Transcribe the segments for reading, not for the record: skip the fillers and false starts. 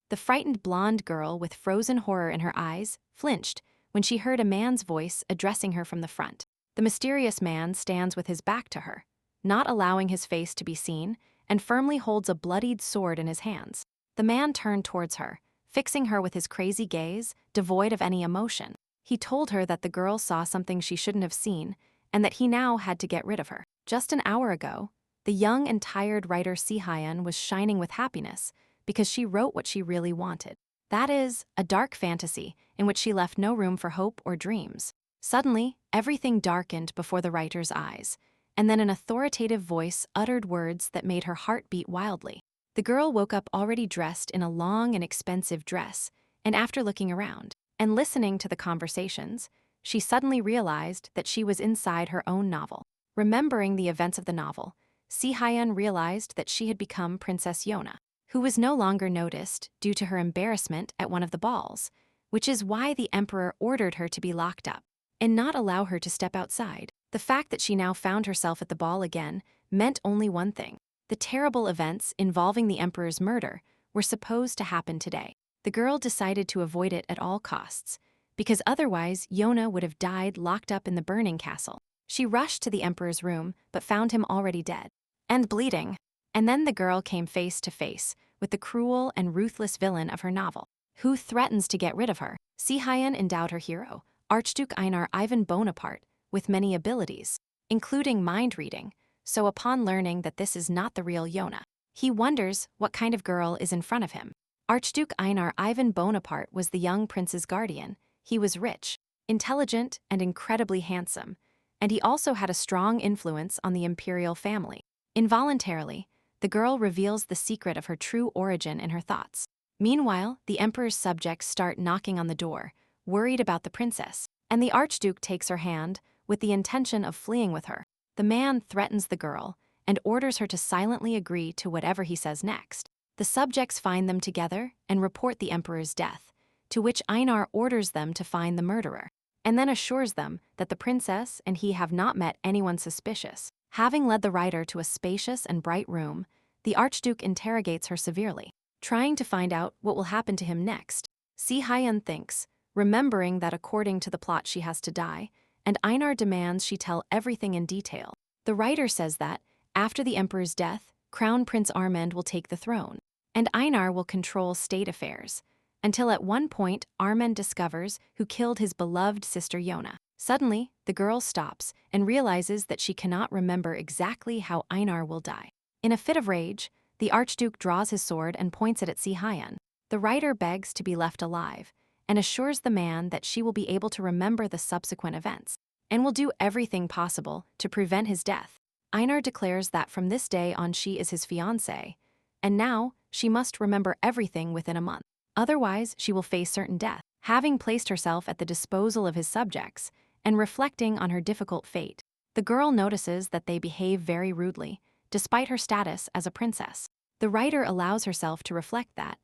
The frightened blonde girl with frozen horror in her eyes flinched when she heard a man's voice addressing her from the front. The mysterious man stands with his back to her, not allowing his face to be seen, and firmly holds a bloodied sword in his hands. The man turned towards her, fixing her with his crazy gaze, devoid of any emotion. He told her that the girl saw something she shouldn't have seen, and that he now had to get rid of her. Just an hour ago, the young and tired writer Si-hyun was shining with happiness because she wrote what she really wanted. That is, a dark fantasy in which she left no room for hope or dreams. Suddenly, everything darkened before the writer's eyes, and then an authoritative voice uttered words that made her heart beat wildly. The girl woke up already dressed in a long and expensive dress, and after looking around and listening to the conversations, she suddenly realized that she was inside her own novel. Remembering the events of the novel, Si-hyun realized that she had become Princess Yona, who was no longer noticed due to her embarrassment at one of the balls, which is why the emperor ordered her to be locked up and not allow her to step outside. The fact that she now found herself at the ball again meant only one thing. The terrible events involving the emperor's murder were supposed to happen today. The girl decided to avoid it at all costs, because otherwise Yona would have died locked up in the burning castle. She rushed to the emperor's room but found him already dead and bleeding. And then the girl came face to face with the cruel and ruthless villain of her novel, who threatens to get rid of her. Si-hyun endowed her hero, Archduke Einar Ivan Bonaparte, with many abilities, including mind reading, so upon learning that this is not the real Yona, he wonders what kind of girl is in front of him. Archduke Einar Ivan Bonaparte was the young prince's guardian. He was rich, intelligent, and incredibly handsome, and he also had a strong influence on the imperial family. Involuntarily, the girl reveals the secret of her true origin in her thoughts. Meanwhile, the emperor's subjects start knocking on the door, worried about the princess, and the archduke takes her hand with the intention of fleeing with her. The man threatens the girl and orders her to silently agree to whatever he says next. The subjects find them together and report the emperor's death, to which Einar orders them to find the murderer, and then assures them that the princess and he have not met anyone suspicious. Having led the writer to a spacious and bright room, the archduke interrogates her severely, trying to find out what will happen to him next. Si-hyun thinks, remembering that according to the plot she has to die, and Einar demands she tell everything in detail. The writer says that, after the emperor's death, Crown Prince Armand will take the throne, and Einar will control state affairs, until at one point Armand discovers who killed his beloved sister Yona. Suddenly, the girl stops and realizes that she cannot remember exactly how Einar will die. In a fit of rage, the archduke draws his sword and points it at Si-hyun. The writer begs to be left alive and assures the man that she will be able to remember the subsequent events and will do everything possible to prevent his death. Einar declares that from this day on she is his fiancée, and now she must remember everything within a month. Otherwise, she will face certain death. Having placed herself at the disposal of his subjects and reflecting on her difficult fate, the girl notices that they behave very rudely, despite her status as a princess. The writer allows herself to reflect that,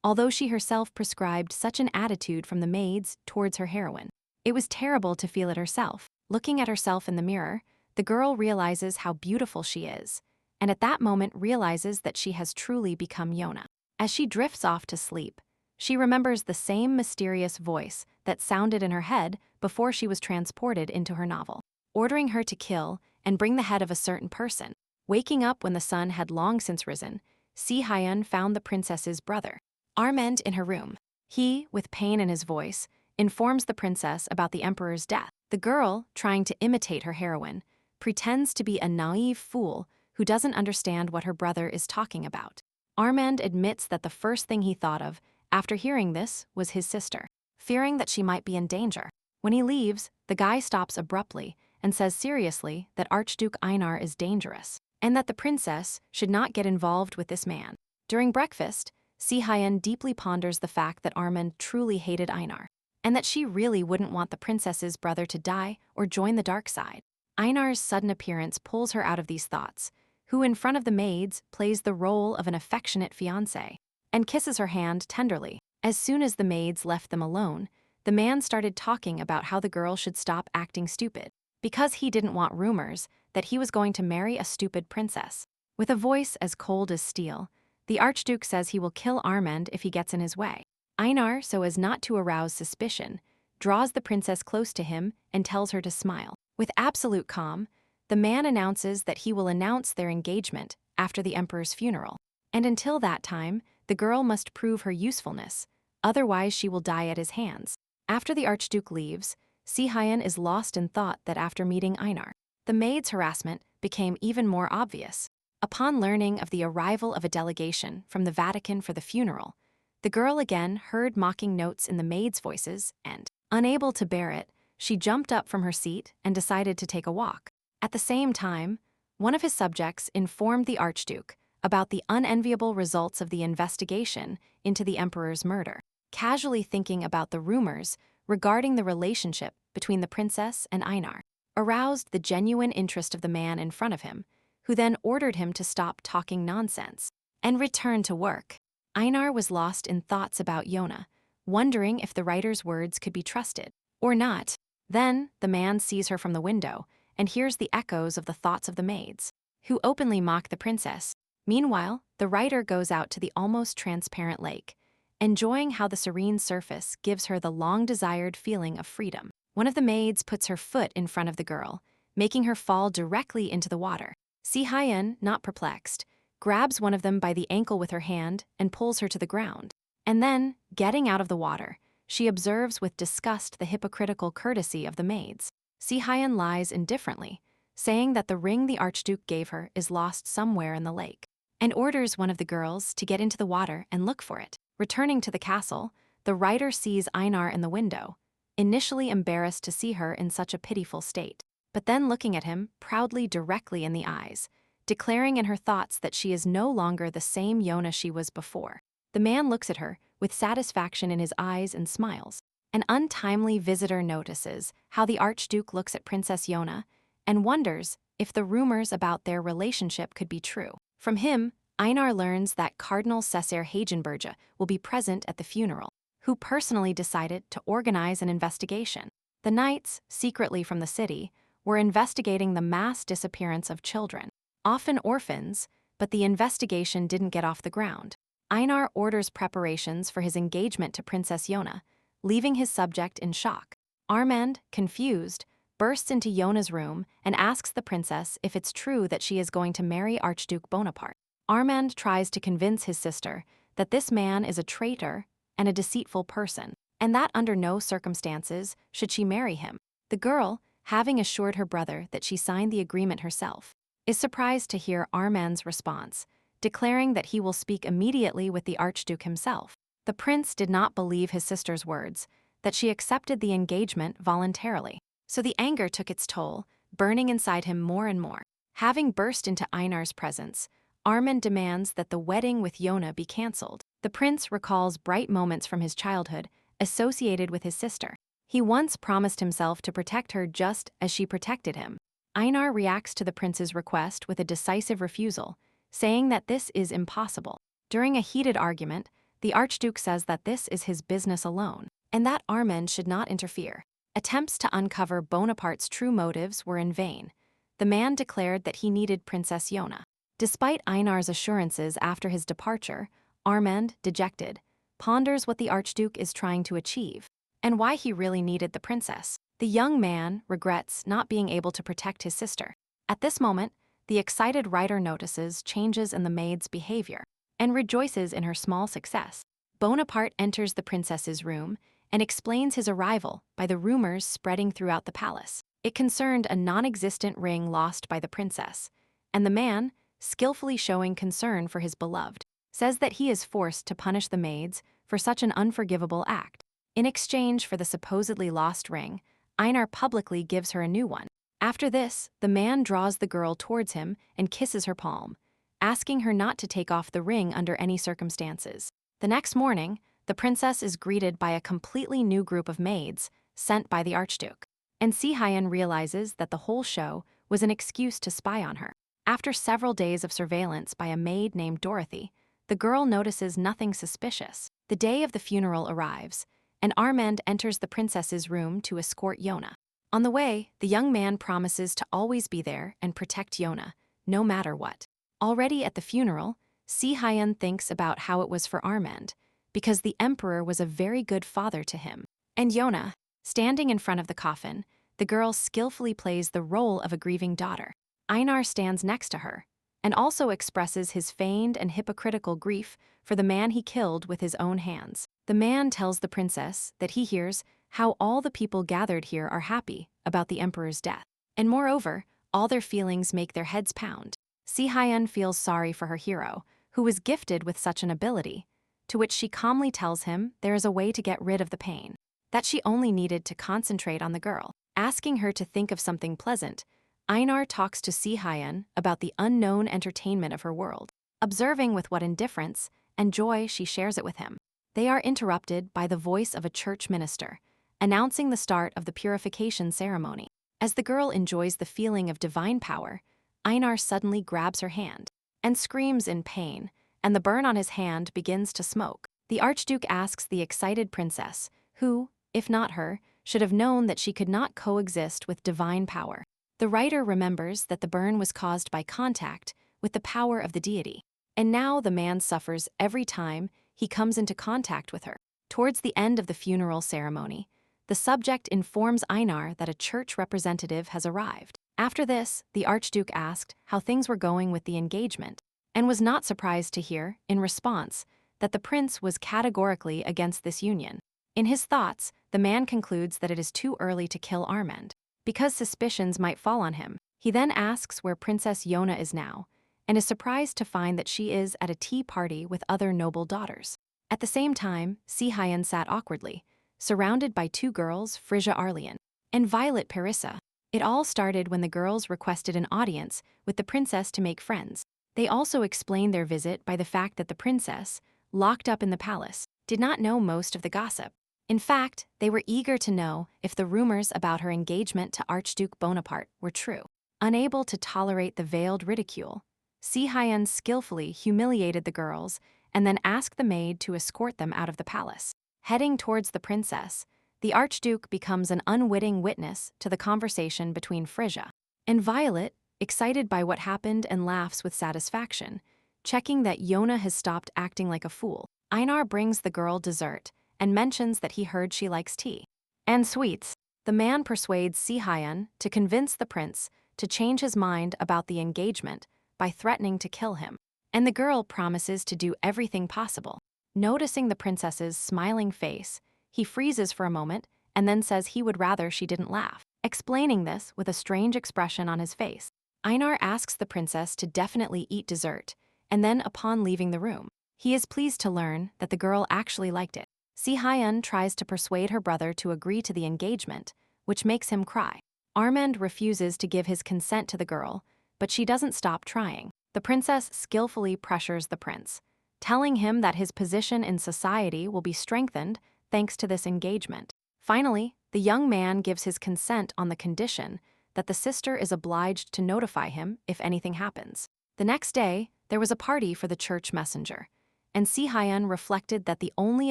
although she herself prescribed such an attitude from the maids towards her heroine, it was terrible to feel it herself. Looking at herself in the mirror, the girl realizes how beautiful she is, and at that moment realizes that she has truly become Yona. As she drifts off to sleep, she remembers the same mysterious voice that sounded in her head before she was transported into her novel, ordering her to kill and bring the head of a certain person. Waking up when the sun had long since risen, Si-hyun found the princess's brother, Armand, in her room. He, with pain in his voice, informs the princess about the emperor's death. The girl, trying to imitate her heroine, pretends to be a naive fool who doesn't understand what her brother is talking about. Armand admits that the first thing he thought of after hearing this was his sister, fearing that she might be in danger. When he leaves, the guy stops abruptly and says seriously that Archduke Einar is dangerous, and that the princess should not get involved with this man. During breakfast, Si-hyun deeply ponders the fact that Armand truly hated Einar, and that she really wouldn't want the princess's brother to die or join the dark side. Einar's sudden appearance pulls her out of these thoughts, who in front of the maids plays the role of an affectionate fiancé, and kisses her hand tenderly. As soon as the maids left them alone, the man started talking about how the girl should stop acting stupid, because he didn't want rumors that he was going to marry a stupid princess. With a voice as cold as steel, The Archduke says he will kill Armand if he gets in his way. Einar, so as not to arouse suspicion, draws the princess close to him and tells her to smile. With absolute calm, the man announces that he will announce their engagement after the emperor's funeral. And until that time, the girl must prove her usefulness, otherwise she will die at his hands. After the Archduke leaves, Si-hyun is lost in thought that after meeting Einar, the maid's harassment became even more obvious. Upon learning of the arrival of a delegation from the Vatican for the funeral, the girl again heard mocking notes in the maid's voices and, unable to bear it, she jumped up from her seat and decided to take a walk. At the same time, one of his subjects informed the Archduke about the unenviable results of the investigation into the emperor's murder, casually thinking about the rumors regarding the relationship between the princess and Einar, aroused the genuine interest of the man in front of him, who then ordered him to stop talking nonsense and return to work. Einar was lost in thoughts about Yona, wondering if the writer's words could be trusted or not. Then, the man sees her from the window and hears the echoes of the thoughts of the maids, who openly mock the princess. Meanwhile, the writer goes out to the almost transparent lake, enjoying how the serene surface gives her the long-desired feeling of freedom. One of the maids puts her foot in front of the girl, making her fall directly into the water. Si-hyun, not perplexed, grabs one of them by the ankle with her hand and pulls her to the ground. And then, getting out of the water, she observes with disgust the hypocritical courtesy of the maids. Si-hyun lies indifferently, saying that the ring the Archduke gave her is lost somewhere in the lake, and orders one of the girls to get into the water and look for it. Returning to the castle, the writer sees Einar in the window, initially embarrassed to see her in such a pitiful state, but then looking at him proudly directly in the eyes, declaring in her thoughts that she is no longer the same Yona she was before. The man looks at her with satisfaction in his eyes and smiles. An untimely visitor notices how the Archduke looks at Princess Yona and wonders if the rumors about their relationship could be true. From him, Einar learns that Cardinal Cesare Hagenberge will be present at the funeral, who personally decided to organize an investigation. The knights, secretly from the city, were investigating the mass disappearance of children, often orphans, but the investigation didn't get off the ground. Einar orders preparations for his engagement to Princess Yona, leaving his subject in shock. Armand, confused, bursts into Yona's room and asks the princess if it's true that she is going to marry Archduke Bonaparte. Armand tries to convince his sister that this man is a traitor and a deceitful person, and that under no circumstances should she marry him. The girl, having assured her brother that she signed the agreement herself, is surprised to hear Armand's response, declaring that he will speak immediately with the Archduke himself. The prince did not believe his sister's words, that she accepted the engagement voluntarily. So the anger took its toll, burning inside him more and more. Having burst into Einar's presence, Armand demands that the wedding with Yona be cancelled. The prince recalls bright moments from his childhood associated with his sister. He once promised himself to protect her just as she protected him. Einar reacts to the prince's request with a decisive refusal, saying that this is impossible. During a heated argument, the Archduke says that this is his business alone, and that Armand should not interfere. Attempts to uncover Bonaparte's true motives were in vain. The man declared that he needed Princess Yona. Despite Einar's assurances after his departure, Armand, dejected, ponders what the Archduke is trying to achieve, and why he really needed the princess. The young man regrets not being able to protect his sister. At this moment, the excited writer notices changes in the maid's behavior and rejoices in her small success. Bonaparte enters the princess's room and explains his arrival by the rumors spreading throughout the palace. It concerned a non-existent ring lost by the princess, and the man, skillfully showing concern for his beloved, says that he is forced to punish the maids for such an unforgivable act. In exchange for the supposedly lost ring, Einar publicly gives her a new one. After this, the man draws the girl towards him and kisses her palm, asking her not to take off the ring under any circumstances. The next morning, the princess is greeted by a completely new group of maids sent by the Archduke, and Si-hyun realizes that the whole show was an excuse to spy on her. After several days of surveillance by a maid named Dorothy, the girl notices nothing suspicious. The day of the funeral arrives, and Armand enters the princess's room to escort Yona. On the way, the young man promises to always be there and protect Yona, no matter what. Already at the funeral, Si-hyun thinks about how it was for Armand, because the emperor was a very good father to him. And Yona, standing in front of the coffin, the girl skillfully plays the role of a grieving daughter. Einar stands next to her, and also expresses his feigned and hypocritical grief for the man he killed with his own hands. The man tells the princess that he hears how all the people gathered here are happy about the emperor's death. And moreover, all their feelings make their heads pound. Si-hyun feels sorry for her hero, who was gifted with such an ability, to which she calmly tells him there is a way to get rid of the pain, that she only needed to concentrate on the girl. Asking her to think of something pleasant, Einar talks to Si-hyun about the unknown entertainment of her world, observing with what indifference and joy she shares it with him. They are interrupted by the voice of a church minister, announcing the start of the purification ceremony. As the girl enjoys the feeling of divine power, Einar suddenly grabs her hand and screams in pain, and the burn on his hand begins to smoke. The Archduke asks the excited princess, who, if not her, should have known that she could not coexist with divine power. The writer remembers that the burn was caused by contact with the power of the deity, and now the man suffers every time he comes into contact with her. Towards the end of the funeral ceremony, the subject informs Einar that a church representative has arrived. After this, the Archduke asked how things were going with the engagement, and was not surprised to hear, in response, that the prince was categorically against this union. In his thoughts, the man concludes that it is too early to kill Armand, because suspicions might fall on him. He then asks where Princess Yona is now, and is surprised to find that she is at a tea party with other noble daughters. At the same time, Si-hyun sat awkwardly, surrounded by two girls, Frisia Arlian and Violet Parissa. It all started when the girls requested an audience with the princess to make friends. They also explained their visit by the fact that the princess, locked up in the palace, did not know most of the gossip. In fact, they were eager to know if the rumors about her engagement to Archduke Bonaparte were true. Unable to tolerate the veiled ridicule, Si-hyun skillfully humiliated the girls and then asked the maid to escort them out of the palace. Heading towards the princess, the Archduke becomes an unwitting witness to the conversation between Frisia and Violet, excited by what happened and laughs with satisfaction, checking that Yona has stopped acting like a fool. Einar brings the girl dessert and mentions that he heard she likes tea and sweets. The man persuades Si-hyun to convince the prince to change his mind about the engagement by threatening to kill him, and the girl promises to do everything possible. Noticing the princess's smiling face, he freezes for a moment and then says he would rather she didn't laugh, explaining this with a strange expression on his face. Einar asks the princess to definitely eat dessert, and then upon leaving the room, he is pleased to learn that the girl actually liked it. Si-hyun tries to persuade her brother to agree to the engagement, which makes him cry. Armand refuses to give his consent to the girl, but she doesn't stop trying. The princess skillfully pressures the prince, telling him that his position in society will be strengthened thanks to this engagement. Finally, the young man gives his consent on the condition that the sister is obliged to notify him if anything happens. The next day, there was a party for the church messenger, and Si-hyun reflected that the only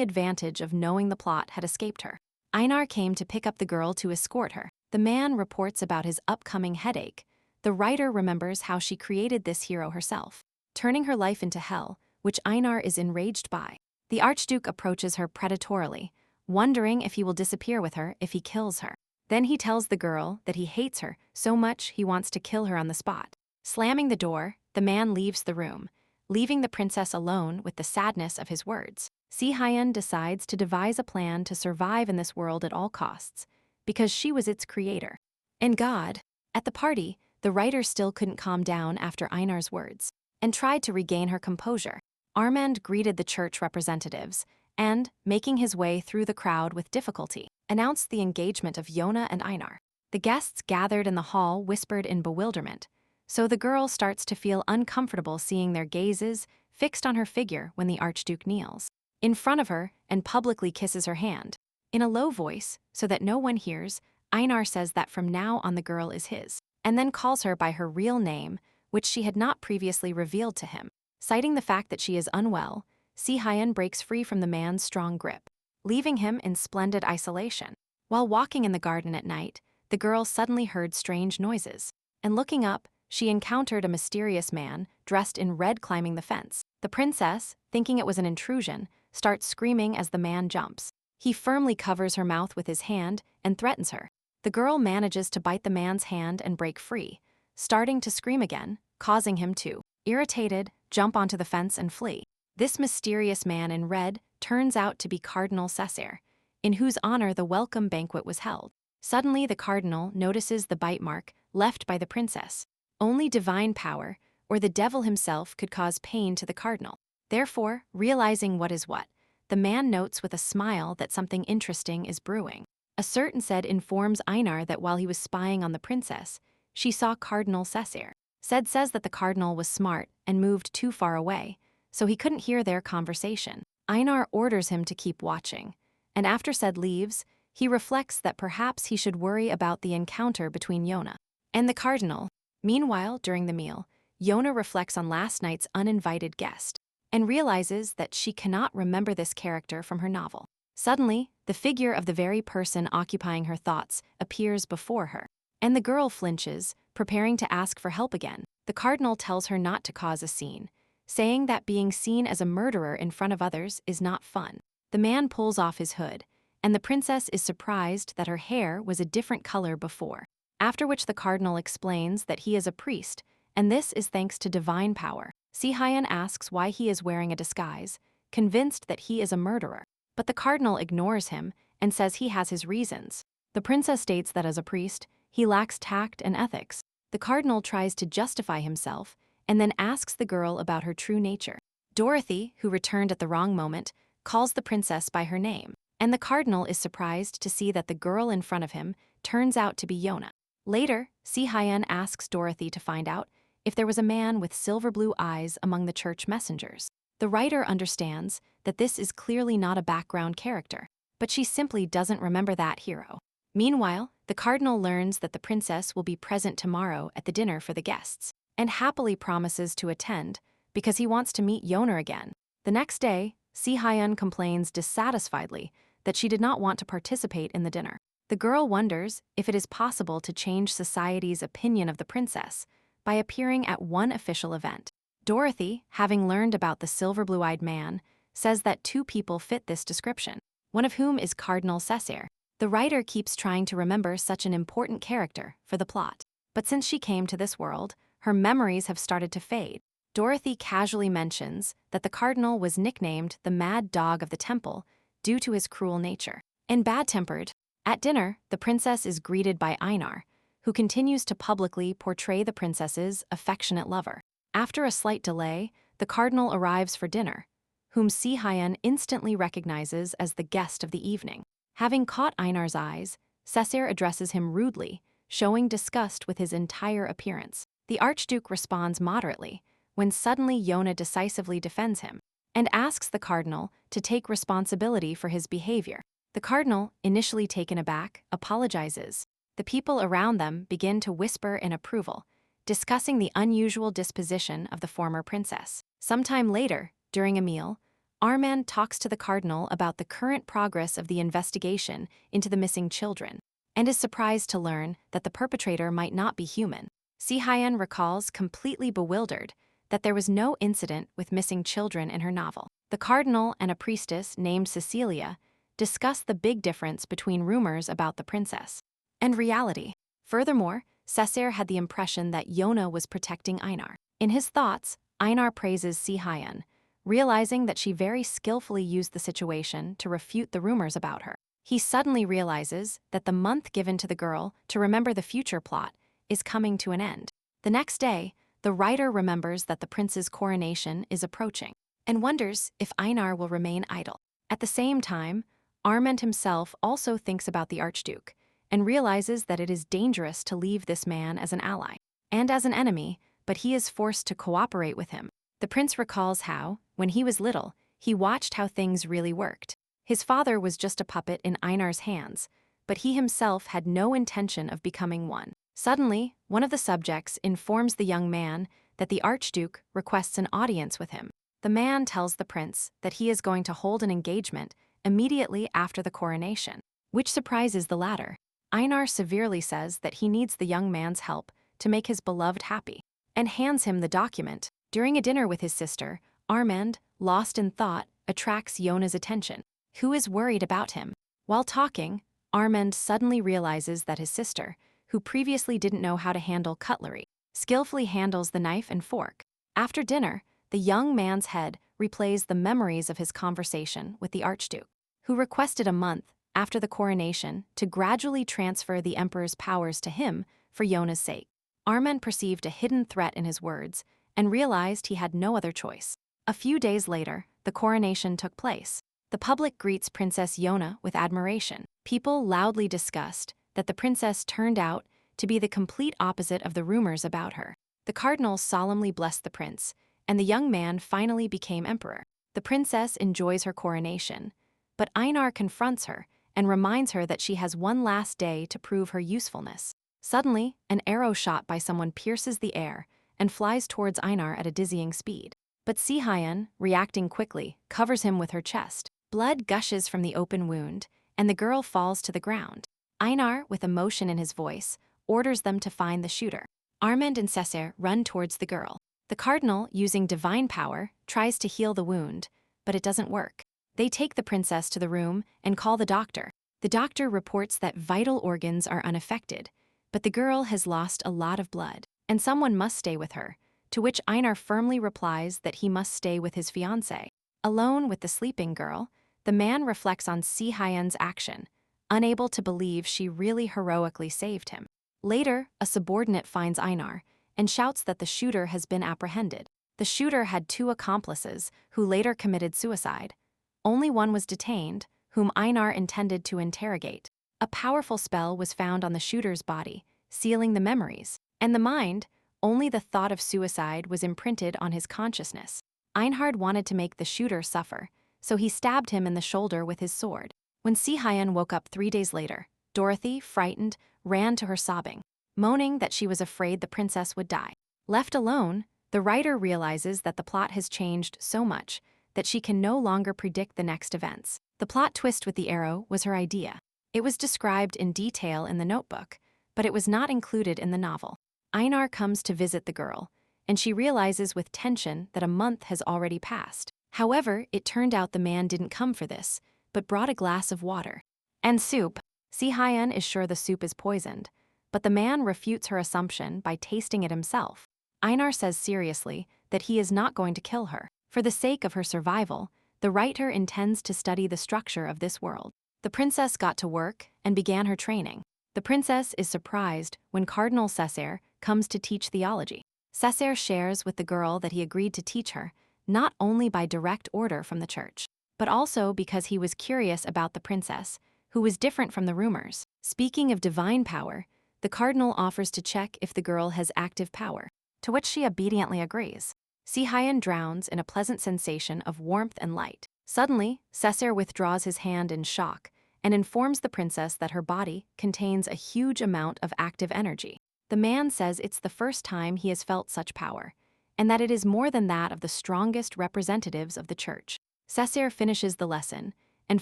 advantage of knowing the plot had escaped her. Einar came to pick up the girl to escort her. The man reports about his upcoming headache. The writer remembers how she created this hero herself, turning her life into hell, which Einar is enraged by. The Archduke approaches her predatorily, wondering if he will disappear with her if he kills her. Then he tells the girl that he hates her so much he wants to kill her on the spot. Slamming the door, the man leaves the room, leaving the princess alone with the sadness of his words. Si-hyun decides to devise a plan to survive in this world at all costs, because she was its creator and God. At the party, the writer still couldn't calm down after Einar's words, and tried to regain her composure. Armand greeted the church representatives, and, making his way through the crowd with difficulty, announced the engagement of Yona and Einar. The guests gathered in the hall whispered in bewilderment, so the girl starts to feel uncomfortable seeing their gazes fixed on her figure when the Archduke kneels in front of her and publicly kisses her hand. In a low voice, so that no one hears, Einar says that from now on the girl is his, and then calls her by her real name, which she had not previously revealed to him. Citing the fact that she is unwell, Si-hyun breaks free from the man's strong grip, leaving him in splendid isolation. While walking in the garden at night, the girl suddenly heard strange noises, and looking up, she encountered a mysterious man dressed in red climbing the fence. The princess, thinking it was an intrusion, starts screaming as the man jumps. He firmly covers her mouth with his hand and threatens her. The girl manages to bite the man's hand and break free, starting to scream again, causing him to, irritated, jump onto the fence and flee. This mysterious man in red turns out to be Cardinal Cessair, in whose honor the welcome banquet was held. Suddenly, the cardinal notices the bite mark left by the princess. Only divine power, or the devil himself, could cause pain to the cardinal. Therefore, realizing what is what, the man notes with a smile that something interesting is brewing. A certain said informs Einar that while he was spying on the princess, she saw Cardinal Cessair. Says that the cardinal was smart and moved too far away, so he couldn't hear their conversation. Einar orders him to keep watching, and after said leaves, he reflects that perhaps he should worry about the encounter between Yona and the cardinal. Meanwhile, during the meal, Yona reflects on last night's uninvited guest and realizes that she cannot remember this character from her novel. Suddenly, the figure of the very person occupying her thoughts appears before her, and the girl flinches, preparing to ask for help again. The cardinal tells her not to cause a scene, saying that being seen as a murderer in front of others is not fun. The man pulls off his hood, and the princess is surprised that her hair was a different color before, after which the cardinal explains that he is a priest, and this is thanks to divine power. Si-hyun asks why he is wearing a disguise, convinced that he is a murderer, but the cardinal ignores him and says he has his reasons. The princess states that as a priest, he lacks tact and ethics. The cardinal tries to justify himself and then asks the girl about her true nature. Dorothy, who returned at the wrong moment, calls the princess by her name, and the cardinal is surprised to see that the girl in front of him turns out to be Yona. Later, Si-hyun asks Dorothy to find out if there was a man with silver blue eyes among the church messengers. The writer understands that this is clearly not a background character, but she simply doesn't remember that hero. Meanwhile, the cardinal learns that the princess will be present tomorrow at the dinner for the guests, and happily promises to attend because he wants to meet Yona again. The next day, Si-hyun complains dissatisfiedly that she did not want to participate in the dinner. The girl wonders if it is possible to change society's opinion of the princess by appearing at one official event. Dorothy, having learned about the silver blue-eyed man, says that two people fit this description, one of whom is Cardinal Cessair. The writer keeps trying to remember such an important character for the plot, but since she came to this world, her memories have started to fade. Dorothy casually mentions that the cardinal was nicknamed the Mad Dog of the Temple due to his cruel nature and bad-tempered. At dinner, the princess is greeted by Einar, who continues to publicly portray the princess's affectionate lover. After a slight delay, the cardinal arrives for dinner, whom Si-hyun instantly recognizes as the guest of the evening. Having caught Einar's eyes, Cessair addresses him rudely, showing disgust with his entire appearance. The Archduke responds moderately, when suddenly Yona decisively defends him and asks the cardinal to take responsibility for his behavior. The cardinal, initially taken aback, apologizes. The people around them begin to whisper in approval, discussing the unusual disposition of the former princess. Sometime later, during a meal, Armand talks to the cardinal about the current progress of the investigation into the missing children, and is surprised to learn that the perpetrator might not be human. Si-hyun recalls, completely bewildered, that there was no incident with missing children in her novel. The cardinal and a priestess named Cecilia discuss the big difference between rumors about the princess and reality. Furthermore, Cessair had the impression that Yona was protecting Einar. In his thoughts, Einar praises Si-hyun, realizing that she very skillfully used the situation to refute the rumors about her. He suddenly realizes that the month given to the girl to remember the future plot is coming to an end. The next day, the writer remembers that the prince's coronation is approaching and wonders if Einar will remain idle. At the same time, Armand himself also thinks about the Archduke and realizes that it is dangerous to leave this man as an ally and as an enemy, but he is forced to cooperate with him. The prince recalls how, when he was little, he watched how things really worked. His father was just a puppet in Einar's hands, but he himself had no intention of becoming one. Suddenly, one of the subjects informs the young man that the Archduke requests an audience with him. The man tells the prince that he is going to hold an engagement immediately after the coronation, which surprises the latter. Einar severely says that he needs the young man's help to make his beloved happy, and hands him the document. During a dinner with his sister, Armand, lost in thought, attracts Yona's attention, who is worried about him. While talking, Armand suddenly realizes that his sister, who previously didn't know how to handle cutlery, skillfully handles the knife and fork. After dinner, the young man's head replays the memories of his conversation with the Archduke, who requested a month after the coronation to gradually transfer the emperor's powers to him for Yona's sake. Armand perceived a hidden threat in his words and realized he had no other choice. A few days later, the coronation took place. The public greets Princess Yona with admiration. People loudly discussed that the princess turned out to be the complete opposite of the rumors about her. The cardinal solemnly blessed the prince, and the young man finally became emperor. The princess enjoys her coronation, but Einar confronts her and reminds her that she has one last day to prove her usefulness. Suddenly, an arrow shot by someone pierces the air and flies towards Einar at a dizzying speed. But Si-hyun, reacting quickly, covers him with her chest. Blood gushes from the open wound, and the girl falls to the ground. Einar, with emotion in his voice, orders them to find the shooter. Armand and Cesare run towards the girl. The cardinal, using divine power, tries to heal the wound, but it doesn't work. They take the princess to the room and call the doctor. The doctor reports that vital organs are unaffected, but the girl has lost a lot of blood, and someone must stay with her, to which Einar firmly replies that he must stay with his fiancée. Alone with the sleeping girl, the man reflects on Si-hyun's action, unable to believe she really heroically saved him. Later, a subordinate finds Einar and shouts that the shooter has been apprehended. The shooter had 2 accomplices who later committed suicide. Only one was detained, whom Einar intended to interrogate. A powerful spell was found on the shooter's body, sealing the memories and the mind. Only the thought of suicide was imprinted on his consciousness. Einhard wanted to make the shooter suffer, so he stabbed him in the shoulder with his sword. When Si-hyun woke up 3 days later, Dorothy, frightened, ran to her sobbing, moaning that she was afraid the princess would die. Left alone, the writer realizes that the plot has changed so much that she can no longer predict the next events. The plot twist with the arrow was her idea. It was described in detail in the notebook, but it was not included in the novel. Einar comes to visit the girl, and she realizes with tension that a month has already passed. However, it turned out the man didn't come for this, but brought a glass of water and soup. Si-hyun is sure the soup is poisoned, but the man refutes her assumption by tasting it himself. Einar says seriously that he is not going to kill her. For the sake of her survival, the writer intends to study the structure of this world. The princess got to work and began her training. The princess is surprised when Cardinal Cesare comes to teach theology. Cesare shares with the girl that he agreed to teach her, not only by direct order from the church, but also because he was curious about the princess, who was different from the rumors. Speaking of divine power, the cardinal offers to check if the girl has active power, to which she obediently agrees. Si-hyun drowns in a pleasant sensation of warmth and light. Suddenly, Cesare withdraws his hand in shock and informs the princess that her body contains a huge amount of active energy. The man says it's the first time he has felt such power, and that it is more than that of the strongest representatives of the church. Cesare finishes the lesson and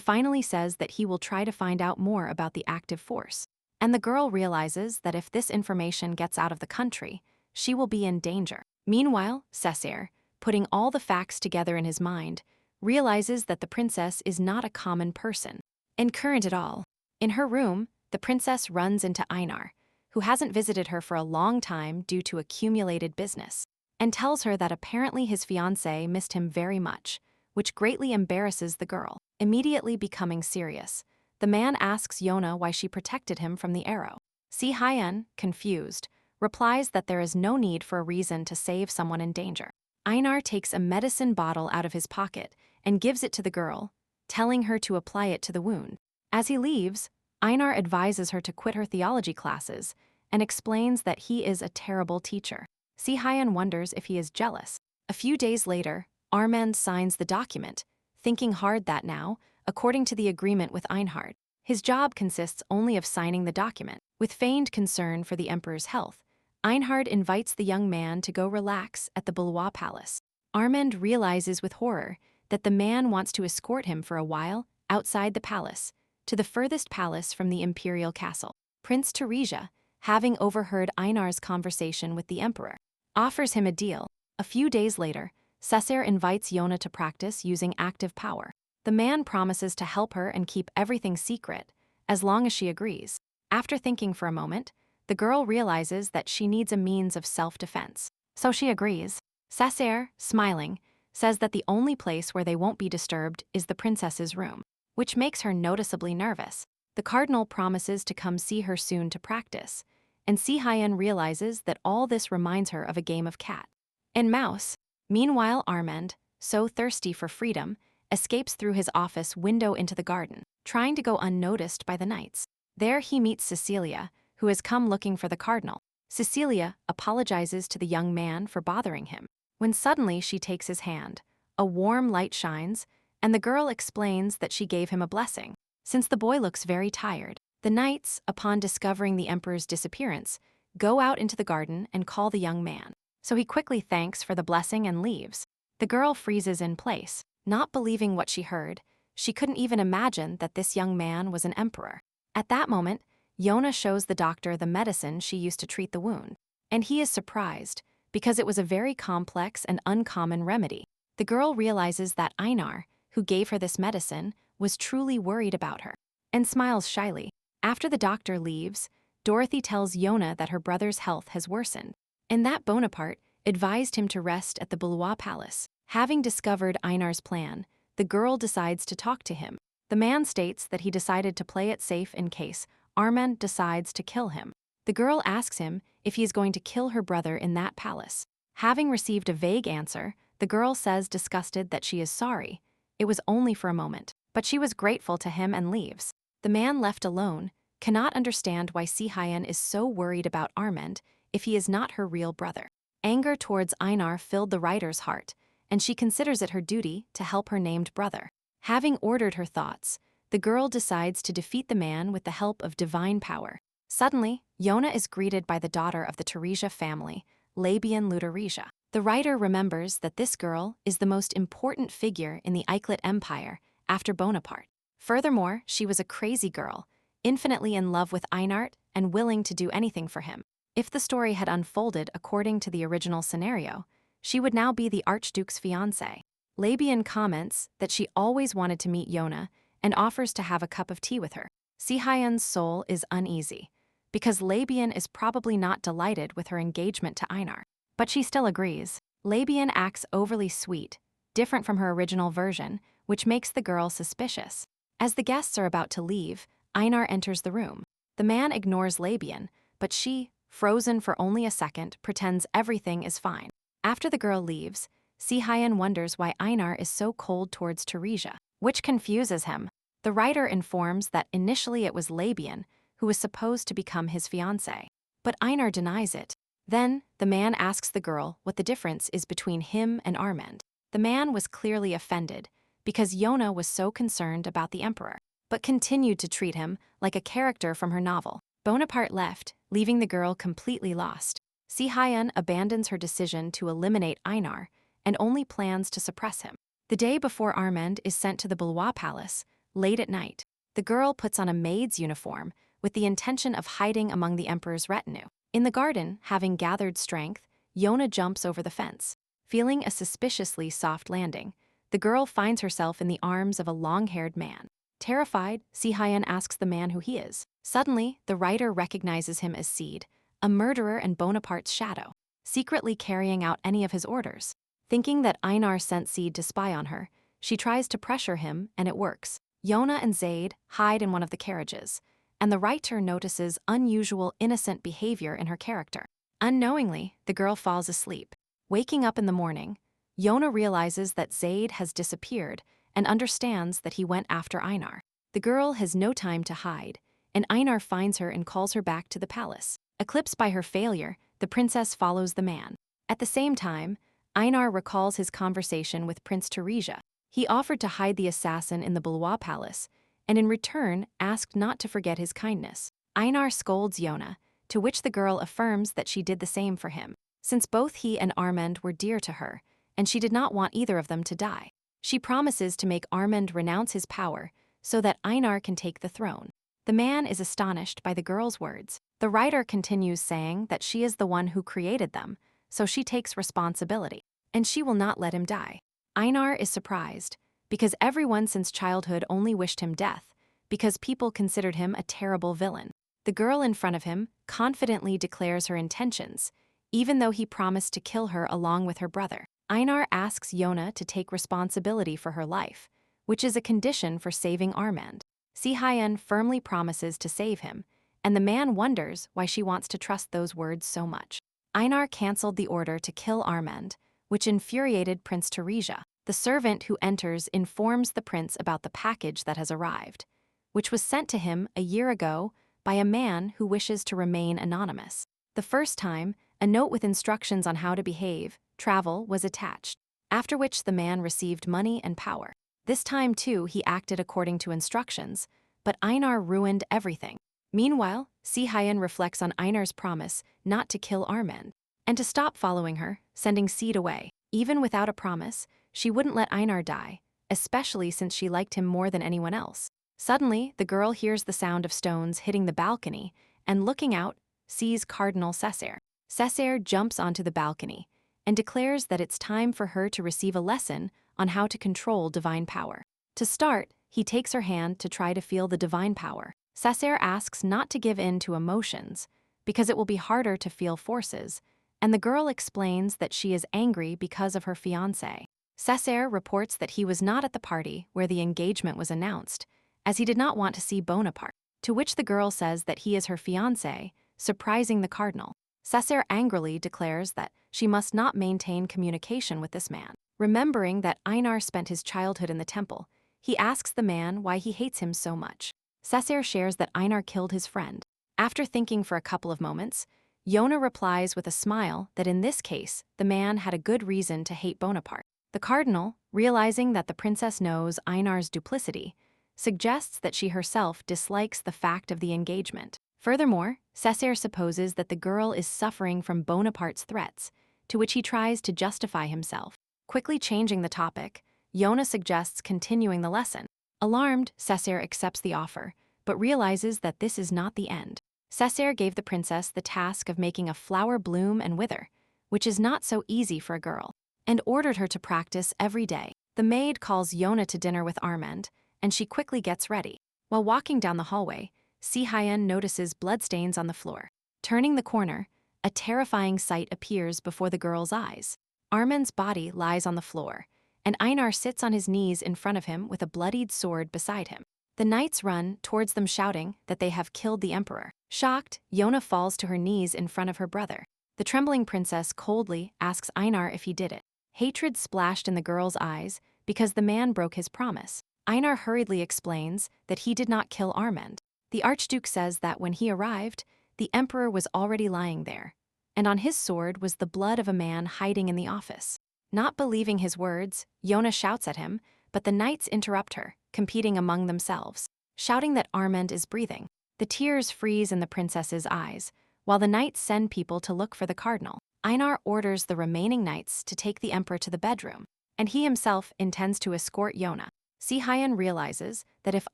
finally says that he will try to find out more about the active force. And the girl realizes that if this information gets out of the country, she will be in danger. Meanwhile, Cesare, putting all the facts together in his mind, realizes that the princess is not a common person and current at all. In her room, the princess runs into Einar, who hasn't visited her for a long time due to accumulated business, and tells her that apparently his fiancée missed him very much, which greatly embarrasses the girl. Immediately becoming serious, the man asks Yona why she protected him from the arrow. Si-hyun, confused, replies that there is no need for a reason to save someone in danger. Einar takes a medicine bottle out of his pocket and gives it to the girl, telling her to apply it to the wound. As he leaves, Einar advises her to quit her theology classes and explains that he is a terrible teacher. Si-hyun wonders if he is jealous. A few days later, Armand signs the document, thinking hard that now, according to the agreement with Einhard, his job consists only of signing the document. With feigned concern for the emperor's health, Einhard invites the young man to go relax at the Boulois Palace. Armand realizes with horror that the man wants to escort him for a while outside the palace, to the furthest palace from the imperial castle. Prince Teresia, having overheard Einar's conversation with the emperor, offers him a deal. A few days later, Cesare invites Yona to practice using active power. The man promises to help her and keep everything secret, as long as she agrees. After thinking for a moment, the girl realizes that she needs a means of self-defense. So she agrees. Cesare, smiling, says that the only place where they won't be disturbed is the princess's room, which makes her noticeably nervous. The cardinal promises to come see her soon to practice, and Si-hyun realizes that all this reminds her of a game of cat and mouse. Meanwhile, Armand, so thirsty for freedom, escapes through his office window into the garden, trying to go unnoticed by the knights. There he meets Cecilia, who has come looking for the cardinal. Cecilia apologizes to the young man for bothering him, when suddenly she takes his hand. A warm light shines, and the girl explains that she gave him a blessing. Since the boy looks very tired, the knights, upon discovering the emperor's disappearance, go out into the garden and call the young man. So he quickly thanks for the blessing and leaves. The girl freezes in place, not believing what she heard. She couldn't even imagine that this young man was an emperor. At that moment, Yona shows the doctor the medicine she used to treat the wound, and he is surprised, because it was a very complex and uncommon remedy. The girl realizes that Einar, who gave her this medicine, was truly worried about her, and smiles shyly. After the doctor leaves, Dorothy tells Yona that her brother's health has worsened, and that Bonaparte advised him to rest at the Blois Palace. Having discovered Einar's plan, the girl decides to talk to him. The man states that he decided to play it safe in case Armand decides to kill him. The girl asks him if he is going to kill her brother in that palace. Having received a vague answer, the girl says disgusted that she is sorry. It was only for a moment, but she was grateful to him and leaves. The man left alone cannot understand why Si-hyun is so worried about Armand if he is not her real brother. Anger towards Einar filled the writer's heart, and she considers it her duty to help her named brother. Having ordered her thoughts, the girl decides to defeat the man with the help of divine power. Suddenly, Yona is greeted by the daughter of the Teresia family, Labian Luteresia. The writer remembers that this girl is the most important figure in the Eiklet Empire after Bonaparte. Furthermore, she was a crazy girl, infinitely in love with Einar and willing to do anything for him. If the story had unfolded according to the original scenario, she would now be the Archduke's fiancée. Labian comments that she always wanted to meet Yona and offers to have a cup of tea with her. Si-hyun's soul is uneasy, because Labian is probably not delighted with her engagement to Einar. But she still agrees. Labian acts overly sweet, different from her original version, which makes the girl suspicious. As the guests are about to leave, Einar enters the room. The man ignores Labian, but she, frozen for only a second, pretends everything is fine. After the girl leaves, Si-hyun wonders why Einar is so cold towards Teresia, which confuses him. The writer informs that initially it was Labian who was supposed to become his fiancé, but Einar denies it. Then, the man asks the girl what the difference is between him and Armand. The man was clearly offended because Yona was so concerned about the emperor, but continued to treat him like a character from her novel. Bonaparte left, leaving the girl completely lost. Si-hyun abandons her decision to eliminate Einar and only plans to suppress him. The day before Armand is sent to the Blois Palace, late at night, the girl puts on a maid's uniform with the intention of hiding among the emperor's retinue. In the garden, having gathered strength, Yona jumps over the fence. Feeling a suspiciously soft landing, the girl finds herself in the arms of a long-haired man. Terrified, Si-hyun asks the man who he is. Suddenly, the writer recognizes him as Seed, a murderer and Bonaparte's shadow, secretly carrying out any of his orders. Thinking that Einar sent Seed to spy on her, she tries to pressure him, and it works. Yona and Zaid hide in one of the carriages, and the writer notices unusual innocent behavior in her character. Unknowingly, the girl falls asleep. Waking up in the morning, Yona realizes that Zaid has disappeared and understands that he went after Einar. The girl has no time to hide, and Einar finds her and calls her back to the palace. Eclipsed by her failure, the princess follows the man. At the same time, Einar recalls his conversation with Prince Teresia. He offered to hide the assassin in the Blois Palace, and in return asked not to forget his kindness. Einar scolds Yona, to which the girl affirms that she did the same for him, since both he and Armand were dear to her, and she did not want either of them to die. She promises to make Armand renounce his power so that Einar can take the throne. The man is astonished by the girl's words. The writer continues saying that she is the one who created them, so she takes responsibility. And she will not let him die. Einar is surprised, because everyone since childhood only wished him death, because people considered him a terrible villain. The girl in front of him confidently declares her intentions, even though he promised to kill her along with her brother. Einar asks Yona to take responsibility for her life, which is a condition for saving Armand. Si-hyun firmly promises to save him, and the man wonders why she wants to trust those words so much. Einar cancelled the order to kill Armand, which infuriated Prince Teresia. The servant who enters informs the prince about the package that has arrived, which was sent to him a year ago by a man who wishes to remain anonymous. The first time, a note with instructions on how to behave, travel, was attached, after which the man received money and power. This time, too, he acted according to instructions, but Einar ruined everything. Meanwhile, Si-hyun reflects on Einar's promise not to kill Armand, and to stop following her, sending Seed away. Even without a promise, she wouldn't let Einar die, especially since she liked him more than anyone else. Suddenly, the girl hears the sound of stones hitting the balcony, and looking out, sees Cardinal Cessair. Cessair jumps onto the balcony, and declares that it's time for her to receive a lesson on how to control divine power. To start, he takes her hand to try to feel the divine power. Cessair asks not to give in to emotions, because it will be harder to feel forces, and the girl explains that she is angry because of her fiancé. Cessair reports that he was not at the party where the engagement was announced, as he did not want to see Bonaparte, to which the girl says that he is her fiancé, surprising the cardinal. Cessair angrily declares that she must not maintain communication with this man. Remembering that Einar spent his childhood in the temple, he asks the man why he hates him so much. Cessair shares that Einar killed his friend. After thinking for a couple of moments, Yona replies with a smile that in this case, the man had a good reason to hate Bonaparte. The cardinal, realizing that the princess knows Einar's duplicity, suggests that she herself dislikes the fact of the engagement. Furthermore, Cessair supposes that the girl is suffering from Bonaparte's threats, to which he tries to justify himself. Quickly changing the topic, Yona suggests continuing the lesson. Alarmed, Cessair accepts the offer, but realizes that this is not the end. Cessair gave the princess the task of making a flower bloom and wither, which is not so easy for a girl, and ordered her to practice every day. The maid calls Yona to dinner with Armand, and she quickly gets ready. While walking down the hallway, Si-hyun notices bloodstains on the floor. Turning the corner, a terrifying sight appears before the girl's eyes. Armand's body lies on the floor, and Einar sits on his knees in front of him with a bloodied sword beside him. The knights run towards them shouting that they have killed the emperor. Shocked, Yona falls to her knees in front of her brother. The trembling princess coldly asks Einar if he did it. Hatred splashed in the girl's eyes because the man broke his promise. Einar hurriedly explains that he did not kill Armand. The archduke says that when he arrived, the emperor was already lying there, and on his sword was the blood of a man hiding in the office. Not believing his words, Yona shouts at him, but the knights interrupt her, competing among themselves, shouting that Armand is breathing. The tears freeze in the princess's eyes, while the knights send people to look for the cardinal. Einar orders the remaining knights to take the emperor to the bedroom, and he himself intends to escort Yona. Si-hyun realizes that if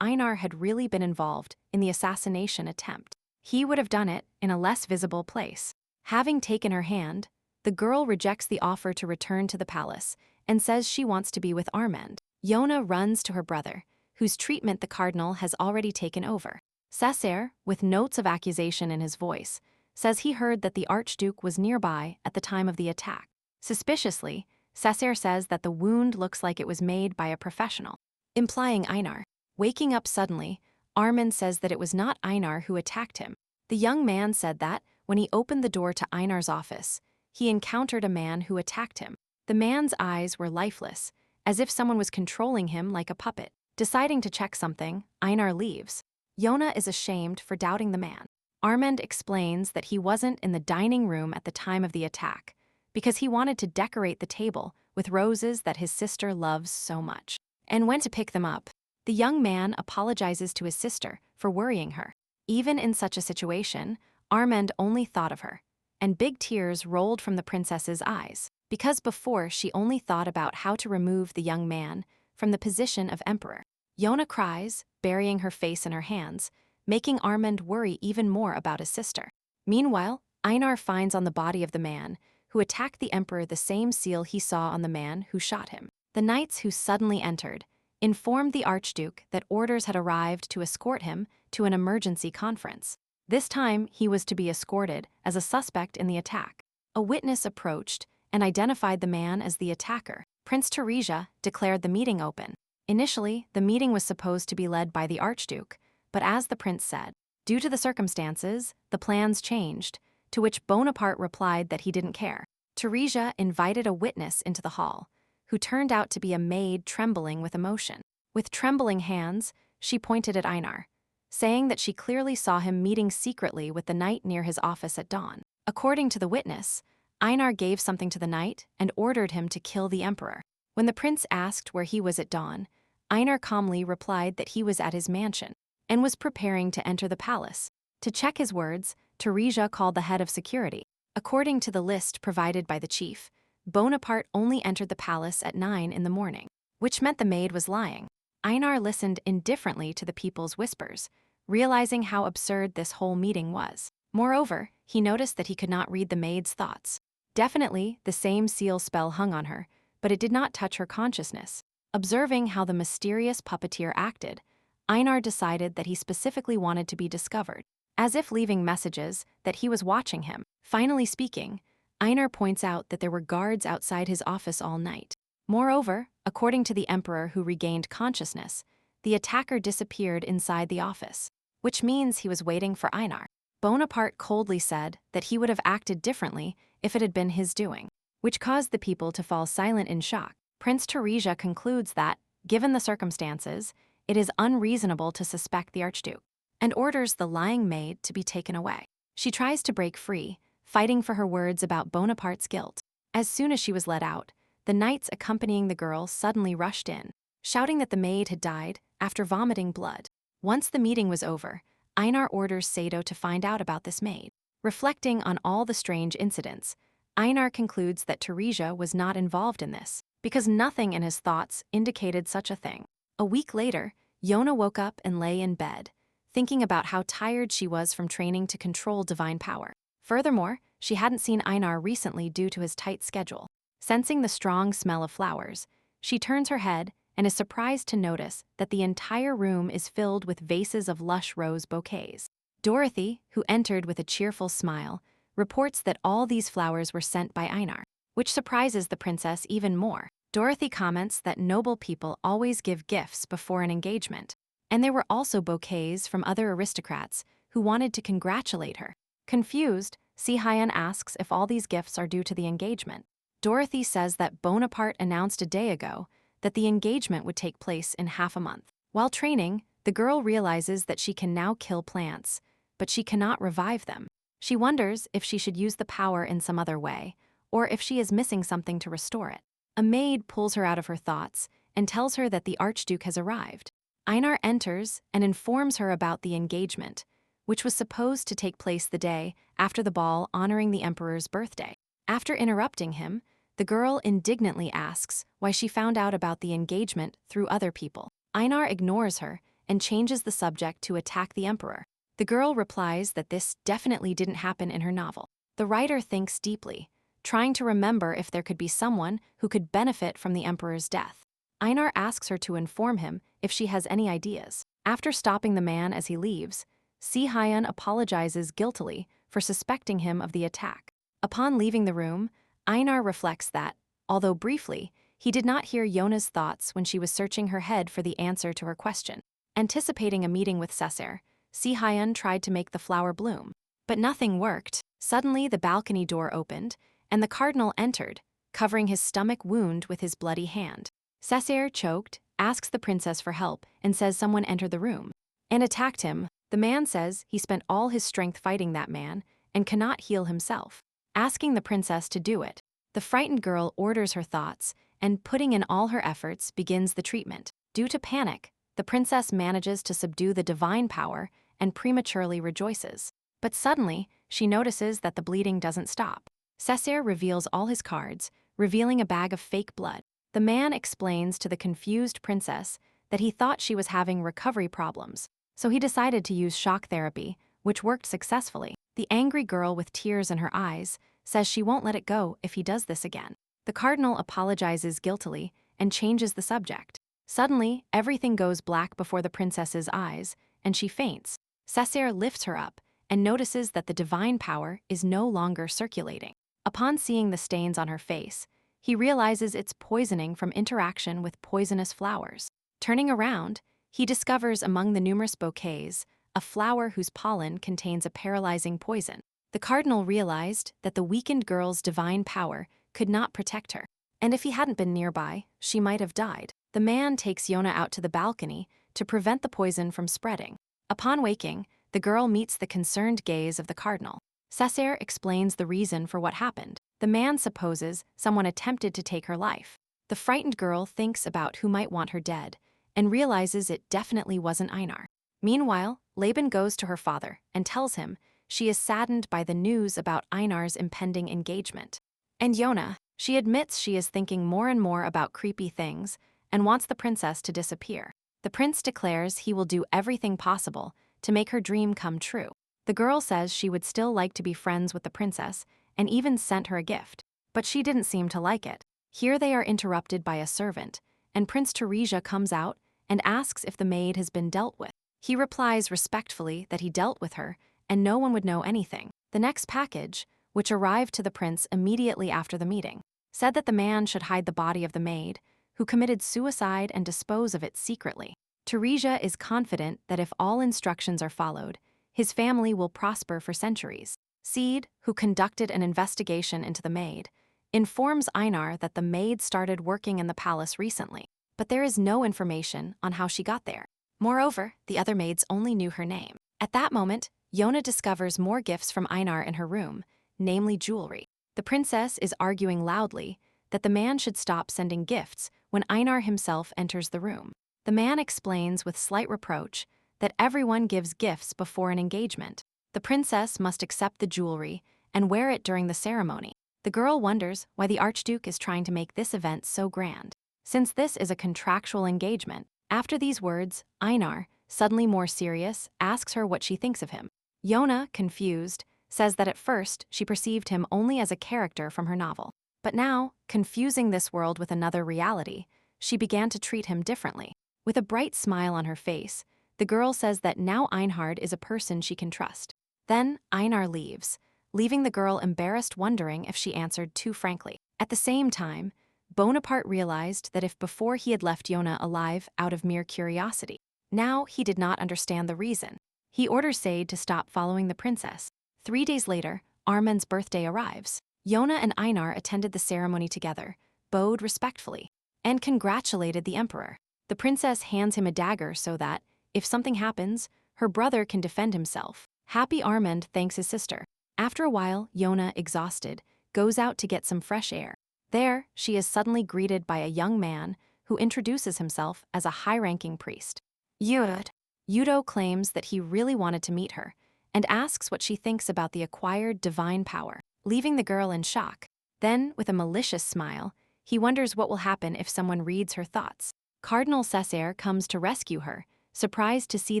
Einar had really been involved in the assassination attempt, he would have done it in a less visible place. Having taken her hand, the girl rejects the offer to return to the palace and says she wants to be with Armand. Yona runs to her brother, whose treatment the cardinal has already taken over. Cessair, with notes of accusation in his voice, says he heard that the archduke was nearby at the time of the attack. Suspiciously, Cessair says that the wound looks like it was made by a professional, implying Einar. Waking up suddenly, Armand says that it was not Einar who attacked him. The young man said that, when he opened the door to Einar's office, he encountered a man who attacked him. The man's eyes were lifeless, as if someone was controlling him like a puppet. Deciding to check something, Einar leaves. Yona is ashamed for doubting the man. Armand explains that he wasn't in the dining room at the time of the attack, because he wanted to decorate the table with roses that his sister loves so much, and went to pick them up. The young man apologizes to his sister for worrying her. Even in such a situation, Armand only thought of her, and big tears rolled from the princess's eyes, because before she only thought about how to remove the young man from the position of emperor. Yona cries, burying her face in her hands, making Armand worry even more about his sister. Meanwhile, Einar finds on the body of the man, who attacked the emperor the same seal he saw on the man who shot him. The knights who suddenly entered informed the archduke that orders had arrived to escort him to an emergency conference. This time, he was to be escorted as a suspect in the attack. A witness approached and identified the man as the attacker. Prince Teresia declared the meeting open. Initially, the meeting was supposed to be led by the archduke, but as the prince said, due to the circumstances, the plans changed, to which Bonaparte replied that he didn't care. Teresia invited a witness into the hall, who turned out to be a maid trembling with emotion. With trembling hands, she pointed at Einar, saying that she clearly saw him meeting secretly with the knight near his office at dawn. According to the witness, Einar gave something to the knight and ordered him to kill the emperor. When the prince asked where he was at dawn, Einar calmly replied that he was at his mansion and was preparing to enter the palace. To check his words, Teresia called the head of security. According to the list provided by the chief, Bonaparte only entered the palace at 9 in the morning, which meant the maid was lying. Einar listened indifferently to the people's whispers, realizing how absurd this whole meeting was. Moreover, he noticed that he could not read the maid's thoughts. Definitely, the same seal spell hung on her, but it did not touch her consciousness. Observing how the mysterious puppeteer acted, Einar decided that he specifically wanted to be discovered, as if leaving messages that he was watching him. Finally speaking, Einar points out that there were guards outside his office all night. Moreover, according to the emperor who regained consciousness, the attacker disappeared inside the office, which means he was waiting for Einar. Bonaparte coldly said that he would have acted differently if it had been his doing, which caused the people to fall silent in shock. Prince Teresia concludes that, given the circumstances, it is unreasonable to suspect the archduke, and orders the lying maid to be taken away. She tries to break free, fighting for her words about Bonaparte's guilt. As soon as she was let out, the knights accompanying the girl suddenly rushed in, shouting that the maid had died after vomiting blood. Once the meeting was over, Einar orders Sado to find out about this maid. Reflecting on all the strange incidents, Einar concludes that Teresia was not involved in this, because nothing in his thoughts indicated such a thing. A week later, Yona woke up and lay in bed, thinking about how tired she was from training to control divine power. Furthermore, she hadn't seen Einar recently due to his tight schedule. Sensing the strong smell of flowers, she turns her head and is surprised to notice that the entire room is filled with vases of lush rose bouquets. Dorothy, who entered with a cheerful smile, reports that all these flowers were sent by Einar, which surprises the princess even more. Dorothy comments that noble people always give gifts before an engagement, and there were also bouquets from other aristocrats who wanted to congratulate her. Confused, Si-hyun asks if all these gifts are due to the engagement. Dorothy says that Bonaparte announced a day ago that the engagement would take place in half a month. While training, the girl realizes that she can now kill plants, but she cannot revive them. She wonders if she should use the power in some other way, or if she is missing something to restore it. A maid pulls her out of her thoughts and tells her that the archduke has arrived. Einar enters and informs her about the engagement, which was supposed to take place the day after the ball honoring the emperor's birthday. After interrupting him, the girl indignantly asks why she found out about the engagement through other people. Einar ignores her and changes the subject to attack the emperor. The girl replies that this definitely didn't happen in her novel. The writer thinks deeply, trying to remember if there could be someone who could benefit from the emperor's death. Einar asks her to inform him if she has any ideas. After stopping the man as he leaves, Si-hyun apologizes guiltily for suspecting him of the attack. Upon leaving the room, Einar reflects that, although briefly, he did not hear Yona's thoughts when she was searching her head for the answer to her question. Anticipating a meeting with Cessair, Si-hyun tried to make the flower bloom, but nothing worked. Suddenly, the balcony door opened, and the cardinal entered, covering his stomach wound with his bloody hand. Cessair, choked, asks the princess for help and says someone entered the room and attacked him. The man says he spent all his strength fighting that man and cannot heal himself, asking the princess to do it. The frightened girl orders her thoughts and, putting in all her efforts, begins the treatment. Due to panic, the princess manages to subdue the divine power and prematurely rejoices. But suddenly, she notices that the bleeding doesn't stop. Cessair reveals all his cards, revealing a bag of fake blood. The man explains to the confused princess that he thought she was having recovery problems, so he decided to use shock therapy, which worked successfully. The angry girl with tears in her eyes says she won't let it go if he does this again. The cardinal apologizes guiltily and changes the subject. Suddenly, everything goes black before the princess's eyes, and she faints. Cessair lifts her up and notices that the divine power is no longer circulating. Upon seeing the stains on her face, he realizes it's poisoning from interaction with poisonous flowers. Turning around, he discovers among the numerous bouquets a flower whose pollen contains a paralyzing poison. The cardinal realized that the weakened girl's divine power could not protect her, and if he hadn't been nearby, she might have died. The man takes Yona out to the balcony to prevent the poison from spreading. Upon waking, the girl meets the concerned gaze of the cardinal. Cessair explains the reason for what happened. The man supposes someone attempted to take her life. The frightened girl thinks about who might want her dead and realizes it definitely wasn't Einar. Meanwhile, Laban goes to her father and tells him she is saddened by the news about Einar's impending engagement. And Yona, she admits she is thinking more and more about creepy things and wants the princess to disappear. The prince declares he will do everything possible to make her dream come true. The girl says she would still like to be friends with the princess and even sent her a gift, but she didn't seem to like it. Here they are interrupted by a servant, and Prince Teresia comes out and asks if the maid has been dealt with. He replies respectfully that he dealt with her and no one would know anything. The next package, which arrived to the prince immediately after the meeting, said that the man should hide the body of the maid, who committed suicide, and dispose of it secretly. Teresia is confident that if all instructions are followed, his family will prosper for centuries. Seed, who conducted an investigation into the maid, informs Einar that the maid started working in the palace recently, but there is no information on how she got there. Moreover, the other maids only knew her name. At that moment, Yona discovers more gifts from Einar in her room, namely jewelry. The princess is arguing loudly that the man should stop sending gifts when Einar himself enters the room. The man explains with slight reproach that everyone gives gifts before an engagement. The princess must accept the jewelry and wear it during the ceremony. The girl wonders why the archduke is trying to make this event so grand, since this is a contractual engagement. After these words, Einar, suddenly more serious, asks her what she thinks of him. Yona, confused, says that at first she perceived him only as a character from her novel. But now, confusing this world with another reality, she began to treat him differently. With a bright smile on her face, the girl says that now Einhard is a person she can trust. Then Einar leaves, leaving the girl embarrassed, wondering if she answered too frankly. At the same time, Bonaparte realized that if before he had left Yona alive out of mere curiosity, now he did not understand the reason. He orders Sade to stop following the princess. 3 days later, Armen's birthday arrives. Yona and Einar attended the ceremony together, bowed respectfully, and congratulated the emperor. The princess hands him a dagger so that, if something happens, her brother can defend himself. Happy Armand thanks his sister. After a while, Yona, exhausted, goes out to get some fresh air. There, she is suddenly greeted by a young man who introduces himself as a high-ranking priest. Yudo claims that he really wanted to meet her and asks what she thinks about the acquired divine power, leaving the girl in shock. Then, with a malicious smile, he wonders what will happen if someone reads her thoughts. Cardinal Cessair comes to rescue her, surprised to see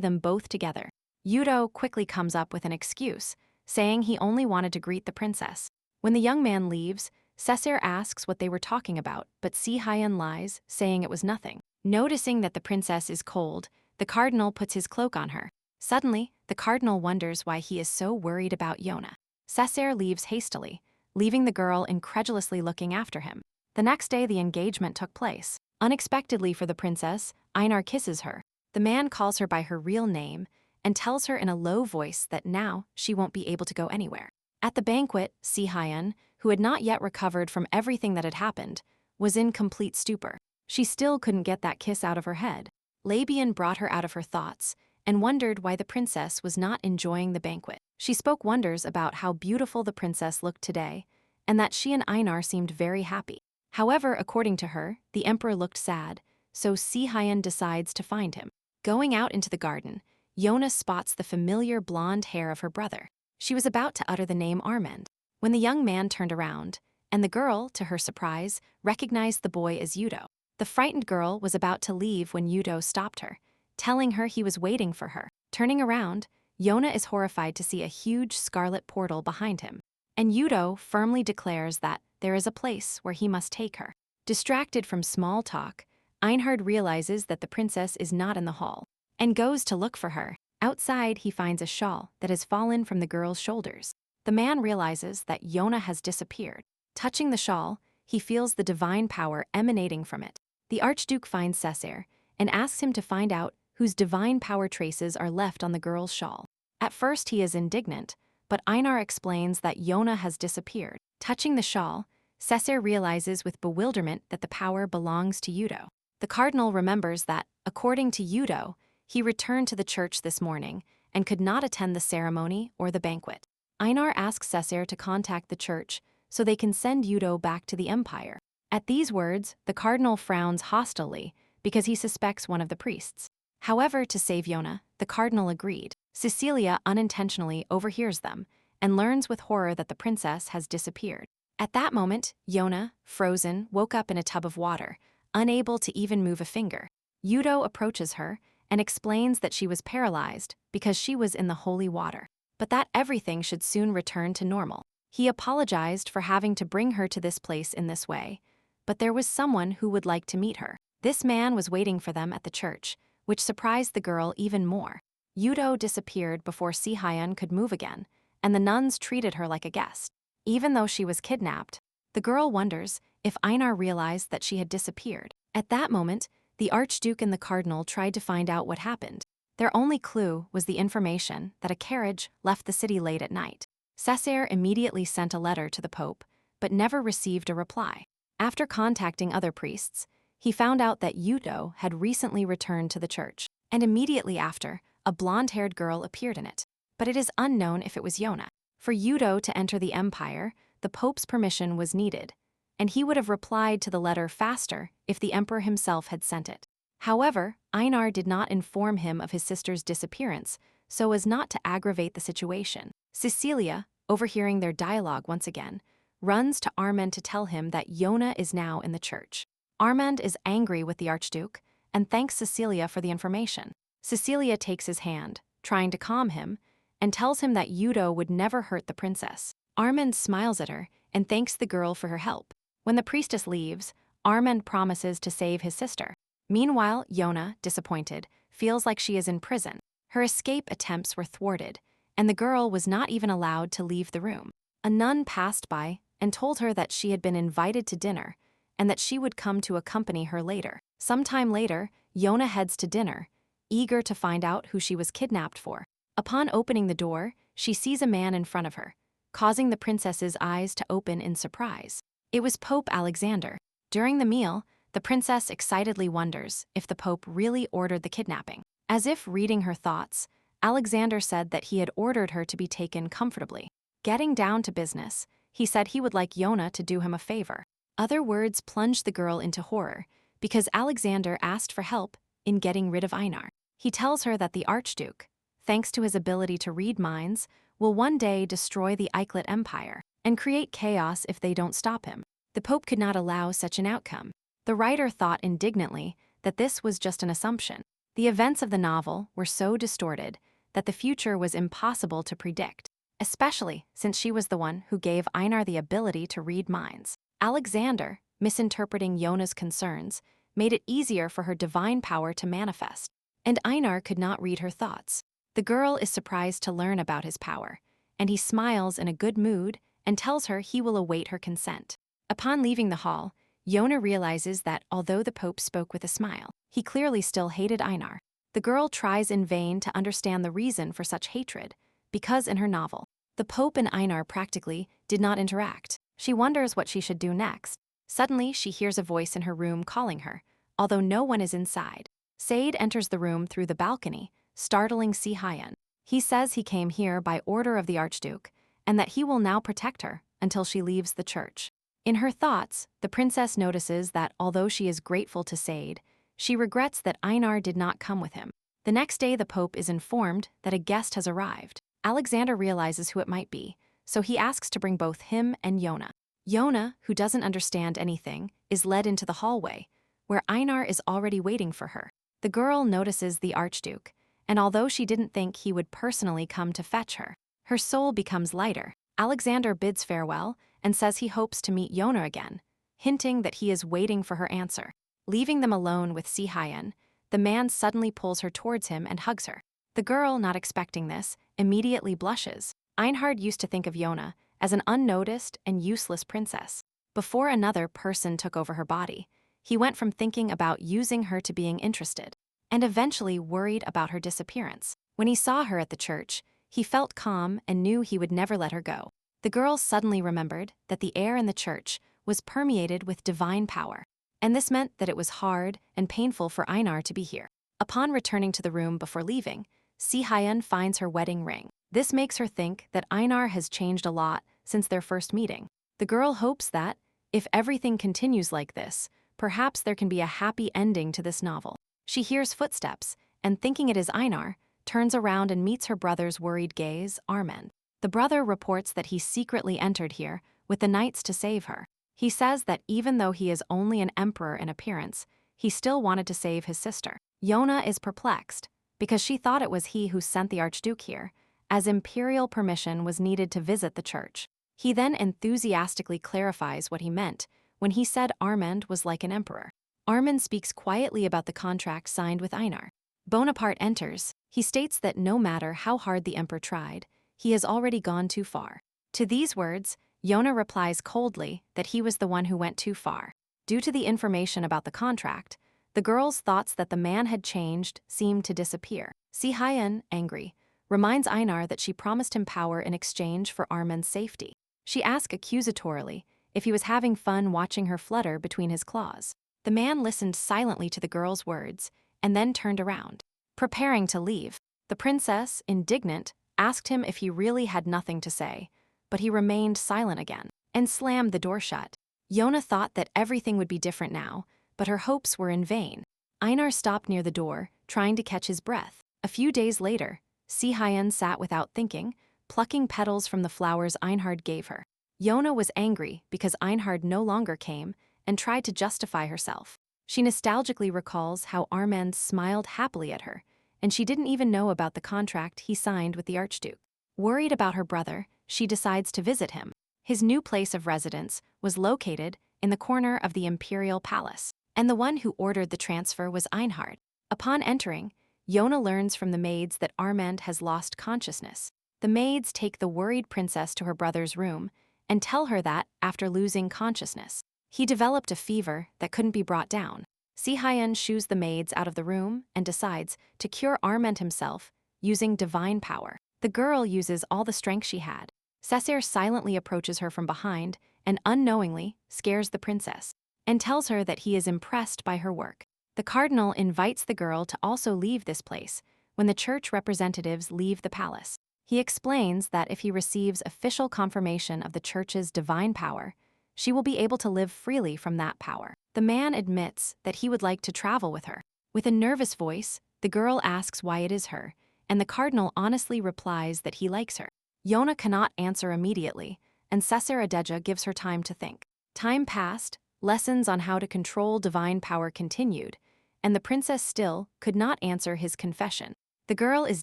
them both together. Yudo quickly comes up with an excuse, saying he only wanted to greet the princess. When the young man leaves, Cessair asks what they were talking about, but Si-Hyun lies, saying it was nothing. Noticing that the princess is cold, the cardinal puts his cloak on her. Suddenly, the cardinal wonders why he is so worried about Yona. Cessair leaves hastily, leaving the girl incredulously looking after him. The next day, the engagement took place. Unexpectedly for the princess, Einar kisses her. The man calls her by her real name and tells her in a low voice that now she won't be able to go anywhere. At the banquet, Si-Hyun, who had not yet recovered from everything that had happened, was in complete stupor. She still couldn't get that kiss out of her head. Labian brought her out of her thoughts and wondered why the princess was not enjoying the banquet. She spoke wonders about how beautiful the princess looked today and that she and Einar seemed very happy. However, according to her, the emperor looked sad, so Si-Hyun decides to find him. Going out into the garden, Yona spots the familiar blonde hair of her brother. She was about to utter the name Armand when the young man turned around, and the girl, to her surprise, recognized the boy as Yudo. The frightened girl was about to leave when Yudo stopped her, telling her he was waiting for her. Turning around, Yona is horrified to see a huge scarlet portal behind him. and Yudo firmly declares that there is a place where he must take her. Distracted from small talk, Einhard realizes that the princess is not in the hall and goes to look for her. Outside, he finds a shawl that has fallen from the girl's shoulders. The man realizes that Yona has disappeared. Touching the shawl, he feels the divine power emanating from it. The Archduke finds Cessair and asks him to find out whose divine power traces are left on the girl's shawl. At first, he is indignant, but Einar explains that Yona has disappeared. Touching the shawl, Cessair realizes with bewilderment that the power belongs to Yudo. The cardinal remembers that, according to Yudo, he returned to the church this morning and could not attend the ceremony or the banquet. Einar asks Cessair to contact the church so they can send Yudo back to the empire. At these words, the cardinal frowns hostilely because he suspects one of the priests. However, to save Yona, the cardinal agreed. Cecilia unintentionally overhears them and learns with horror that the princess has disappeared. At that moment, Yona, frozen, woke up in a tub of water, unable to even move a finger. Yudo approaches her and explains that she was paralyzed because she was in the holy water, but that everything should soon return to normal. He apologized for having to bring her to this place in this way, but there was someone who would like to meet her. This man was waiting for them at the church, which surprised the girl even more. Yudo disappeared before Si-hyun could move again, and the nuns treated her like a guest. Even though she was kidnapped, the girl wonders if Einar realized that she had disappeared. At that moment, the Archduke and the Cardinal tried to find out what happened. Their only clue was the information that a carriage left the city late at night. Cessair immediately sent a letter to the Pope, but never received a reply. After contacting other priests, he found out that Yudo had recently returned to the church, and immediately after, a blonde-haired girl appeared in it. But it is unknown if it was Yona. For Yudo to enter the empire, the Pope's permission was needed, and he would have replied to the letter faster if the emperor himself had sent it. However, Einar did not inform him of his sister's disappearance so as not to aggravate the situation. Cecilia, overhearing their dialogue once again, runs to Armand to tell him that Yona is now in the church. Armand is angry with the Archduke and thanks Cecilia for the information. Cecilia takes his hand, trying to calm him, and tells him that Yudo would never hurt the princess. Armand smiles at her and thanks the girl for her help. When the priestess leaves, Armand promises to save his sister. Meanwhile, Yona, disappointed, feels like she is in prison. Her escape attempts were thwarted, and the girl was not even allowed to leave the room. A nun passed by and told her that she had been invited to dinner and that she would come to accompany her later. Sometime later, Yona heads to dinner, eager to find out who she was kidnapped for. Upon opening the door, she sees a man in front of her, causing the princess's eyes to open in surprise. It was Pope Alexander. During the meal, the princess excitedly wonders if the Pope really ordered the kidnapping. As if reading her thoughts, Alexander said that he had ordered her to be taken comfortably. Getting down to business, he said he would like Yona to do him a favor. Other words plunged the girl into horror because Alexander asked for help in getting rid of Einar. He tells her that the Archduke, thanks to his ability to read minds, will one day destroy the Eichlet Empire and create chaos if they don't stop him. The Pope could not allow such an outcome. The writer thought indignantly that this was just an assumption. The events of the novel were so distorted that the future was impossible to predict, especially since she was the one who gave Einar the ability to read minds. Alexander, misinterpreting Yona's concerns, made it easier for her divine power to manifest, and Einar could not read her thoughts. The girl is surprised to learn about his power, and he smiles in a good mood and tells her he will await her consent. Upon leaving the hall, Yona realizes that although the Pope spoke with a smile, he clearly still hated Einar. The girl tries in vain to understand the reason for such hatred, because in her novel, the Pope and Einar practically did not interact. She wonders what she should do next. Suddenly, she hears a voice in her room calling her, although no one is inside. Said enters the room through the balcony, startling Si-hyun. He says he came here by order of the Archduke, and that he will now protect her until she leaves the church. In her thoughts, the princess notices that although she is grateful to Said, she regrets that Einar did not come with him. The next day, the Pope is informed that a guest has arrived. Alexander realizes who it might be, so he asks to bring both him and Yona. Yona, who doesn't understand anything, is led into the hallway, where Einar is already waiting for her. The girl notices the Archduke, and although she didn't think he would personally come to fetch her, her soul becomes lighter. Alexander bids farewell and says he hopes to meet Yona again, hinting that he is waiting for her answer. Leaving them alone with Si Hyun, the man suddenly pulls her towards him and hugs her. The girl, not expecting this, immediately blushes. Einhard used to think of Yona as an unnoticed and useless princess. Before another person took over her body, he went from thinking about using her to being interested, and eventually worried about her disappearance. When he saw her at the church, he felt calm and knew he would never let her go. The girl suddenly remembered that the air in the church was permeated with divine power, and this meant that it was hard and painful for Einar to be here. Upon returning to the room before leaving, Si Hyun finds her wedding ring. This makes her think that Einar has changed a lot since their first meeting. The girl hopes that, if everything continues like this, perhaps there can be a happy ending to this novel. She hears footsteps, and thinking it is Einar, turns around and meets her brother's worried gaze, Armand. The brother reports that he secretly entered here with the knights to save her. He says that even though he is only an emperor in appearance, he still wanted to save his sister. Yona is perplexed, because she thought it was he who sent the Archduke here, as imperial permission was needed to visit the church. He then enthusiastically clarifies what he meant when he said Armand was like an emperor. Armand speaks quietly about the contract signed with Einar. Bonaparte enters. He states that no matter how hard the emperor tried, he has already gone too far. To these words, Yona replies coldly that he was the one who went too far. Due to the information about the contract, the girl's thoughts that the man had changed seemed to disappear. Si Hyun, angry, reminds Einar that she promised him power in exchange for Armand's safety. She asks accusatorily if he was having fun watching her flutter between his claws. The man listened silently to the girl's words and then turned around, preparing to leave. The princess, indignant, asked him if he really had nothing to say, but he remained silent again and slammed the door shut. Yona thought that everything would be different now, but her hopes were in vain. Einar stopped near the door, trying to catch his breath. A few days later, Si Hyun sat without thinking, plucking petals from the flowers Einhard gave her. Yona was angry because Einhard no longer came and tried to justify herself. She nostalgically recalls how Armand smiled happily at her, and she didn't even know about the contract he signed with the Archduke. Worried about her brother, she decides to visit him. His new place of residence was located in the corner of the Imperial Palace, and the one who ordered the transfer was Einhard. Upon entering, Yona learns from the maids that Armand has lost consciousness. The maids take the worried princess to her brother's room and tell her that, after losing consciousness, he developed a fever that couldn't be brought down. Si Hyun shoos the maids out of the room and decides to cure Armand himself using divine power. The girl uses all the strength she had. Cessair silently approaches her from behind and unknowingly scares the princess and tells her that he is impressed by her work. The cardinal invites the girl to also leave this place when the church representatives leave the palace. He explains that if he receives official confirmation of the church's divine power, she will be able to live freely from that power. The man admits that he would like to travel with her. With a nervous voice, the girl asks why it is her, and the cardinal honestly replies that he likes her. Yona cannot answer immediately, and Cessair Adeja gives her time to think. Time passed, lessons on how to control divine power continued, and the princess still could not answer his confession. The girl is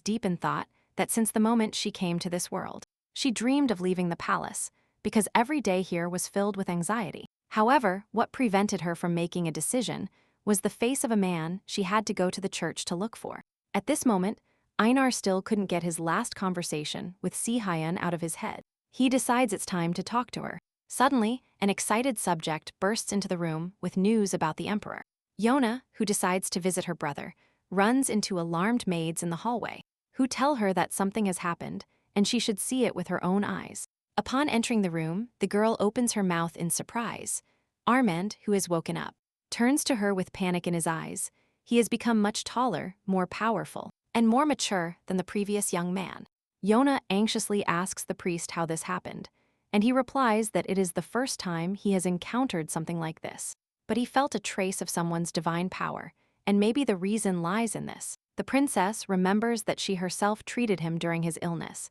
deep in thought that since the moment she came to this world, she dreamed of leaving the palace, because every day here was filled with anxiety. However, what prevented her from making a decision was the face of a man she had to go to the church to look for. At this moment, Einar still couldn't get his last conversation with Si Hyun out of his head. He decides it's time to talk to her. Suddenly, an excited subject bursts into the room with news about the emperor. Yona, who decides to visit her brother, runs into alarmed maids in the hallway, who tell her that something has happened and she should see it with her own eyes. Upon entering the room, the girl opens her mouth in surprise. Armand, who has woken up, turns to her with panic in his eyes. He has become much taller, more powerful, and more mature than the previous young man. Yona anxiously asks the priest how this happened, and he replies that it is the first time he has encountered something like this. But he felt a trace of someone's divine power, and maybe the reason lies in this. The princess remembers that she herself treated him during his illness,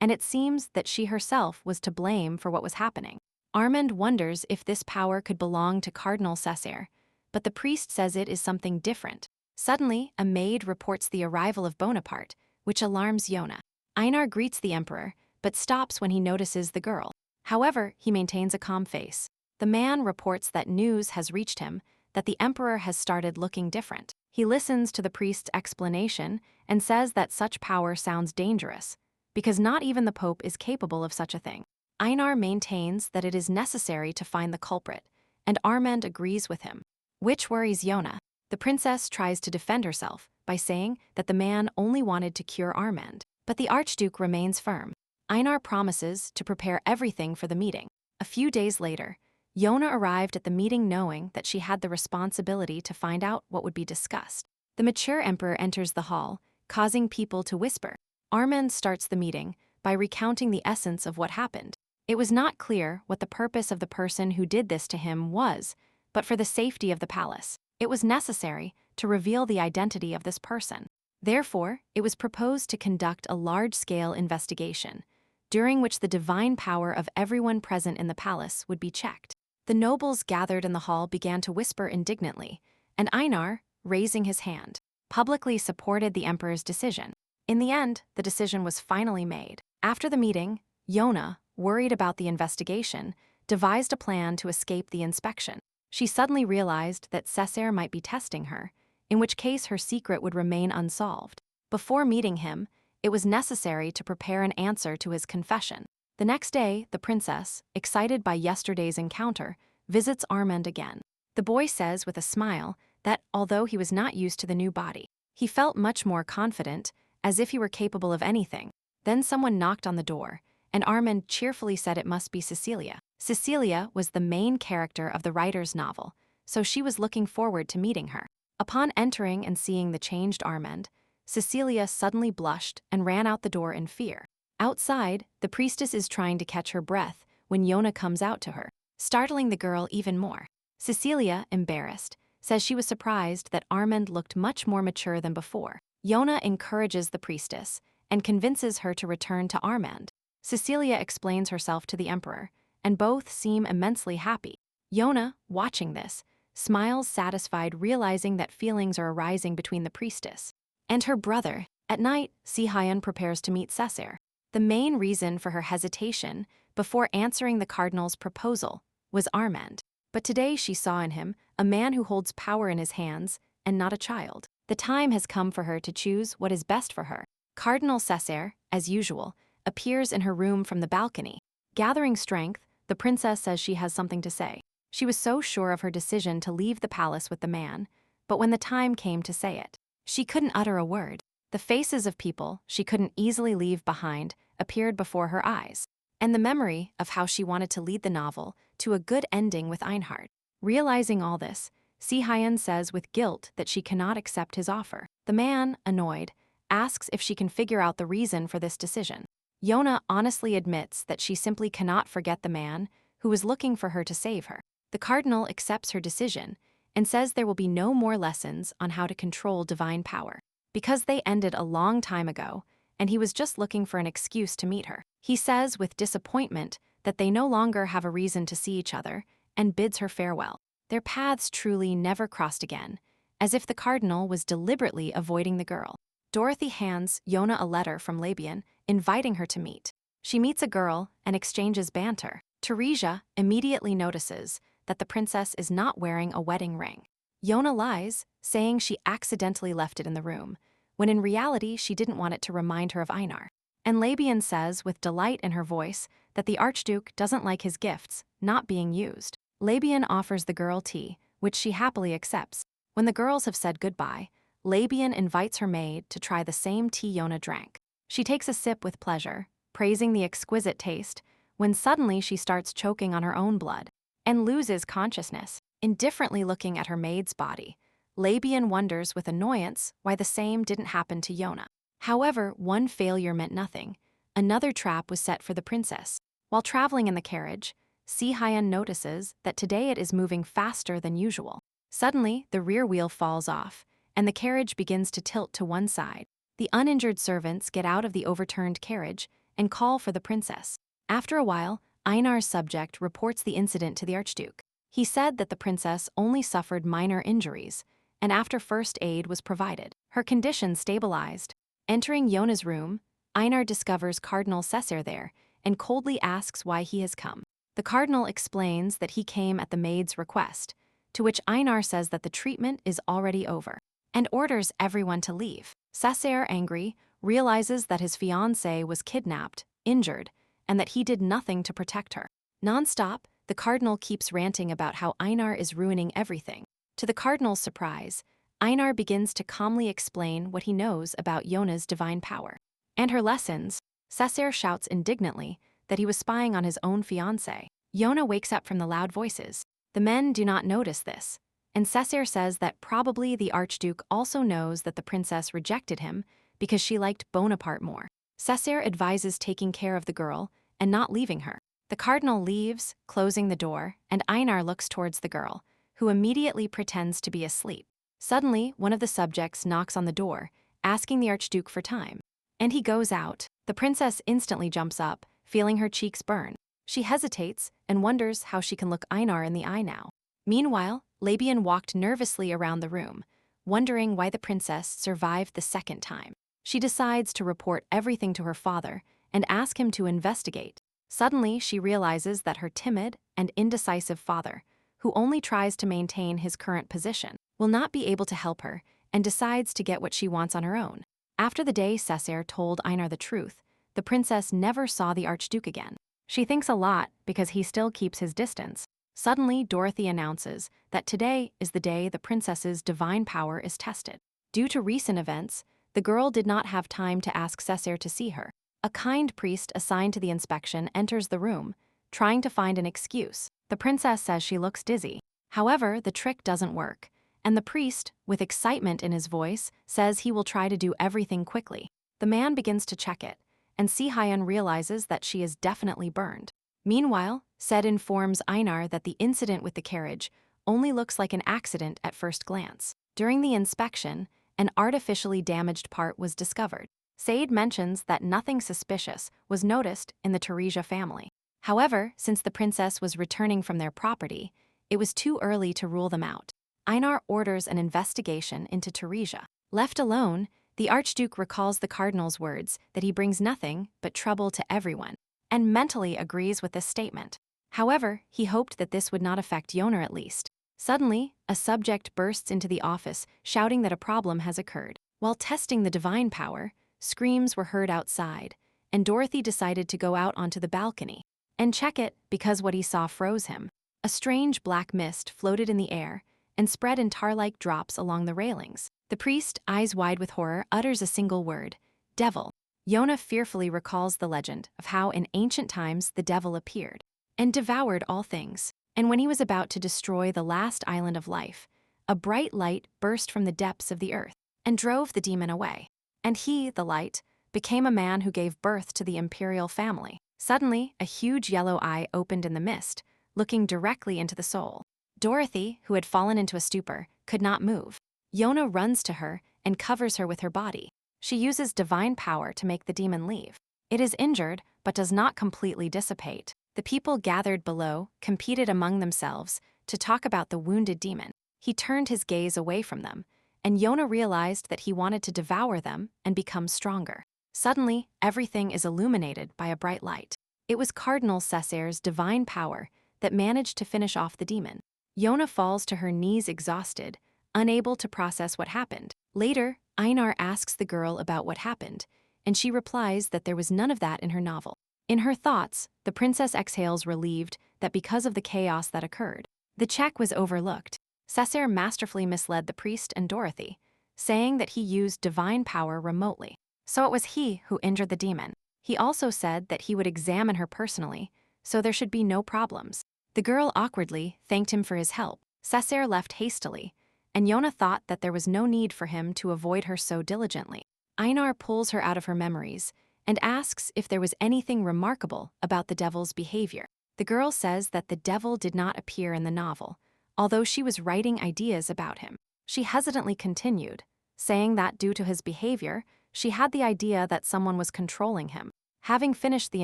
and it seems that she herself was to blame for what was happening. Armand wonders if this power could belong to Cardinal Cessair, but the priest says it is something different. Suddenly, a maid reports the arrival of Bonaparte, which alarms Yona. Einar greets the emperor, but stops when he notices the girl. However, he maintains a calm face. The man reports that news has reached him that the emperor has started looking different. He listens to the priest's explanation and says that such power sounds dangerous, because not even the pope is capable of such a thing. Einar maintains that it is necessary to find the culprit, and Armand agrees with him, which worries Yona. The princess tries to defend herself by saying that the man only wanted to cure Armand, but the archduke remains firm. Einar promises to prepare everything for the meeting. A few days later, Yona arrived at the meeting knowing that she had the responsibility to find out what would be discussed. The mature emperor enters the hall, causing people to whisper. Armand starts the meeting by recounting the essence of what happened. It was not clear what the purpose of the person who did this to him was, but for the safety of the palace, it was necessary to reveal the identity of this person. Therefore, it was proposed to conduct a large-scale investigation, during which the divine power of everyone present in the palace would be checked. The nobles gathered in the hall began to whisper indignantly, and Einar, raising his hand, publicly supported the emperor's decision. In the end, the decision was finally made. After the meeting, Yona, worried about the investigation, devised a plan to escape the inspection. She suddenly realized that Cessair might be testing her, in which case her secret would remain unsolved. Before meeting him, it was necessary to prepare an answer to his confession. The next day, the princess, excited by yesterday's encounter, visits Armand again. The boy says with a smile that, although he was not used to the new body, he felt much more confident, as if he were capable of anything. Then someone knocked on the door, and Armand cheerfully said it must be Cecilia. Cecilia was the main character of the writer's novel, so she was looking forward to meeting her. Upon entering and seeing the changed Armand, Cecilia suddenly blushed and ran out the door in fear. Outside, the priestess is trying to catch her breath when Yona comes out to her, startling the girl even more. Cecilia, embarrassed, says she was surprised that Armand looked much more mature than before. Yona encourages the priestess and convinces her to return to Armand. Cecilia explains herself to the emperor, and both seem immensely happy. Yona, watching this, smiles satisfied, realizing that feelings are arising between the priestess and her brother. At night, Si-hyun prepares to meet Cessair. The main reason for her hesitation before answering the cardinal's proposal was Armand. But today she saw in him a man who holds power in his hands and not a child. The time has come for her to choose what is best for her. Cardinal Cessair, as usual, appears in her room from the balcony. Gathering strength, the princess says she has something to say. She was so sure of her decision to leave the palace with the man, but when the time came to say it, she couldn't utter a word. The faces of people she couldn't easily leave behind appeared before her eyes, and the memory of how she wanted to lead the novel to a good ending with Einhard. Realizing all this, Si-hyun says with guilt that she cannot accept his offer. The man, annoyed, asks if she can figure out the reason for this decision. Yona honestly admits that she simply cannot forget the man who was looking for her to save her. The cardinal accepts her decision and says there will be no more lessons on how to control divine power, because they ended a long time ago, and he was just looking for an excuse to meet her. He says with disappointment that they no longer have a reason to see each other and bids her farewell. Their paths truly never crossed again, as if the cardinal was deliberately avoiding the girl. Dorothy hands Yona a letter from Labian, inviting her to meet. She meets a girl and exchanges banter. Teresia immediately notices that the princess is not wearing a wedding ring. Yona lies, saying she accidentally left it in the room, when in reality she didn't want it to remind her of Einar. And Labian says with delight in her voice that the archduke doesn't like his gifts not being used. Labian offers the girl tea, which she happily accepts. When the girls have said goodbye, Labian invites her maid to try the same tea Yona drank. She takes a sip with pleasure, praising the exquisite taste, when suddenly she starts choking on her own blood and loses consciousness. Indifferently looking at her maid's body, Labian wonders with annoyance why the same didn't happen to Yona. However, one failure meant nothing. Another trap was set for the princess. While traveling in the carriage, Si-hyun notices that today it is moving faster than usual. Suddenly, the rear wheel falls off, and the carriage begins to tilt to one side. The uninjured servants get out of the overturned carriage and call for the princess. After a while, Einar's subject reports the incident to the archduke. He said that the princess only suffered minor injuries, and after first aid was provided, her condition stabilized. Entering Yona's room, Einar discovers Cardinal Cesar there and coldly asks why he has come. The cardinal explains that he came at the maid's request, to which Einar says that the treatment is already over, and orders everyone to leave. Cesar, angry, realizes that his fiancée was kidnapped, injured, and that he did nothing to protect her. Non-stop, the cardinal keeps ranting about how Einar is ruining everything. To the cardinal's surprise, Einar begins to calmly explain what he knows about Yona's divine power and her lessons. Cesar shouts indignantly that he was spying on his own fiancée. Yona wakes up from the loud voices. The men do not notice this, and Cesar says that probably the Archduke also knows that the princess rejected him because she liked Bonaparte more. Cesar advises taking care of the girl and not leaving her. The cardinal leaves, closing the door, and Einar looks towards the girl, who immediately pretends to be asleep. Suddenly, one of the subjects knocks on the door, asking the Archduke for time. And he goes out. The princess instantly jumps up, feeling her cheeks burn. She hesitates and wonders how she can look Einar in the eye now. Meanwhile, Labian walked nervously around the room, wondering why the princess survived the second time. She decides to report everything to her father and ask him to investigate. Suddenly, she realizes that her timid and indecisive father, who only tries to maintain his current position, will not be able to help her and decides to get what she wants on her own. After the day Cesar told Einar the truth, the princess never saw the Archduke again. She thinks a lot because he still keeps his distance. Suddenly, Dorothy announces that today is the day the princess's divine power is tested. Due to recent events, the girl did not have time to ask Cesar to see her. A kind priest assigned to the inspection enters the room, trying to find an excuse. The princess says she looks dizzy. However, the trick doesn't work, and the priest, with excitement in his voice, says he will try to do everything quickly. The man begins to check it, and Si-hyun realizes that she is definitely burned. Meanwhile, Sed informs Einar that the incident with the carriage only looks like an accident at first glance. During the inspection, an artificially damaged part was discovered. Sade mentions that nothing suspicious was noticed in the Teresia family. However, since the princess was returning from their property, it was too early to rule them out. Einar orders an investigation into Teresia. Left alone, the Archduke recalls the cardinal's words that he brings nothing but trouble to everyone, and mentally agrees with this statement. However, he hoped that this would not affect Yona at least. Suddenly, a subject bursts into the office, shouting that a problem has occurred. While testing the divine power, screams were heard outside, and Dorothy decided to go out onto the balcony and check it because what he saw froze him. A strange black mist floated in the air and spread in tar-like drops along the railings. The priest, eyes wide with horror, utters a single word: devil. Yona fearfully recalls the legend of how in ancient times the devil appeared and devoured all things. And when he was about to destroy the last island of life, a bright light burst from the depths of the earth and drove the demon away. And he, the light, became a man who gave birth to the imperial family. Suddenly, a huge yellow eye opened in the mist, looking directly into the soul. Dorothy, who had fallen into a stupor, could not move. Yona runs to her and covers her with her body. She uses divine power to make the demon leave. It is injured, but does not completely dissipate. The people gathered below competed among themselves to talk about the wounded demon. He turned his gaze away from them, and Yona realized that he wanted to devour them and become stronger. Suddenly, everything is illuminated by a bright light. It was Cardinal Cesar's divine power that managed to finish off the demon. Yona falls to her knees exhausted, unable to process what happened. Later, Einar asks the girl about what happened, and she replies that there was none of that in her novel. In her thoughts, the princess exhales relieved that because of the chaos that occurred, the check was overlooked. Cesar masterfully misled the priest and Dorothy, saying that he used divine power remotely. So it was he who injured the demon. He also said that he would examine her personally, so there should be no problems. The girl awkwardly thanked him for his help. Cesar left hastily, and Yona thought that there was no need for him to avoid her so diligently. Einar pulls her out of her memories and asks if there was anything remarkable about the devil's behavior. The girl says that the devil did not appear in the novel, although she was writing ideas about him. She hesitantly continued, saying that due to his behavior, she had the idea that someone was controlling him. Having finished the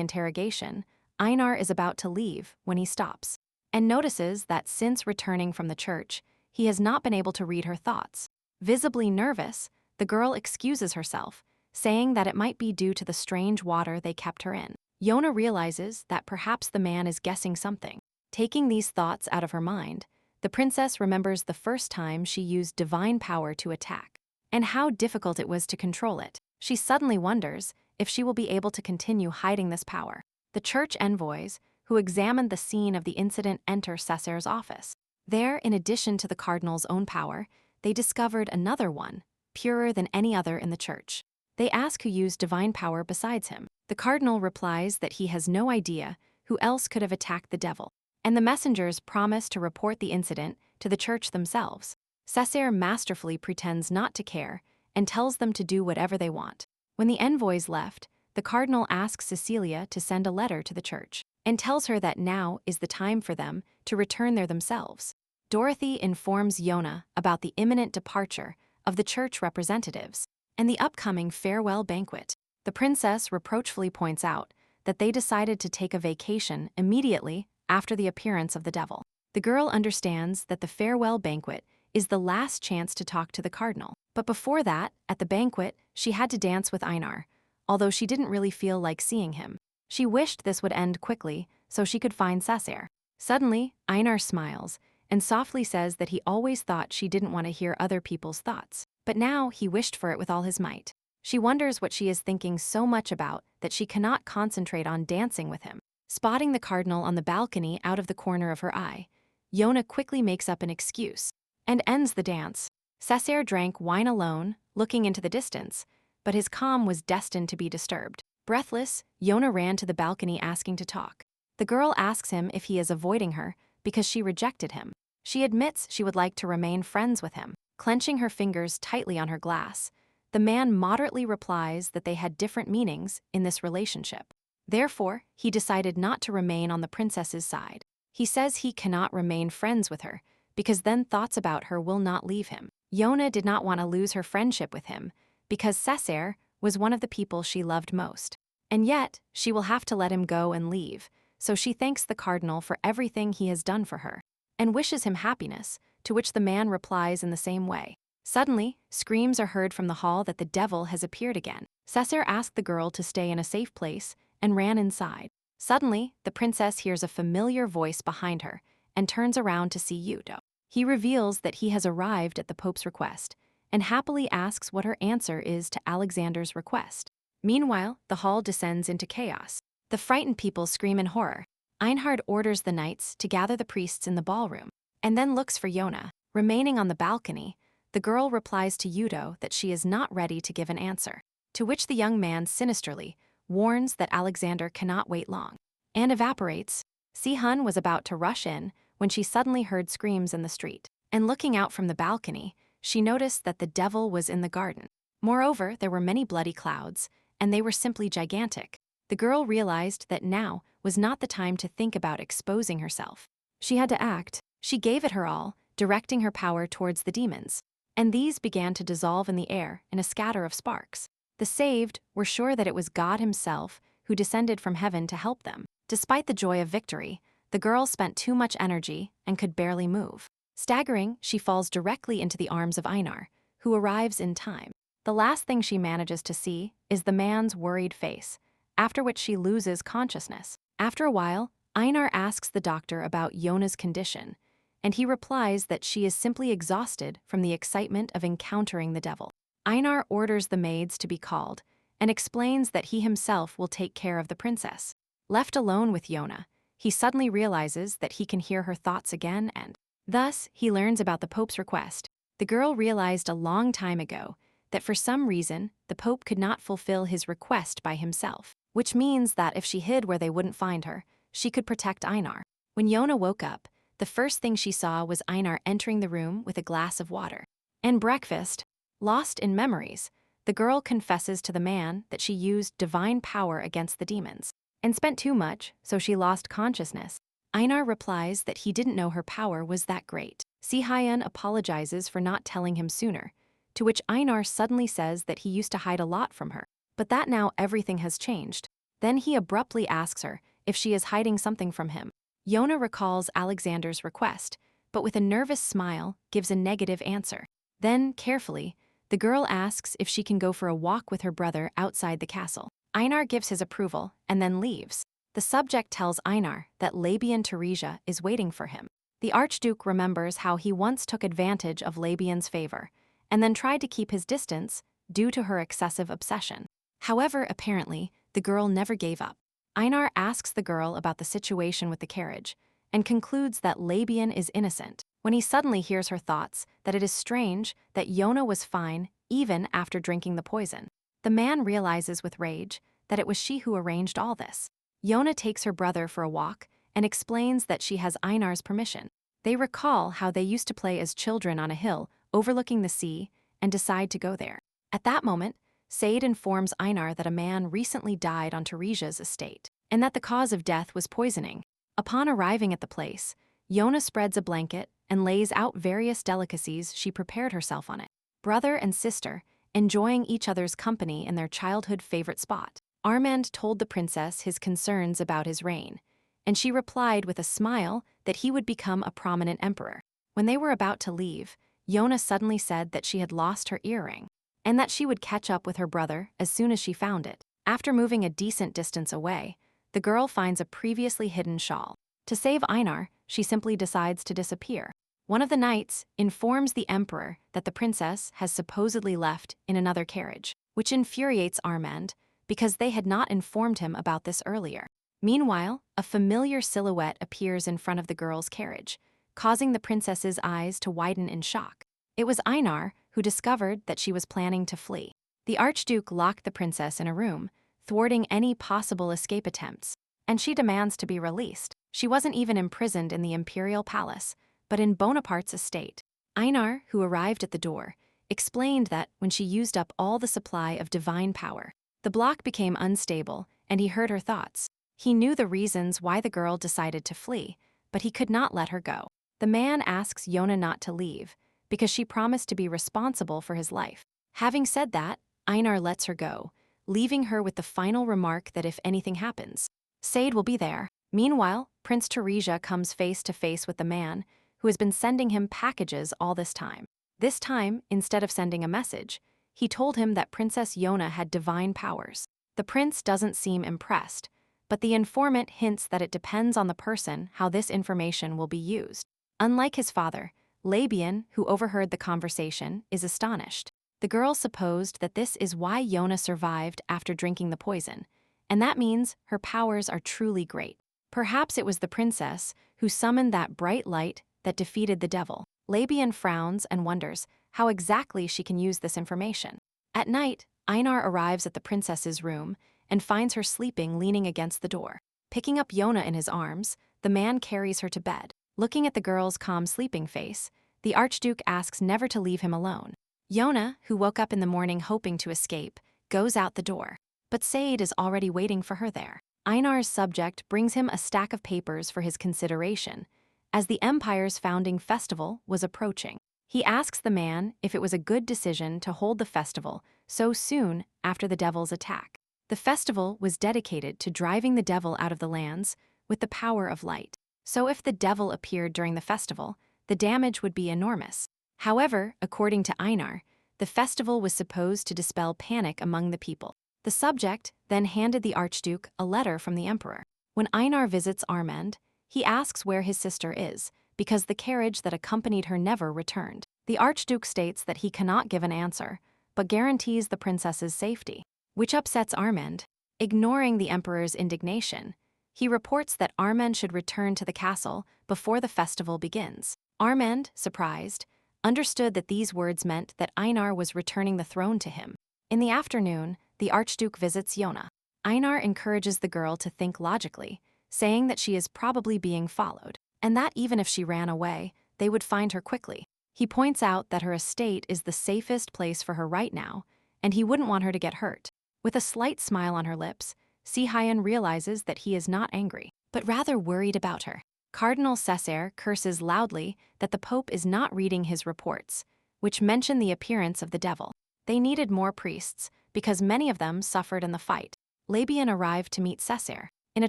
interrogation, Einar is about to leave when he stops and notices that since returning from the church, he has not been able to read her thoughts. Visibly nervous, the girl excuses herself, saying that it might be due to the strange water they kept her in. Yona realizes that perhaps the man is guessing something. Taking these thoughts out of her mind, the princess remembers the first time she used divine power to attack, and how difficult it was to control it. She suddenly wonders if she will be able to continue hiding this power. The church envoys, who examined the scene of the incident, enter Cesar's office. There, in addition to the cardinal's own power, they discovered another one, purer than any other in the church. They ask who used divine power besides him. The cardinal replies that he has no idea who else could have attacked the devil, and the messengers promise to report the incident to the church themselves. Cesar masterfully pretends not to care and tells them to do whatever they want. When the envoys left, the cardinal asks Cecilia to send a letter to the church and tells her that now is the time for them to return there themselves. Dorothy informs Yona about the imminent departure of the church representatives and the upcoming farewell banquet. The princess reproachfully points out that they decided to take a vacation immediately after the appearance of the devil. The girl understands that the farewell banquet is the last chance to talk to the cardinal. But before that, at the banquet, she had to dance with Einar, although she didn't really feel like seeing him. She wished this would end quickly so she could find Cesar. Suddenly, Einar smiles and softly says that he always thought she didn't want to hear other people's thoughts, but now he wished for it with all his might. She wonders what she is thinking so much about that she cannot concentrate on dancing with him. Spotting the cardinal on the balcony out of the corner of her eye, Yona quickly makes up an excuse and ends the dance. Cesar drank wine alone, looking into the distance, but his calm was destined to be disturbed. Breathless, Yona ran to the balcony asking to talk. The girl asks him if he is avoiding her because she rejected him. She admits she would like to remain friends with him. Clenching her fingers tightly on her glass, the man moderately replies that they had different meanings in this relationship. Therefore, he decided not to remain on the princess's side. He says he cannot remain friends with her because then thoughts about her will not leave him. Yona did not want to lose her friendship with him because Cesar was one of the people she loved most. And yet, she will have to let him go and leave, so she thanks the cardinal for everything he has done for her and wishes him happiness, to which the man replies in the same way. Suddenly, screams are heard from the hall that the devil has appeared again. Cesar asked the girl to stay in a safe place and ran inside. Suddenly, the princess hears a familiar voice behind her and turns around to see Yudo. He reveals that he has arrived at the Pope's request and happily asks what her answer is to Alexander's request. Meanwhile, the hall descends into chaos. The frightened people scream in horror. Einhard orders the knights to gather the priests in the ballroom and then looks for Yona. Remaining on the balcony, the girl replies to Yudo that she is not ready to give an answer, to which the young man sinisterly warns that Alexander cannot wait long and evaporates. Si-hun was about to rush in when she suddenly heard screams in the street, and looking out from the balcony, she noticed that the devil was in the garden. Moreover, there were many bloody clouds, and they were simply gigantic. The girl realized that now was not the time to think about exposing herself. She had to act. She gave it her all, directing her power towards the demons, and these began to dissolve in the air in a scatter of sparks. The saved were sure that it was God himself who descended from heaven to help them. Despite the joy of victory, the girl spent too much energy and could barely move. Staggering, she falls directly into the arms of Einar, who arrives in time. The last thing she manages to see is the man's worried face, after which she loses consciousness. After a while, Einar asks the doctor about Yona's condition, and he replies that she is simply exhausted from the excitement of encountering the devil. Einar orders the maids to be called and explains that he himself will take care of the princess. Left alone with Yona, he suddenly realizes that he can hear her thoughts again, and thus he learns about the Pope's request. The girl realized a long time ago that for some reason the Pope could not fulfill his request by himself, which means that if she hid where they wouldn't find her, she could protect Einar. When Yona woke up, the first thing she saw was Einar entering the room with a glass of water and breakfast. Lost in memories, the girl confesses to the man that she used divine power against the demons and spent too much, so she lost consciousness. Einar replies that he didn't know her power was that great. Si-hun apologizes for not telling him sooner, to which Einar suddenly says that he used to hide a lot from her, but that now everything has changed. Then he abruptly asks her if she is hiding something from him. Yona recalls Alexander's request, but with a nervous smile gives a negative answer. Then, carefully, The girl asks if she can go for a walk with her brother outside the castle. Einar gives his approval and then leaves. The subject tells Einar that Labian Teresia is waiting for him. The Archduke remembers how he once took advantage of Labian's favor and then tried to keep his distance due to her excessive obsession. However, apparently, the girl never gave up. Einar asks the girl about the situation with the carriage and concludes that Labian is innocent, when he suddenly hears her thoughts that it is strange that Yona was fine even after drinking the poison. The man realizes with rage that it was she who arranged all this. Yona takes her brother for a walk and explains that she has Einar's permission. They recall how they used to play as children on a hill overlooking the sea and decide to go there. At that moment, Sade informs Einar that a man recently died on Teresia's estate and that the cause of death was poisoning. Upon arriving at the place, Yona spreads a blanket and lays out various delicacies she prepared herself on it. Brother and sister, enjoying each other's company in their childhood favorite spot. Armand told the princess his concerns about his reign, and she replied with a smile that he would become a prominent emperor. When they were about to leave, Yona suddenly said that she had lost her earring, and that she would catch up with her brother as soon as she found it. After moving a decent distance away, the girl finds a previously hidden shawl. To save Einar, she simply decides to disappear. One of the knights informs the emperor that the princess has supposedly left in another carriage, which infuriates Armand because they had not informed him about this earlier. Meanwhile, a familiar silhouette appears in front of the girl's carriage, causing the princess's eyes to widen in shock. It was Einar who discovered that she was planning to flee. The Archduke locked the princess in a room, thwarting any possible escape attempts, and she demands to be released. She wasn't even imprisoned in the imperial palace, but in Bonaparte's estate. Einar, who arrived at the door, explained that when she used up all the supply of divine power, the block became unstable, and he heard her thoughts. He knew the reasons why the girl decided to flee, but he could not let her go. The man asks Yona not to leave, because she promised to be responsible for his life. Having said that, Einar lets her go, leaving her with the final remark that if anything happens, Sade will be there. Meanwhile, Prince Teresia comes face to face with the man who has been sending him packages all this time. This time, instead of sending a message, he told him that Princess Yona had divine powers. The prince doesn't seem impressed, but the informant hints that it depends on the person how this information will be used. Unlike his father, Labian, who overheard the conversation, is astonished. The girl supposed that this is why Yona survived after drinking the poison, and that means her powers are truly great. Perhaps it was the princess who summoned that bright light that defeated the devil. Labian frowns and wonders how exactly she can use this information. At night, Einar arrives at the princess's room and finds her sleeping leaning against the door. Picking up Yona in his arms, the man carries her to bed. Looking at the girl's calm sleeping face, the Archduke asks never to leave him alone. Yona, who woke up in the morning hoping to escape, goes out the door. But Sade is already waiting for her there. Einar's subject brings him a stack of papers for his consideration, as the empire's founding festival was approaching. He asks the man if it was a good decision to hold the festival so soon after the devil's attack. The festival was dedicated to driving the devil out of the lands with the power of light. So if the devil appeared during the festival, the damage would be enormous. However, according to Einar, the festival was supposed to dispel panic among the people. The subject then handed the Archduke a letter from the emperor. When Einar visits Armand, he asks where his sister is, because the carriage that accompanied her never returned. The Archduke states that he cannot give an answer, but guarantees the princess's safety, which upsets Armand. Ignoring the emperor's indignation, he reports that Armand should return to the castle before the festival begins. Armand, surprised, understood that these words meant that Einar was returning the throne to him. In the afternoon, the Archduke visits Yona. Einar encourages the girl to think logically, saying that she is probably being followed, and that even if she ran away, they would find her quickly. He points out that her estate is the safest place for her right now, and he wouldn't want her to get hurt. With a slight smile on her lips, Si-Hyun realizes that he is not angry, but rather worried about her. Cardinal Cessair curses loudly that the Pope is not reading his reports, which mention the appearance of the devil. They needed more priests, because many of them suffered in the fight. Labian arrived to meet Cessair. In a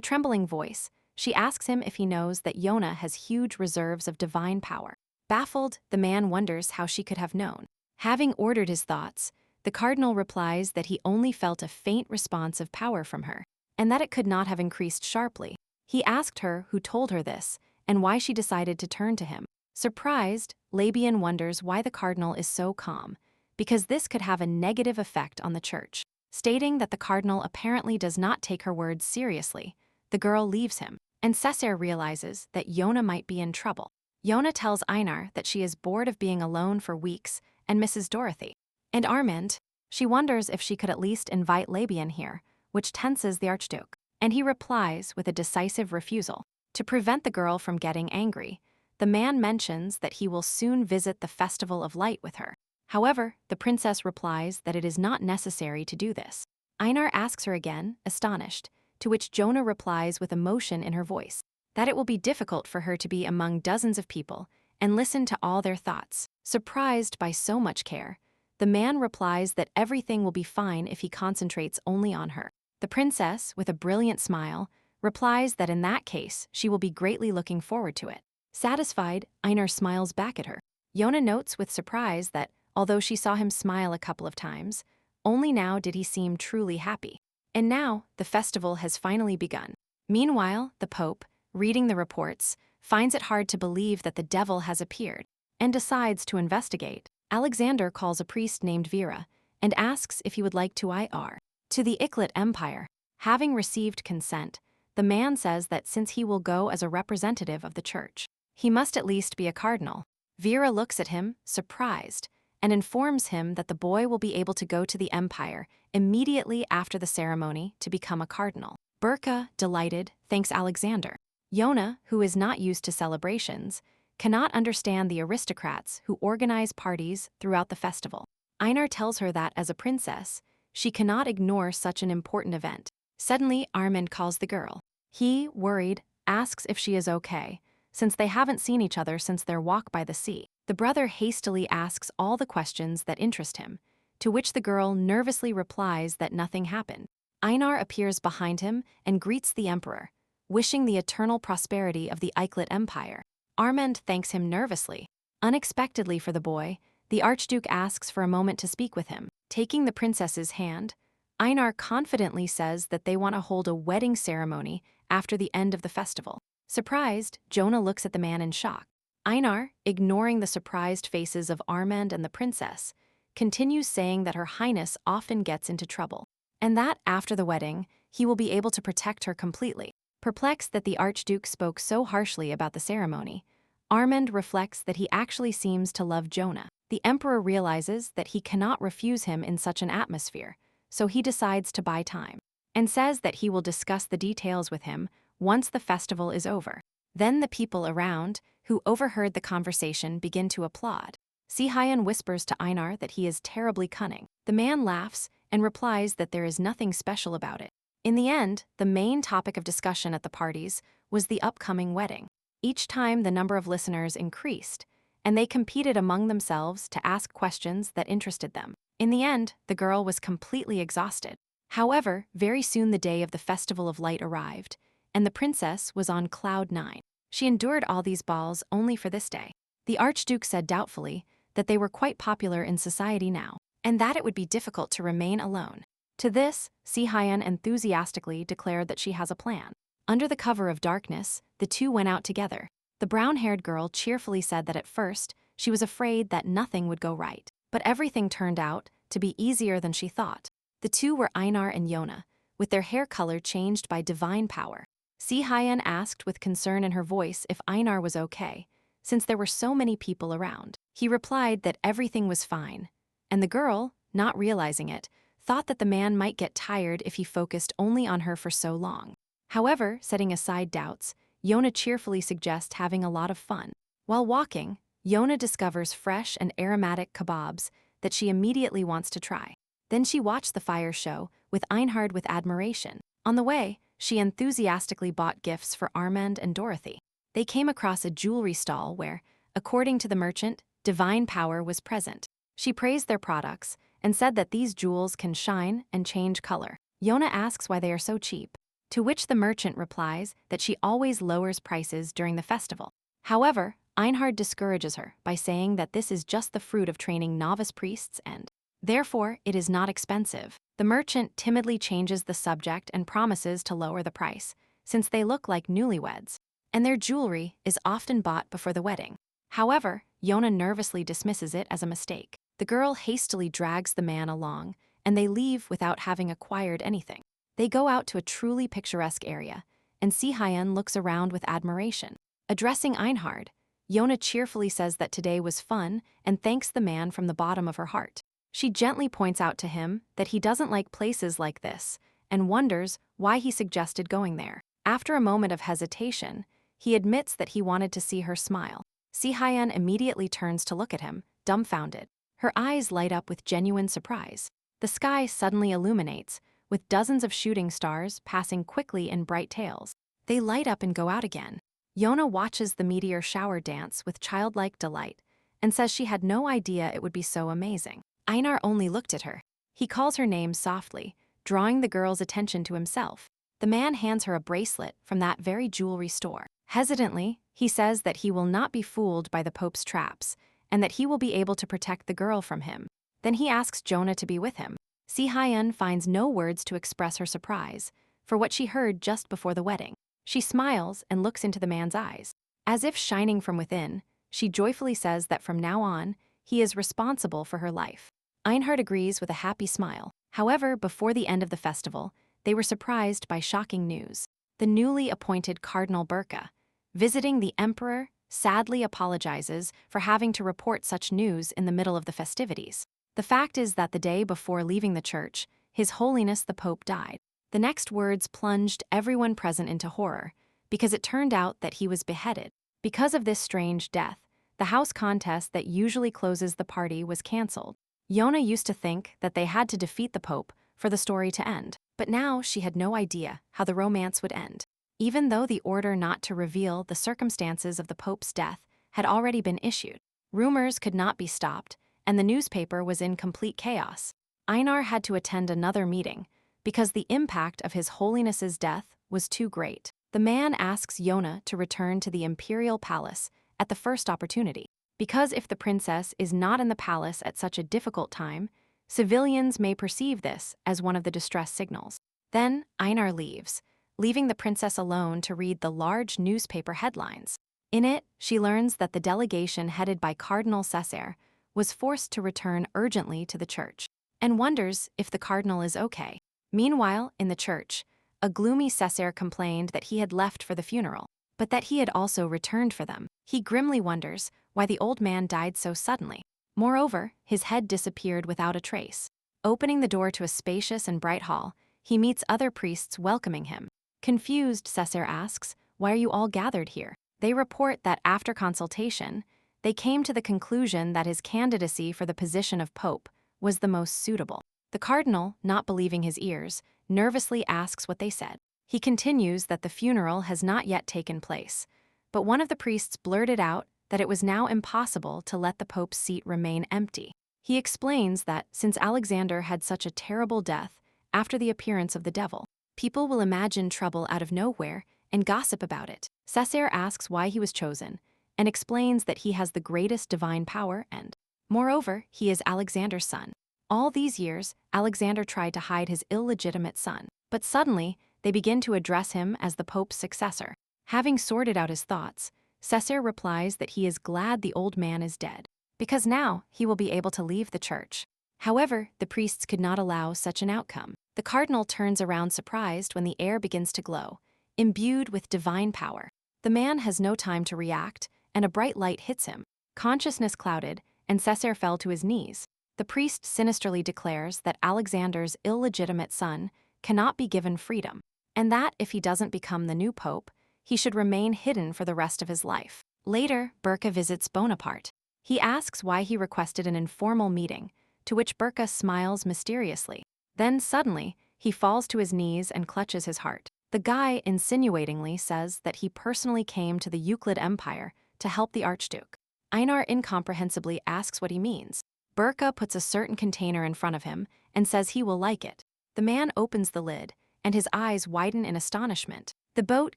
trembling voice, she asks him if he knows that Yona has huge reserves of divine power. Baffled, the man wonders how she could have known. Having ordered his thoughts, the cardinal replies that he only felt a faint response of power from her, and that it could not have increased sharply. He asked her who told her this, and why she decided to turn to him. Surprised, Labian wonders why the cardinal is so calm, because this could have a negative effect on the church. Stating that the cardinal apparently does not take her words seriously, the girl leaves him, and Cesare realizes that Yona might be in trouble. Yona tells Einar that she is bored of being alone for weeks and misses Dorothy. And Armand, she wonders if she could at least invite Labian here, which tenses the Archduke. And he replies with a decisive refusal. To prevent the girl from getting angry, the man mentions that he will soon visit the Festival of Light with her. However, the princess replies that it is not necessary to do this. Einar asks her again, astonished, to which Jonah replies with emotion in her voice, that it will be difficult for her to be among dozens of people and listen to all their thoughts. Surprised by so much care, the man replies that everything will be fine if he concentrates only on her. The princess, with a brilliant smile, replies that in that case she will be greatly looking forward to it. Satisfied, Einar smiles back at her. Yona notes with surprise that, although she saw him smile a couple of times, only now did he seem truly happy. And now, the festival has finally begun. Meanwhile, the Pope, reading the reports, finds it hard to believe that the devil has appeared, and decides to investigate. Alexander calls a priest named Vera, and asks if he would like to IR to the Iklet Empire. Having received consent, the man says that since he will go as a representative of the church, he must at least be a cardinal. Vera looks at him, surprised, and informs him that the boy will be able to go to the empire immediately after the ceremony to become a cardinal. Burka, delighted, thanks Alexander. Yona, who is not used to celebrations, cannot understand the aristocrats who organize parties throughout the festival. Einar tells her that, as a princess, she cannot ignore such an important event. Suddenly, Armand calls the girl. He, worried, asks if she is okay, since they haven't seen each other since their walk by the sea. The brother hastily asks all the questions that interest him, to which the girl nervously replies that nothing happened. Einar appears behind him and greets the emperor, wishing the eternal prosperity of the Iklet Empire. Armand thanks him nervously. Unexpectedly for the boy, the Archduke asks for a moment to speak with him. Taking the princess's hand, Einar confidently says that they want to hold a wedding ceremony after the end of the festival. Surprised, Jonah looks at the man in shock. Einar, ignoring the surprised faces of Armand and the princess, continues saying that Her Highness often gets into trouble, and that after the wedding, he will be able to protect her completely. Perplexed that the Archduke spoke so harshly about the ceremony, Armand reflects that he actually seems to love Jonah. The emperor realizes that he cannot refuse him in such an atmosphere, so he decides to buy time, and says that he will discuss the details with him once the festival is over. Then the people around, who overheard the conversation, begin to applaud. Si-hyun whispers to Einar that he is terribly cunning. The man laughs and replies that there is nothing special about it. In the end, the main topic of discussion at the parties was the upcoming wedding. Each time the number of listeners increased, and they competed among themselves to ask questions that interested them. In the end, the girl was completely exhausted. However, very soon the day of the Festival of Light arrived, and the princess was on cloud 9. She endured all these balls only for this day. The Archduke said doubtfully that they were quite popular in society now, and that it would be difficult to remain alone. To this, Si-hyun enthusiastically declared that she has a plan. Under the cover of darkness, the two went out together. The brown-haired girl cheerfully said that at first, she was afraid that nothing would go right, but everything turned out to be easier than she thought. The two were Einar and Yona, with their hair color changed by divine power. Si-hyun asked with concern in her voice if Einar was okay, since there were so many people around. He replied that everything was fine, and the girl, not realizing it, thought that the man might get tired if he focused only on her for so long. However, setting aside doubts, Yona cheerfully suggests having a lot of fun. While walking, Yona discovers fresh and aromatic kebabs that she immediately wants to try. Then she watched the fire show with Einhard with admiration. On the way, she enthusiastically bought gifts for Armand and Dorothy. They came across a jewelry stall where, according to the merchant, divine power was present. She praised their products and said that these jewels can shine and change color. Yona asks why they are so cheap, to which the merchant replies that she always lowers prices during the festival. However, Einhard discourages her by saying that this is just the fruit of training novice priests and, therefore, it is not expensive. The merchant timidly changes the subject and promises to lower the price, since they look like newlyweds, and their jewelry is often bought before the wedding. However, Yona nervously dismisses it as a mistake. The girl hastily drags the man along, and they leave without having acquired anything. They go out to a truly picturesque area, and Si-hyun looks around with admiration. Addressing Einhard, Yona cheerfully says that today was fun and thanks the man from the bottom of her heart. She gently points out to him that he doesn't like places like this and wonders why he suggested going there. After a moment of hesitation, he admits that he wanted to see her smile. Si-hyun immediately turns to look at him, dumbfounded. Her eyes light up with genuine surprise. The sky suddenly illuminates, with dozens of shooting stars passing quickly in bright tails. They light up and go out again. Yona watches the meteor shower dance with childlike delight and says she had no idea it would be so amazing. Einar only looked at her. He calls her name softly, drawing the girl's attention to himself. The man hands her a bracelet from that very jewelry store. Hesitantly, he says that he will not be fooled by the Pope's traps and that he will be able to protect the girl from him. Then he asks Jonah to be with him. Si-hyun finds no words to express her surprise for what she heard just before the wedding. She smiles and looks into the man's eyes. As if shining from within, she joyfully says that from now on, he is responsible for her life. Einhard agrees with a happy smile. However, before the end of the festival, they were surprised by shocking news. The newly appointed Cardinal Burka, visiting the emperor, sadly apologizes for having to report such news in the middle of the festivities. The fact is that the day before leaving the church, His Holiness the Pope died. The next words plunged everyone present into horror, because it turned out that he was beheaded. Because of this strange death, the house contest that usually closes the party was cancelled. Yona used to think that they had to defeat the Pope for the story to end, but now she had no idea how the romance would end. Even though the order not to reveal the circumstances of the Pope's death had already been issued, rumors could not be stopped, and the newspaper was in complete chaos. Einar had to attend another meeting, because the impact of His Holiness's death was too great. The man asks Yona to return to the imperial palace at the first opportunity, because if the princess is not in the palace at such a difficult time, civilians may perceive this as one of the distress signals. Then Einar leaves, leaving the princess alone to read the large newspaper headlines. In it, she learns that the delegation headed by Cardinal Cesare was forced to return urgently to the church, and wonders if the cardinal is okay. Meanwhile, in the church, a gloomy Cesare complained that he had left for the funeral, but that he had also returned for them. He grimly wonders why the old man died so suddenly. Moreover, his head disappeared without a trace. Opening the door to a spacious and bright hall, he meets other priests welcoming him. Confused, Cesare asks, "Why are you all gathered here?" They report that after consultation, they came to the conclusion that his candidacy for the position of pope was the most suitable. The cardinal, not believing his ears, nervously asks what they said. He continues that the funeral has not yet taken place, but one of the priests blurted out that it was now impossible to let the pope's seat remain empty. He explains that since Alexander had such a terrible death after the appearance of the devil, people will imagine trouble out of nowhere and gossip about it. Cesare asks why he was chosen and explains that he has the greatest divine power and, moreover, he is Alexander's son. All these years, Alexander tried to hide his illegitimate son, but suddenly they begin to address him as the pope's successor. Having sorted out his thoughts, Cesare replies that he is glad the old man is dead, because now he will be able to leave the church. However, the priests could not allow such an outcome. The cardinal turns around surprised when the air begins to glow, imbued with divine power. The man has no time to react, and a bright light hits him. Consciousness clouded, and Cesare fell to his knees. The priest sinisterly declares that Alexander's illegitimate son cannot be given freedom, and that if he doesn't become the new pope, he should remain hidden for the rest of his life. Later, Burka visits Bonaparte. He asks why he requested an informal meeting, to which Burka smiles mysteriously. Then suddenly, he falls to his knees and clutches his heart. The guy insinuatingly says that he personally came to the Euclid Empire to help the Archduke. Einar incomprehensibly asks what he means. Burka puts a certain container in front of him and says he will like it. The man opens the lid, and his eyes widen in astonishment. The boat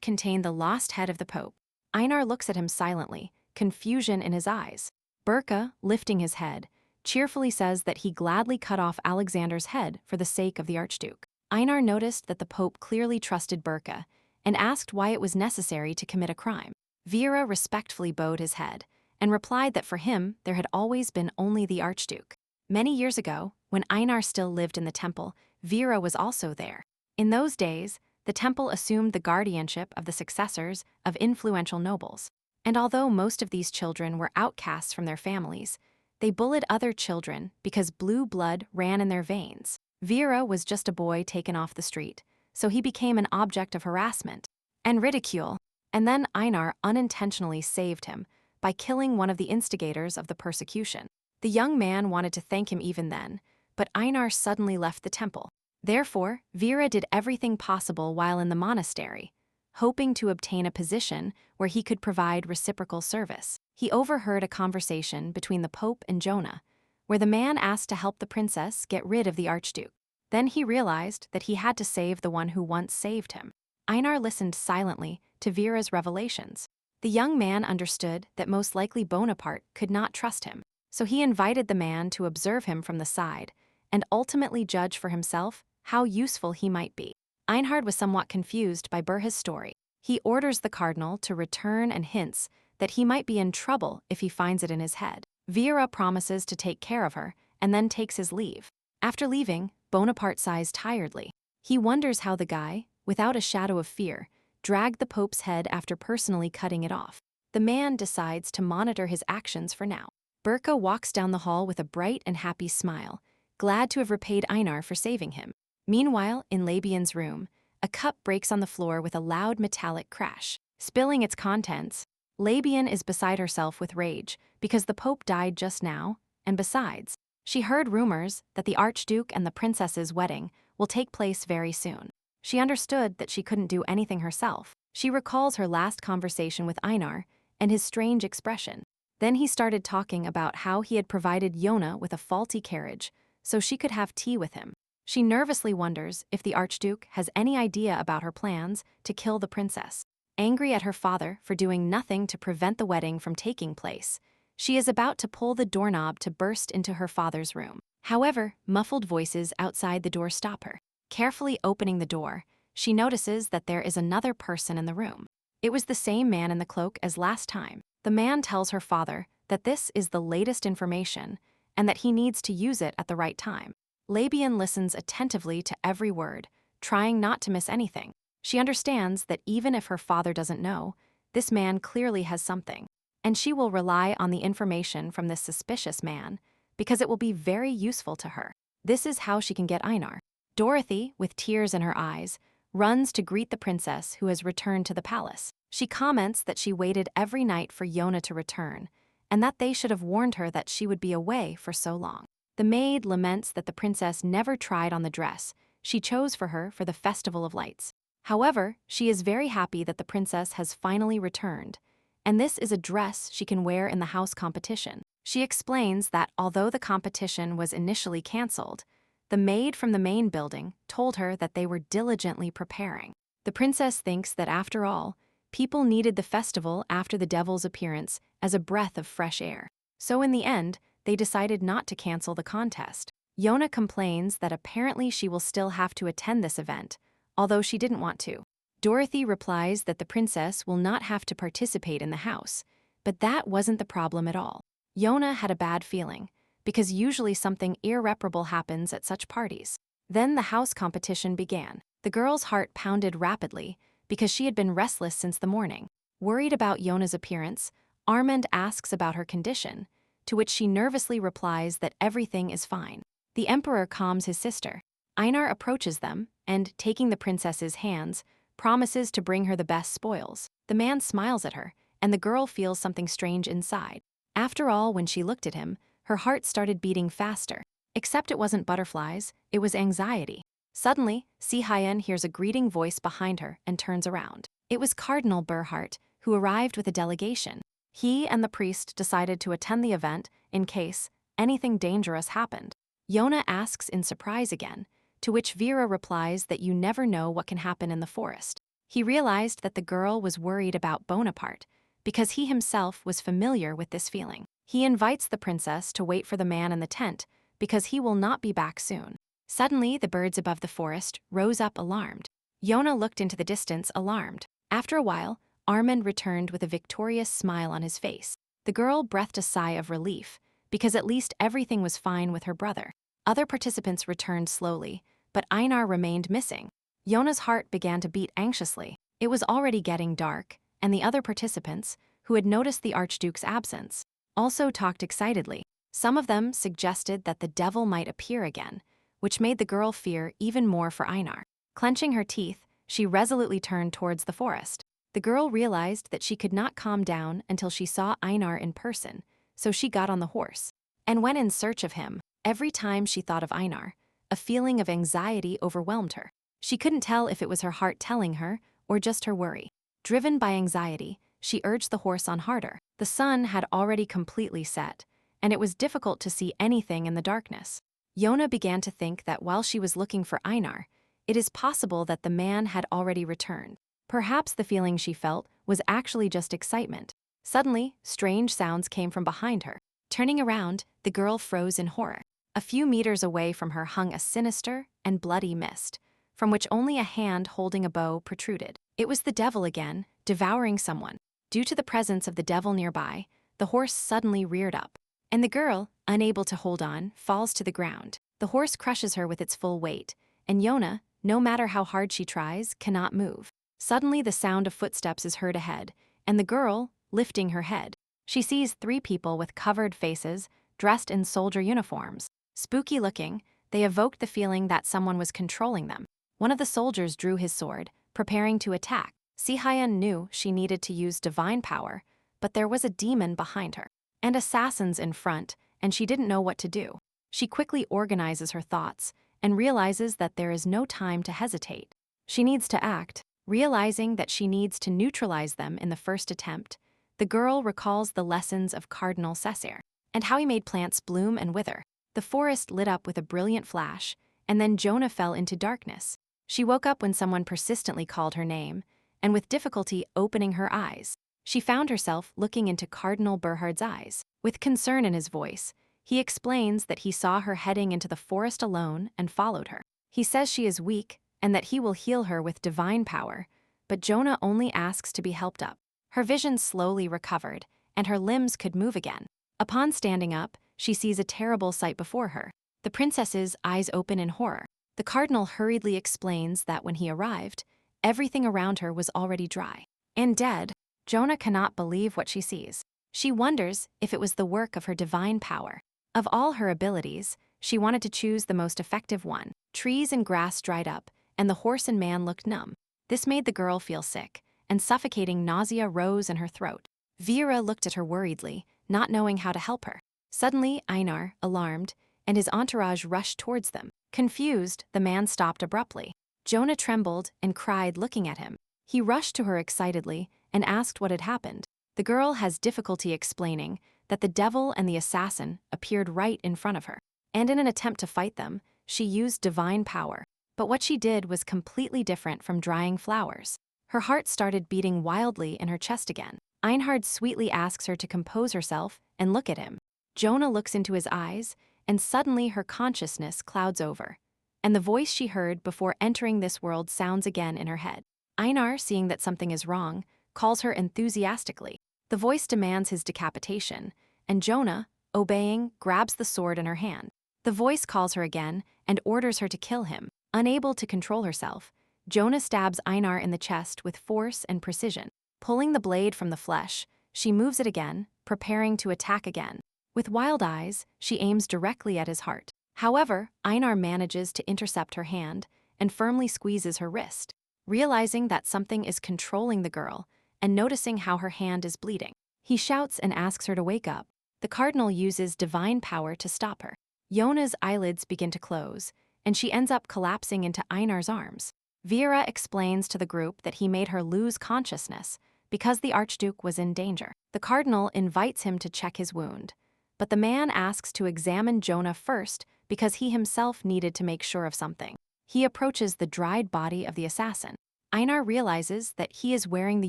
contained the lost head of the Pope. Einar looks at him silently, confusion in his eyes. Burka, lifting his head, cheerfully says that he gladly cut off Alexander's head for the sake of the Archduke. Einar noticed that the Pope clearly trusted Burka and asked why it was necessary to commit a crime. Vera respectfully bowed his head and replied that for him there had always been only the Archduke. Many years ago, when Einar still lived in the temple, Vera was also there. In those days, the temple assumed the guardianship of the successors of influential nobles. And although most of these children were outcasts from their families, they bullied other children because blue blood ran in their veins. Vera was just a boy taken off the street, so he became an object of harassment and ridicule. And then Einar unintentionally saved him by killing one of the instigators of the persecution. The young man wanted to thank him even then, but Einar suddenly left the temple. Therefore, Vera did everything possible while in the monastery, hoping to obtain a position where he could provide reciprocal service. He overheard a conversation between the Pope and Jonah, where the man asked to help the princess get rid of the Archduke. Then he realized that he had to save the one who once saved him. Einar listened silently to Vera's revelations. The young man understood that most likely Bonaparte could not trust him, so he invited the man to observe him from the side and ultimately judge for himself how useful he might be. Einhard was somewhat confused by Burha's story. He orders the cardinal to return and hints that he might be in trouble if he finds it in his head. Vera promises to take care of her and then takes his leave. After leaving, Bonaparte sighs tiredly. He wonders how the guy, without a shadow of fear, dragged the Pope's head after personally cutting it off. The man decides to monitor his actions for now. Burka walks down the hall with a bright and happy smile, glad to have repaid Einar for saving him. Meanwhile, in Labian's room, a cup breaks on the floor with a loud metallic crash. Spilling its contents, Labian is beside herself with rage because the Pope died just now, and besides, she heard rumors that the Archduke and the princess's wedding will take place very soon. She understood that she couldn't do anything herself. She recalls her last conversation with Einar and his strange expression. Then he started talking about how he had provided Yona with a faulty carriage so she could have tea with him. She nervously wonders if the Archduke has any idea about her plans to kill the princess. Angry at her father for doing nothing to prevent the wedding from taking place, she is about to pull the doorknob to burst into her father's room. However, muffled voices outside the door stop her. Carefully opening the door, she notices that there is another person in the room. It was the same man in the cloak as last time. The man tells her father that this is the latest information and that he needs to use it at the right time. Labian listens attentively to every word, trying not to miss anything. She understands that even if her father doesn't know, this man clearly has something, and she will rely on the information from this suspicious man because it will be very useful to her. This is how she can get Einar. Dorothy, with tears in her eyes, runs to greet the princess who has returned to the palace. She comments that she waited every night for Yona to return, and that they should have warned her that she would be away for so long. The maid laments that the princess never tried on the dress she chose for her for the Festival of Lights. However, she is very happy that the princess has finally returned, and this is a dress she can wear in the house competition. She explains that although the competition was initially cancelled, the maid from the main building told her that they were diligently preparing. The princess thinks that after all, people needed the festival after the devil's appearance as a breath of fresh air. So in the end, they decided not to cancel the contest. Yona complains that apparently she will still have to attend this event, although she didn't want to. Dorothy replies that the princess will not have to participate in the house, but that wasn't the problem at all. Yona had a bad feeling, because usually something irreparable happens at such parties. Then the house competition began. The girl's heart pounded rapidly because she had been restless since the morning. Worried about Yona's appearance, Armand asks about her condition, to which she nervously replies that everything is fine. The emperor calms his sister. Einar approaches them and, taking the princess's hands, promises to bring her the best spoils. The man smiles at her, and the girl feels something strange inside. After all, when she looked at him, her heart started beating faster. Except it wasn't butterflies, it was anxiety. Suddenly, Si-Hyen hears a greeting voice behind her and turns around. It was Cardinal Berhart, who arrived with a delegation. He and the priest decided to attend the event in case anything dangerous happened. Yona asks in surprise again, to which Vera replies that you never know what can happen in the forest. He realized that the girl was worried about Bonaparte, because he himself was familiar with this feeling. He invites the princess to wait for the man in the tent because he will not be back soon. Suddenly, the birds above the forest rose up alarmed. Yona looked into the distance, alarmed. After a while, Armand returned with a victorious smile on his face. The girl breathed a sigh of relief, because at least everything was fine with her brother. Other participants returned slowly, but Einar remained missing. Yona's heart began to beat anxiously. It was already getting dark, and the other participants, who had noticed the Archduke's absence, also talked excitedly. Some of them suggested that the devil might appear again, which made the girl fear even more for Einar. Clenching her teeth, she resolutely turned towards the forest. The girl realized that she could not calm down until she saw Einar in person, so she got on the horse and went in search of him. Every time she thought of Einar, a feeling of anxiety overwhelmed her. She couldn't tell if it was her heart telling her or just her worry. Driven by anxiety, she urged the horse on harder. The sun had already completely set, and it was difficult to see anything in the darkness. Yona began to think that while she was looking for Einar, it is possible that the man had already returned. Perhaps the feeling she felt was actually just excitement. Suddenly, strange sounds came from behind her. Turning around, the girl froze in horror. A few meters away from her hung a sinister and bloody mist, from which only a hand holding a bow protruded. It was the devil again, devouring someone. Due to the presence of the devil nearby, the horse suddenly reared up, and the girl, unable to hold on, falls to the ground. The horse crushes her with its full weight, and Yona, no matter how hard she tries, cannot move. Suddenly the sound of footsteps is heard ahead, and the girl, lifting her head, she sees 3 people with covered faces, dressed in soldier uniforms. Spooky looking, they evoked the feeling that someone was controlling them. One of the soldiers drew his sword, preparing to attack. Si-hyun knew she needed to use divine power, but there was a demon behind her, and assassins in front, and she didn't know what to do. She quickly organizes her thoughts and realizes that there is no time to hesitate. She needs to act. Realizing that she needs to neutralize them in the first attempt, the girl recalls the lessons of Cardinal Cesare and how he made plants bloom and wither. The forest lit up with a brilliant flash, and then Jonah fell into darkness. She woke up when someone persistently called her name, and with difficulty opening her eyes, she found herself looking into Cardinal Berhard's eyes. With concern in his voice, he explains that he saw her heading into the forest alone and followed her. He says she is weak and that he will heal her with divine power, but Jonah only asks to be helped up. Her vision slowly recovered, and her limbs could move again. Upon standing up, she sees a terrible sight before her. The princess's eyes open in horror. The cardinal hurriedly explains that when he arrived, everything around her was already dry and dead. Jonah cannot believe what she sees. She wonders if it was the work of her divine power. Of all her abilities, she wanted to choose the most effective one. Trees and grass dried up, and the horse and man looked numb. This made the girl feel sick, and suffocating nausea rose in her throat. Vera looked at her worriedly, not knowing how to help her. Suddenly, Einar, alarmed, and his entourage rushed towards them. Confused, the man stopped abruptly. Jonah trembled and cried, looking at him. He rushed to her excitedly and asked what had happened. The girl has difficulty explaining that the devil and the assassin appeared right in front of her, and in an attempt to fight them, she used divine power. But what she did was completely different from drying flowers. Her heart started beating wildly in her chest again. Einhard sweetly asks her to compose herself and look at him. Jonah looks into his eyes, and suddenly her consciousness clouds over, and the voice she heard before entering this world sounds again in her head. Einar, seeing that something is wrong, calls her enthusiastically. The voice demands his decapitation, and Jonah, obeying, grabs the sword in her hand. The voice calls her again and orders her to kill him. Unable to control herself, Jonah stabs Einar in the chest with force and precision. Pulling the blade from the flesh, she moves it again, preparing to attack again. With wild eyes, she aims directly at his heart. However, Einar manages to intercept her hand and firmly squeezes her wrist. Realizing that something is controlling the girl and noticing how her hand is bleeding, he shouts and asks her to wake up. The cardinal uses divine power to stop her. Yona's eyelids begin to close, and she ends up collapsing into Einar's arms. Vera explains to the group that he made her lose consciousness because the Archduke was in danger. The cardinal invites him to check his wound, but the man asks to examine Jonah first because he himself needed to make sure of something. He approaches the dried body of the assassin. Einar realizes that he is wearing the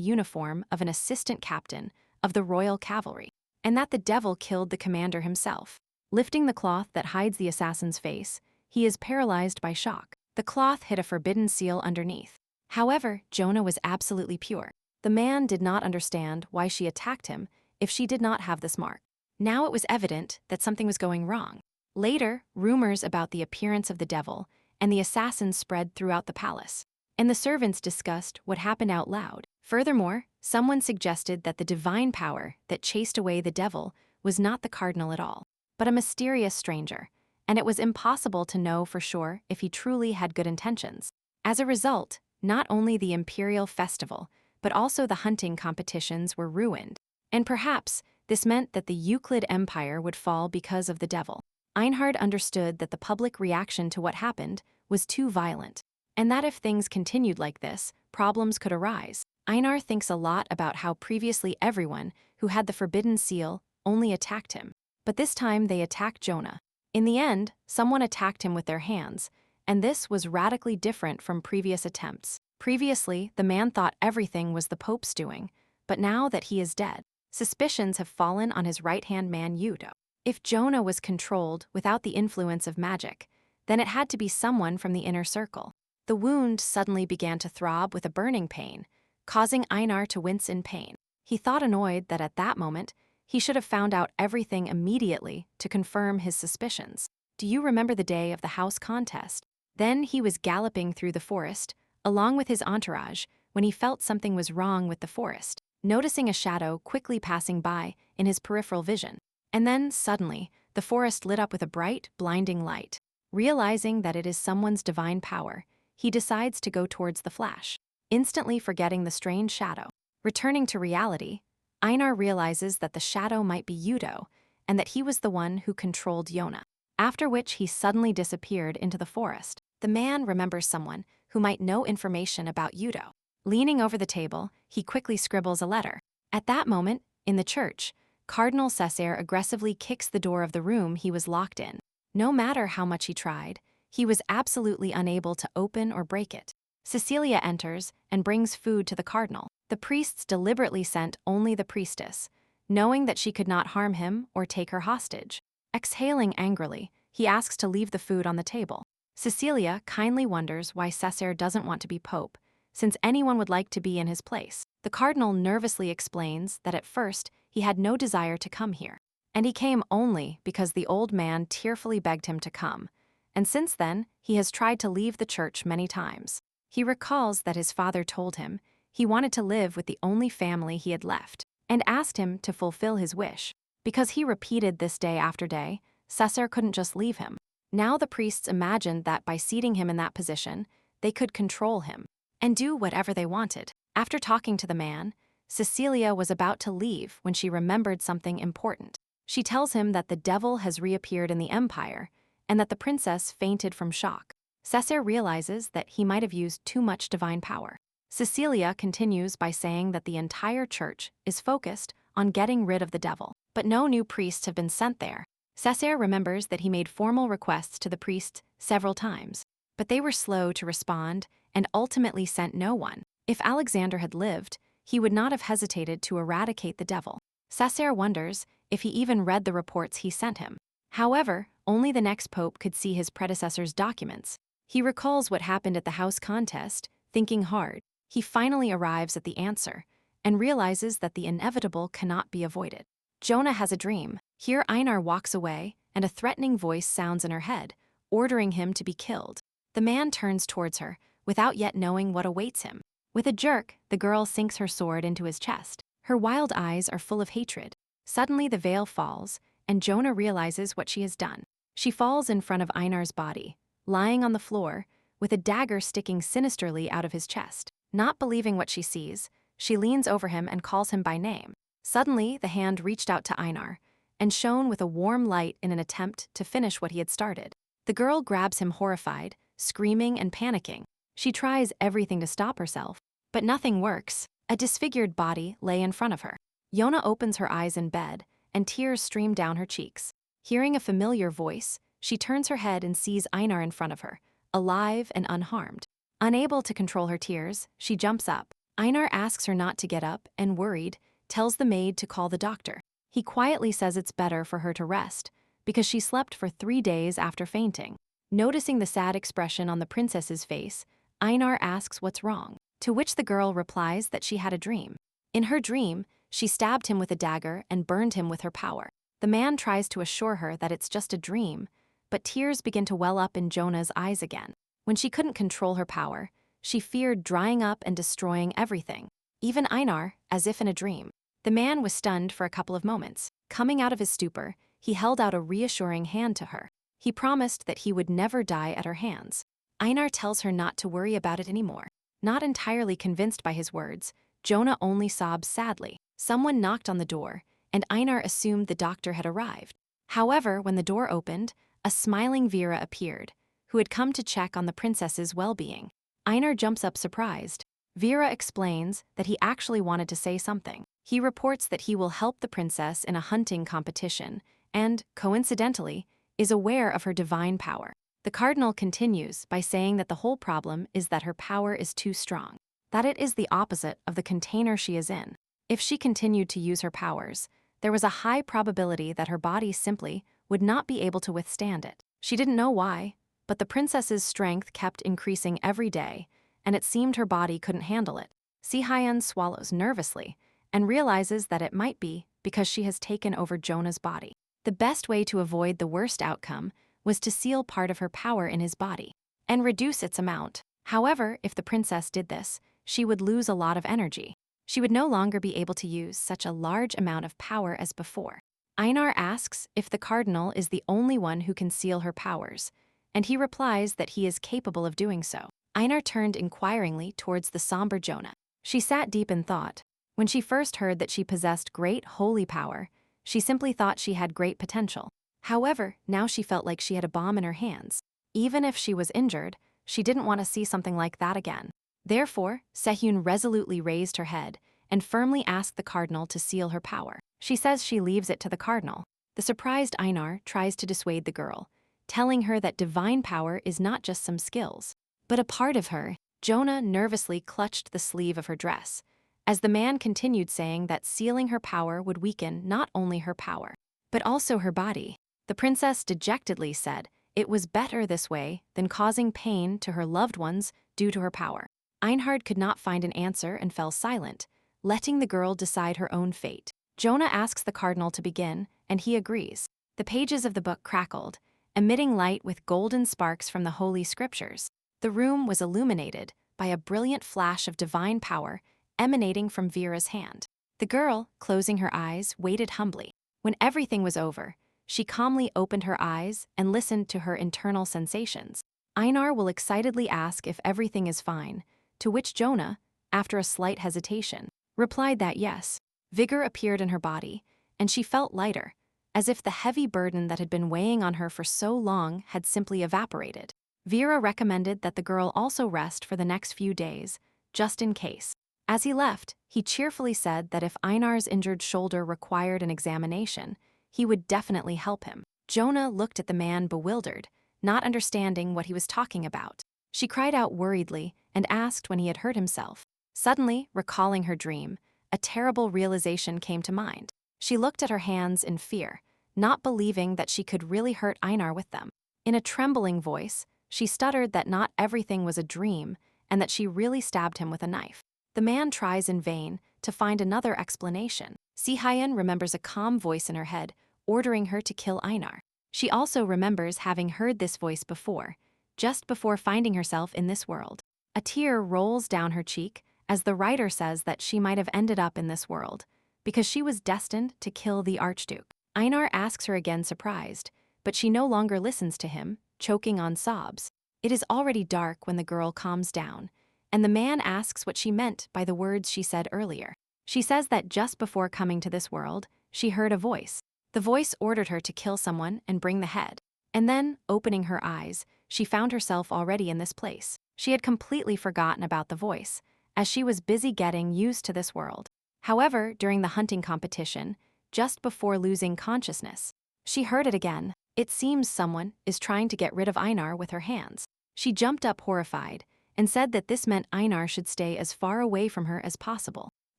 uniform of an assistant captain of the royal cavalry, and that the devil killed the commander himself. Lifting the cloth that hides the assassin's face, he is paralyzed by shock. The cloth hid a forbidden seal underneath. However, Jonah was absolutely pure. The man did not understand why she attacked him if she did not have this mark. Now it was evident that something was going wrong. Later, rumors about the appearance of the devil and the assassin spread throughout the palace, and the servants discussed what happened out loud. Furthermore, someone suggested that the divine power that chased away the devil was not the cardinal at all, but a mysterious stranger, and it was impossible to know for sure if he truly had good intentions. As a result, not only the imperial festival, but also the hunting competitions were ruined, and perhaps this meant that the Euclid Empire would fall because of the devil. Einhard understood that the public reaction to what happened was too violent, and that if things continued like this, problems could arise. Einar thinks a lot about how previously everyone who had the forbidden seal only attacked him, but this time they attacked Jonah. In the end, someone attacked him with their hands, and this was radically different from previous attempts. Previously, the man thought everything was the Pope's doing, but now that he is dead, suspicions have fallen on his right-hand man Yudo. If Jonah was controlled without the influence of magic, then it had to be someone from the inner circle. The wound suddenly began to throb with a burning pain, causing Einar to wince in pain. He thought annoyed that at that moment, he should have found out everything immediately to confirm his suspicions. Do you remember the day of the house contest? Then he was galloping through the forest, along with his entourage, when he felt something was wrong with the forest, noticing a shadow quickly passing by in his peripheral vision. And then, suddenly, the forest lit up with a bright, blinding light. Realizing that it is someone's divine power, he decides to go towards the flash, instantly forgetting the strange shadow. Returning to reality, Einar realizes that the shadow might be Yudo, and that he was the one who controlled Yona. After which he suddenly disappeared into the forest. The man remembers someone who might know information about Yudo. Leaning over the table, he quickly scribbles a letter. At that moment, in the church, Cardinal Cessair aggressively kicks the door of the room he was locked in. No matter how much he tried, he was absolutely unable to open or break it. Cecilia enters and brings food to the cardinal. The priests deliberately sent only the priestess, knowing that she could not harm him or take her hostage. Exhaling angrily, he asks to leave the food on the table. Cecilia kindly wonders why Cessair doesn't want to be pope, since anyone would like to be in his place. The cardinal nervously explains that at first he had no desire to come here, and he came only because the old man tearfully begged him to come, and since then he has tried to leave the church many times. He recalls that his father told him he wanted to live with the only family he had left, and asked him to fulfill his wish. Because he repeated this day after day, Cessair couldn't just leave him. Now the priests imagined that by seating him in that position, they could control him and do whatever they wanted. After talking to the man, Cecilia was about to leave when she remembered something important. She tells him that the devil has reappeared in the empire and that the princess fainted from shock. Cessair realizes that he might have used too much divine power. Cecilia continues by saying that the entire church is focused on getting rid of the devil, but no new priests have been sent there. Cessair remembers that he made formal requests to the priests several times, but they were slow to respond and ultimately sent no one. If Alexander had lived, he would not have hesitated to eradicate the devil. Cessair wonders if he even read the reports he sent him. However, only the next pope could see his predecessor's documents. He recalls what happened at the house contest, thinking hard. He finally arrives at the answer and realizes that the inevitable cannot be avoided. Jonah has a dream. Here Einar walks away, and a threatening voice sounds in her head, ordering him to be killed. The man turns towards her, without yet knowing what awaits him. With a jerk, the girl sinks her sword into his chest. Her wild eyes are full of hatred. Suddenly the veil falls, and Jonah realizes what she has done. She falls in front of Einar's body, lying on the floor, with a dagger sticking sinisterly out of his chest. Not believing what she sees, she leans over him and calls him by name. Suddenly, the hand reached out to Einar and shone with a warm light in an attempt to finish what he had started. The girl grabs him horrified, screaming and panicking. She tries everything to stop herself, but nothing works. A disfigured body lay in front of her. Yona opens her eyes in bed, and tears stream down her cheeks. Hearing a familiar voice, she turns her head and sees Einar in front of her, alive and unharmed. Unable to control her tears, she jumps up. Einar asks her not to get up and, worried, tells the maid to call the doctor. He quietly says it's better for her to rest, because she slept for 3 days after fainting. Noticing the sad expression on the princess's face, Einar asks what's wrong, to which the girl replies that she had a dream. In her dream, she stabbed him with a dagger and burned him with her power. The man tries to assure her that it's just a dream, but tears begin to well up in Jonah's eyes again. When she couldn't control her power, she feared drying up and destroying everything, even Einar, as if in a dream. The man was stunned for a couple of moments. Coming out of his stupor, he held out a reassuring hand to her. He promised that he would never die at her hands. Einar tells her not to worry about it anymore. Not entirely convinced by his words, Jonah only sobs sadly. Someone knocked on the door, and Einar assumed the doctor had arrived. However, when the door opened, a smiling Vera appeared, who had come to check on the princess's well-being. Einar jumps up surprised. Vera explains that he actually wanted to say something. He reports that he will help the princess in a hunting competition and, coincidentally, is aware of her divine power. The cardinal continues by saying that the whole problem is that her power is too strong, that it is the opposite of the container she is in. If she continued to use her powers, there was a high probability that her body simply would not be able to withstand it. She didn't know why, but the princess's strength kept increasing every day, and it seemed her body couldn't handle it. Si-hyun swallows nervously and realizes that it might be because she has taken over Jonah's body. The best way to avoid the worst outcome was to seal part of her power in his body and reduce its amount. However, if the princess did this, she would lose a lot of energy. She would no longer be able to use such a large amount of power as before. Einar asks if the cardinal is the only one who can seal her powers, and he replies that he is capable of doing so. Einar turned inquiringly towards the somber Jonah. She sat deep in thought. When she first heard that she possessed great holy power, she simply thought she had great potential. However, now she felt like she had a bomb in her hands. Even if she was injured, she didn't want to see something like that again. Therefore, Sehun resolutely raised her head and firmly asked the cardinal to seal her power. She says she leaves it to the cardinal. The surprised Einar tries to dissuade the girl, telling her that divine power is not just some skills, but a part of her. Jonah nervously clutched the sleeve of her dress, as the man continued saying that sealing her power would weaken not only her power, but also her body. The princess dejectedly said it was better this way than causing pain to her loved ones due to her power. Einhard could not find an answer and fell silent, letting the girl decide her own fate. Jonah asks the cardinal to begin, and he agrees. The pages of the book crackled, emitting light with golden sparks from the holy scriptures. The room was illuminated by a brilliant flash of divine power emanating from Vera's hand. The girl, closing her eyes, waited humbly. When everything was over, she calmly opened her eyes and listened to her internal sensations. Einar will excitedly ask if everything is fine, to which Jonah, after a slight hesitation, replied that yes. Vigor appeared in her body, and she felt lighter, as if the heavy burden that had been weighing on her for so long had simply evaporated. Vera recommended that the girl also rest for the next few days, just in case. As he left, he cheerfully said that if Einar's injured shoulder required an examination, he would definitely help him. Jonah looked at the man bewildered, not understanding what he was talking about. She cried out worriedly and asked when he had hurt himself. Suddenly, recalling her dream, a terrible realization came to mind. She looked at her hands in fear, not believing that she could really hurt Einar with them. In a trembling voice, she stuttered that not everything was a dream and that she really stabbed him with a knife. The man tries in vain to find another explanation. Si-hyun remembers a calm voice in her head, ordering her to kill Einar. She also remembers having heard this voice before, just before finding herself in this world. A tear rolls down her cheek as the writer says that she might have ended up in this world, because she was destined to kill the Archduke. Einar asks her again surprised, but she no longer listens to him, choking on sobs. It is already dark when the girl calms down, and the man asks what she meant by the words she said earlier. She says that just before coming to this world, she heard a voice. The voice ordered her to kill someone and bring the head. And then, opening her eyes, she found herself already in this place. She had completely forgotten about the voice, as she was busy getting used to this world. However, during the hunting competition, just before losing consciousness, she heard it again. It seems someone is trying to get rid of Einar with her hands. She jumped up horrified and said that this meant Einar should stay as far away from her as possible.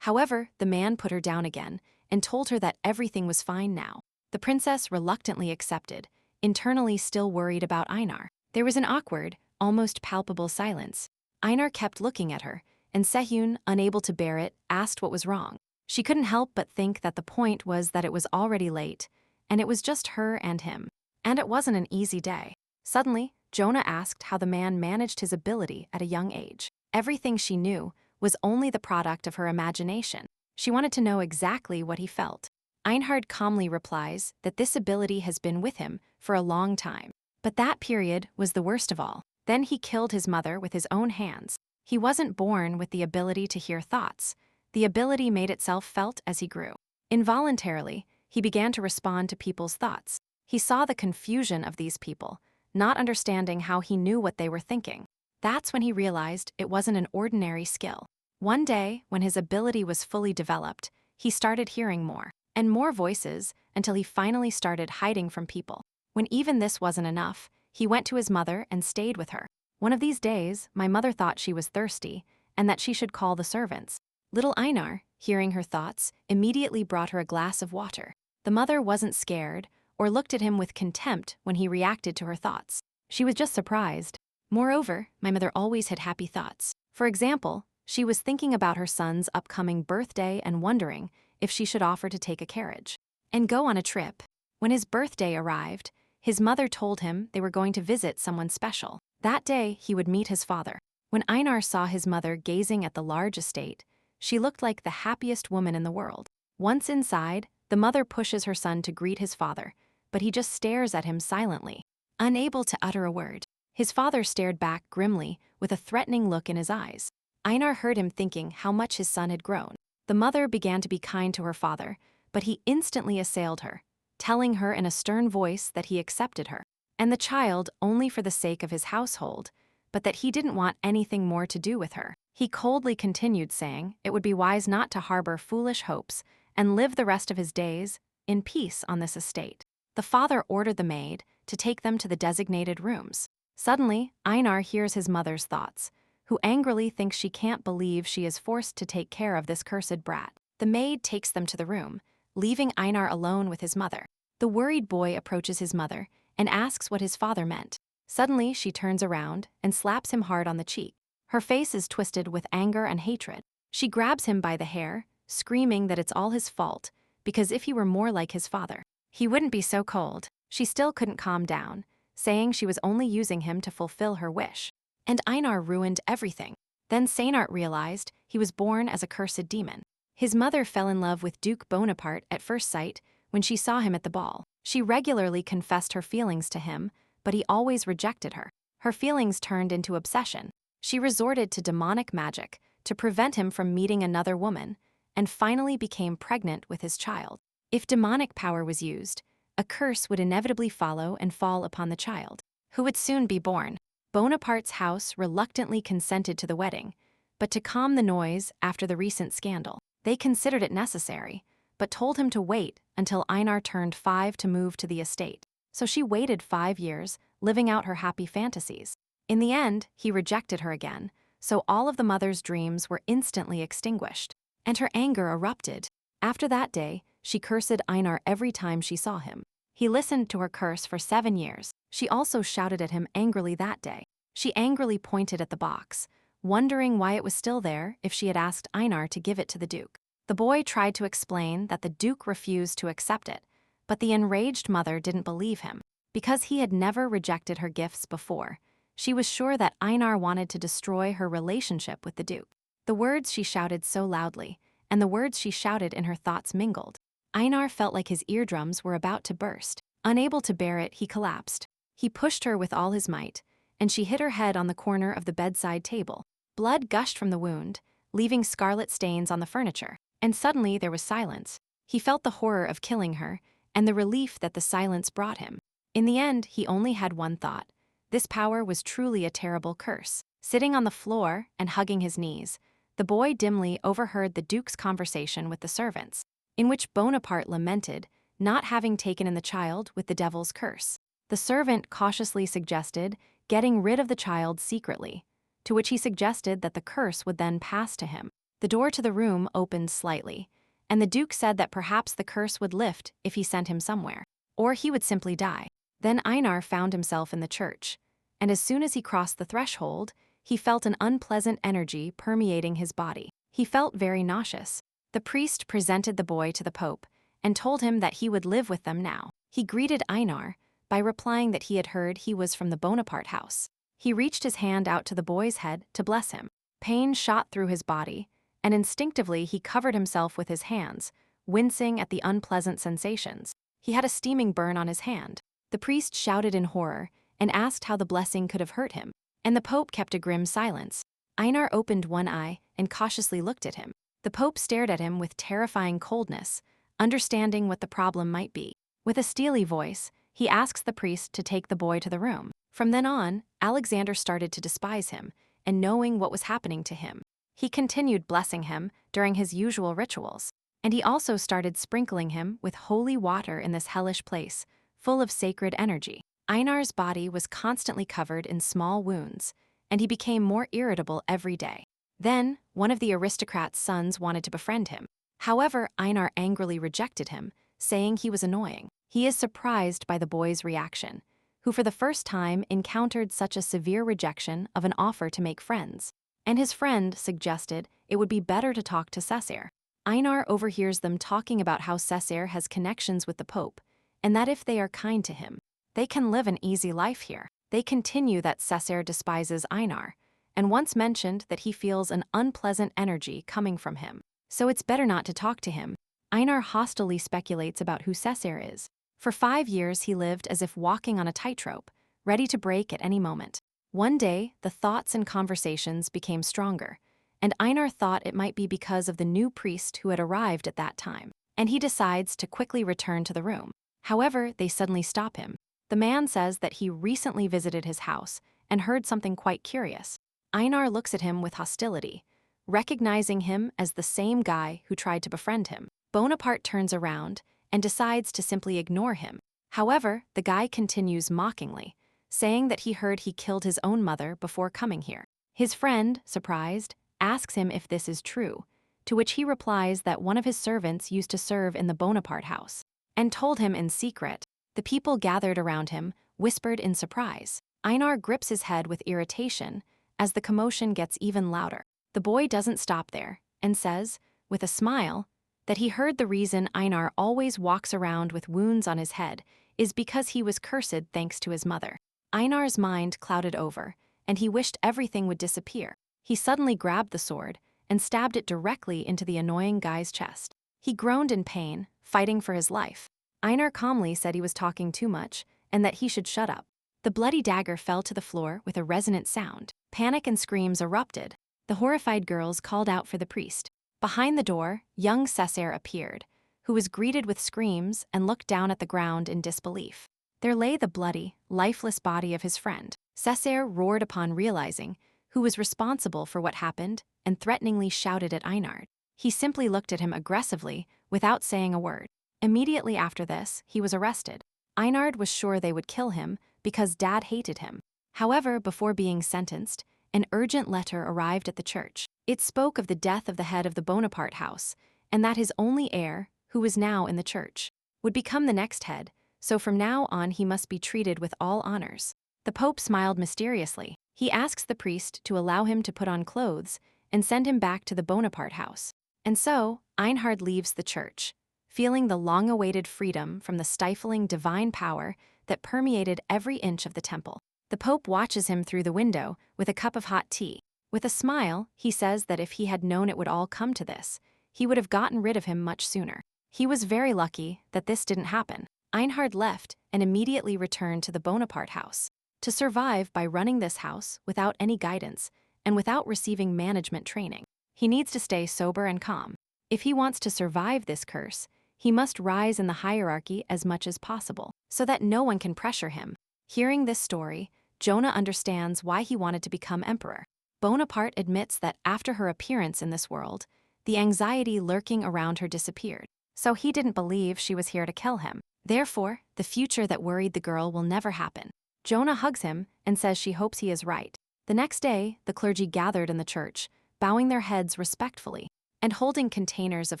However, the man put her down again and told her that everything was fine now. The princess reluctantly accepted, internally still worried about Einar. There was an awkward, almost palpable silence. Einar kept looking at her, and Sehyun, unable to bear it, asked what was wrong. She couldn't help but think that the point was that it was already late, and it was just her and him. And it wasn't an easy day. Suddenly, Jonah asked how the man managed his ability at a young age. Everything she knew was only the product of her imagination. She wanted to know exactly what he felt. Einhard calmly replies that this ability has been with him for a long time. But that period was the worst of all. Then he killed his mother with his own hands. He wasn't born with the ability to hear thoughts. The ability made itself felt as he grew. Involuntarily, he began to respond to people's thoughts. He saw the confusion of these people, not understanding how he knew what they were thinking. That's when he realized it wasn't an ordinary skill. One day, when his ability was fully developed, he started hearing more and more voices until he finally started hiding from people. When even this wasn't enough, he went to his mother and stayed with her. One of these days, my mother thought she was thirsty and that she should call the servants. Little Einar, hearing her thoughts, immediately brought her a glass of water. The mother wasn't scared or looked at him with contempt when he reacted to her thoughts. She was just surprised. Moreover, my mother always had happy thoughts. For example, she was thinking about her son's upcoming birthday and wondering if she should offer to take a carriage and go on a trip. When his birthday arrived, his mother told him they were going to visit someone special. That day, he would meet his father. When Einar saw his mother gazing at the large estate, she looked like the happiest woman in the world. Once inside, the mother pushes her son to greet his father, but he just stares at him silently, unable to utter a word. His father stared back grimly with a threatening look in his eyes. Einar heard him thinking how much his son had grown. The mother began to be kind to her father, but he instantly assailed her, telling her in a stern voice that he accepted her and the child only for the sake of his household, but that he didn't want anything more to do with her. He coldly continued saying it would be wise not to harbor foolish hopes and live the rest of his days in peace on this estate. The father ordered the maid to take them to the designated rooms. Suddenly, Einar hears his mother's thoughts, who angrily thinks she can't believe she is forced to take care of this cursed brat. The maid takes them to the room, leaving Einar alone with his mother. The worried boy approaches his mother and asks what his father meant. Suddenly, she turns around and slaps him hard on the cheek. Her face is twisted with anger and hatred. She grabs him by the hair, screaming that it's all his fault, because if he were more like his father, he wouldn't be so cold. She still couldn't calm down, saying she was only using him to fulfill her wish. And Einar ruined everything. Then Seinart realized he was born as a cursed demon. His mother fell in love with Duke Bonaparte at first sight when she saw him at the ball. She regularly confessed her feelings to him, but he always rejected her. Her feelings turned into obsession. She resorted to demonic magic to prevent him from meeting another woman, and finally became pregnant with his child. If demonic power was used, a curse would inevitably follow and fall upon the child, who would soon be born. Bonaparte's house reluctantly consented to the wedding, but to calm the noise after the recent scandal, they considered it necessary, but told him to wait until Einar turned 5 to move to the estate. So she waited 5 years, living out her happy fantasies. In the end, he rejected her again, so all of the mother's dreams were instantly extinguished, and her anger erupted. After that day, she cursed Einar every time she saw him. He listened to her curse for 7 years. She also shouted at him angrily that day. She angrily pointed at the box, wondering why it was still there if she had asked Einar to give it to the Duke. The boy tried to explain that the Duke refused to accept it, but the enraged mother didn't believe him. Because he had never rejected her gifts before, she was sure that Einar wanted to destroy her relationship with the Duke. The words she shouted so loudly, and the words she shouted in her thoughts mingled. Einar felt like his eardrums were about to burst. Unable to bear it, he collapsed. He pushed her with all his might, and she hit her head on the corner of the bedside table. Blood gushed from the wound, leaving scarlet stains on the furniture. And suddenly there was silence. He felt the horror of killing her, and the relief that the silence brought him. In the end, he only had one thought. This power was truly a terrible curse. Sitting on the floor and hugging his knees, the boy dimly overheard the Duke's conversation with the servants, in which Bonaparte lamented not having taken in the child with the devil's curse. The servant cautiously suggested getting rid of the child secretly, to which he suggested that the curse would then pass to him. The door to the room opened slightly, and the Duke said that perhaps the curse would lift if he sent him somewhere, or he would simply die. Then Einar found himself in the church, and as soon as he crossed the threshold, he felt an unpleasant energy permeating his body. He felt very nauseous. The priest presented the boy to the Pope and told him that he would live with them now. He greeted Einar by replying that he had heard he was from the Bonaparte house. He reached his hand out to the boy's head to bless him. Pain shot through his body, and instinctively he covered himself with his hands, wincing at the unpleasant sensations. He had a steaming burn on his hand. The priest shouted in horror and asked how the blessing could have hurt him, and the Pope kept a grim silence. Einar opened one eye and cautiously looked at him. The Pope stared at him with terrifying coldness, understanding what the problem might be. With a steely voice, he asks the priest to take the boy to the room. From then on, Alexander started to despise him, and knowing what was happening to him, he continued blessing him during his usual rituals. And he also started sprinkling him with holy water in this hellish place, full of sacred energy. Einar's body was constantly covered in small wounds, and he became more irritable every day. Then, one of the aristocrat's sons wanted to befriend him. However, Einar angrily rejected him, saying he was annoying. He is surprised by the boy's reaction, who for the first time encountered such a severe rejection of an offer to make friends. And his friend suggested it would be better to talk to Cessair. Einar overhears them talking about how Cessair has connections with the Pope, and that if they are kind to him, they can live an easy life here. They continue that Cessair despises Einar, and once mentioned that he feels an unpleasant energy coming from him, so it's better not to talk to him. Einar hostilely speculates about who Cessair is. For 5 years he lived as if walking on a tightrope, ready to break at any moment. One day, the thoughts and conversations became stronger, and Einar thought it might be because of the new priest who had arrived at that time, and he decides to quickly return to the room. However, they suddenly stop him. The man says that he recently visited his house and heard something quite curious. Einar looks at him with hostility, recognizing him as the same guy who tried to befriend him. Bonaparte turns around and decides to simply ignore him. However, the guy continues mockingly, saying that he heard he killed his own mother before coming here. His friend, surprised, asks him if this is true, to which he replies that one of his servants used to serve in the Bonaparte house, and told him in secret. The people gathered around him whispered in surprise. Einar grips his head with irritation as the commotion gets even louder. The boy doesn't stop there and says, with a smile, that he heard the reason Einar always walks around with wounds on his head is because he was cursed thanks to his mother. Einar's mind clouded over, and he wished everything would disappear. He suddenly grabbed the sword and stabbed it directly into the annoying guy's chest. He groaned in pain, fighting for his life. Einar calmly said he was talking too much and that he should shut up. The bloody dagger fell to the floor with a resonant sound. Panic and screams erupted. The horrified girls called out for the priest. Behind the door, young Cessair appeared, who was greeted with screams and looked down at the ground in disbelief. There lay the bloody, lifeless body of his friend. Cessair roared upon realizing who was responsible for what happened and threateningly shouted at Einar. He simply looked at him aggressively without saying a word. Immediately after this, he was arrested. Einar was sure they would kill him because Dad hated him. However, before being sentenced, an urgent letter arrived at the church. It spoke of the death of the head of the Bonaparte house, and that his only heir, who was now in the church, would become the next head, so from now on he must be treated with all honors. The Pope smiled mysteriously. He asks the priest to allow him to put on clothes and send him back to the Bonaparte house. And so, Einhard leaves the church, feeling the long-awaited freedom from the stifling divine power that permeated every inch of the temple. The Pope watches him through the window with a cup of hot tea. With a smile, he says that if he had known it would all come to this, he would have gotten rid of him much sooner. He was very lucky that this didn't happen. Einhard left and immediately returned to the Bonaparte house. To survive by running this house without any guidance and without receiving management training, he needs to stay sober and calm. If he wants to survive this curse, he must rise in the hierarchy as much as possible, so that no one can pressure him. Hearing this story, Jonah understands why he wanted to become emperor. Bonaparte admits that after her appearance in this world, the anxiety lurking around her disappeared, so he didn't believe she was here to kill him. Therefore, the future that worried the girl will never happen. Jonah hugs him and says she hopes he is right. The next day, the clergy gathered in the church, bowing their heads respectfully, and holding containers of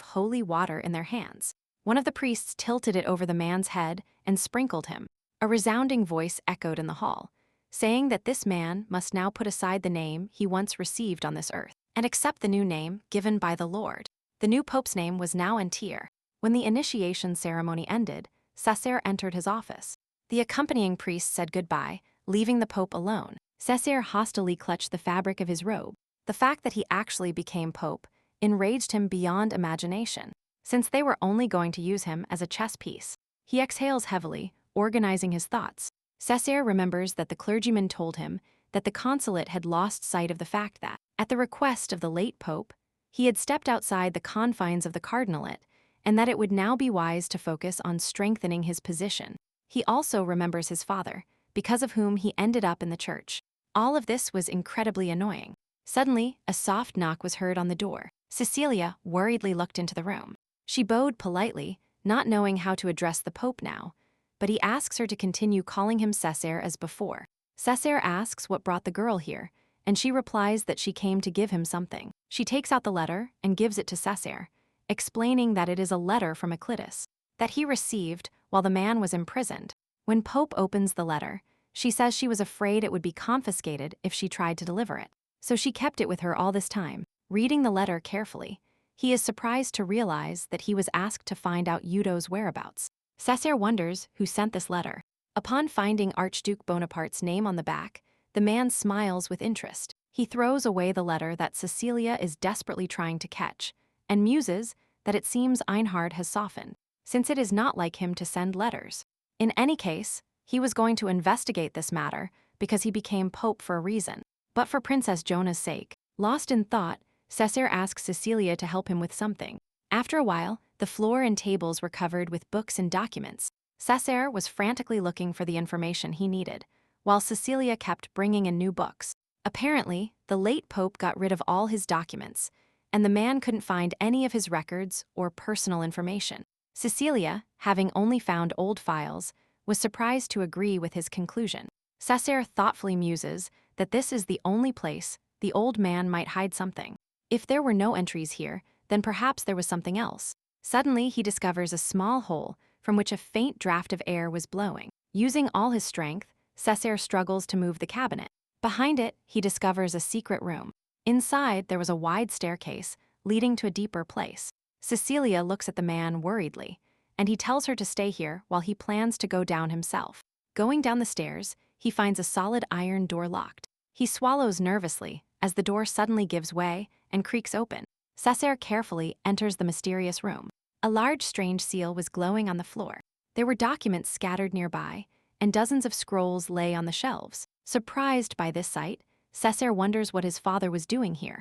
holy water in their hands. One of the priests tilted it over the man's head and sprinkled him. A resounding voice echoed in the hall, saying that this man must now put aside the name he once received on this earth and accept the new name given by the Lord. The new pope's name was now Antir. When the initiation ceremony ended, Cessair entered his office. The accompanying priest said goodbye, leaving the pope alone. Cessair hostilely clutched the fabric of his robe. The fact that he actually became pope enraged him beyond imagination, since they were only going to use him as a chess piece. He exhales heavily, organizing his thoughts. Cessair remembers that the clergyman told him that the consulate had lost sight of the fact that, at the request of the late pope, he had stepped outside the confines of the cardinalate, and that it would now be wise to focus on strengthening his position. He also remembers his father, because of whom he ended up in the church. All of this was incredibly annoying. Suddenly, a soft knock was heard on the door. Cecilia worriedly looked into the room. She bowed politely, not knowing how to address the pope now, but he asks her to continue calling him Cessair as before. Cessair asks what brought the girl here, and she replies that she came to give him something. She takes out the letter and gives it to Cessair, explaining that it is a letter from Eclitus that he received while the man was imprisoned. When Pope opens the letter, she says she was afraid it would be confiscated if she tried to deliver it, so she kept it with her all this time. Reading the letter carefully, he is surprised to realize that he was asked to find out Udo's whereabouts. Cessair wonders who sent this letter. Upon finding Archduke Bonaparte's name on the back, the man smiles with interest. He throws away the letter that Cecilia is desperately trying to catch, and muses that it seems Einhard has softened, since it is not like him to send letters. In any case, he was going to investigate this matter because he became pope for a reason, but for Princess Jona's sake. Lost in thought, Cessair asks Cecilia to help him with something. After a while, the floor and tables were covered with books and documents. Cessair was frantically looking for the information he needed, while Cecilia kept bringing in new books. Apparently, the late pope got rid of all his documents, and the man couldn't find any of his records or personal information. Cecilia, having only found old files, was surprised to agree with his conclusion. Cessair thoughtfully muses that this is the only place the old man might hide something. If there were no entries here, then perhaps there was something else. Suddenly, he discovers a small hole from which a faint draft of air was blowing. Using all his strength, Cessair struggles to move the cabinet. Behind it, he discovers a secret room. Inside, there was a wide staircase leading to a deeper place. Cecilia looks at the man worriedly, and he tells her to stay here while he plans to go down himself. Going down the stairs, he finds a solid iron door locked. He swallows nervously as the door suddenly gives way and creaks open. Cessair carefully enters the mysterious room. A large strange seal was glowing on the floor. There were documents scattered nearby, and dozens of scrolls lay on the shelves. Surprised by this sight, Cessair wonders what his father was doing here.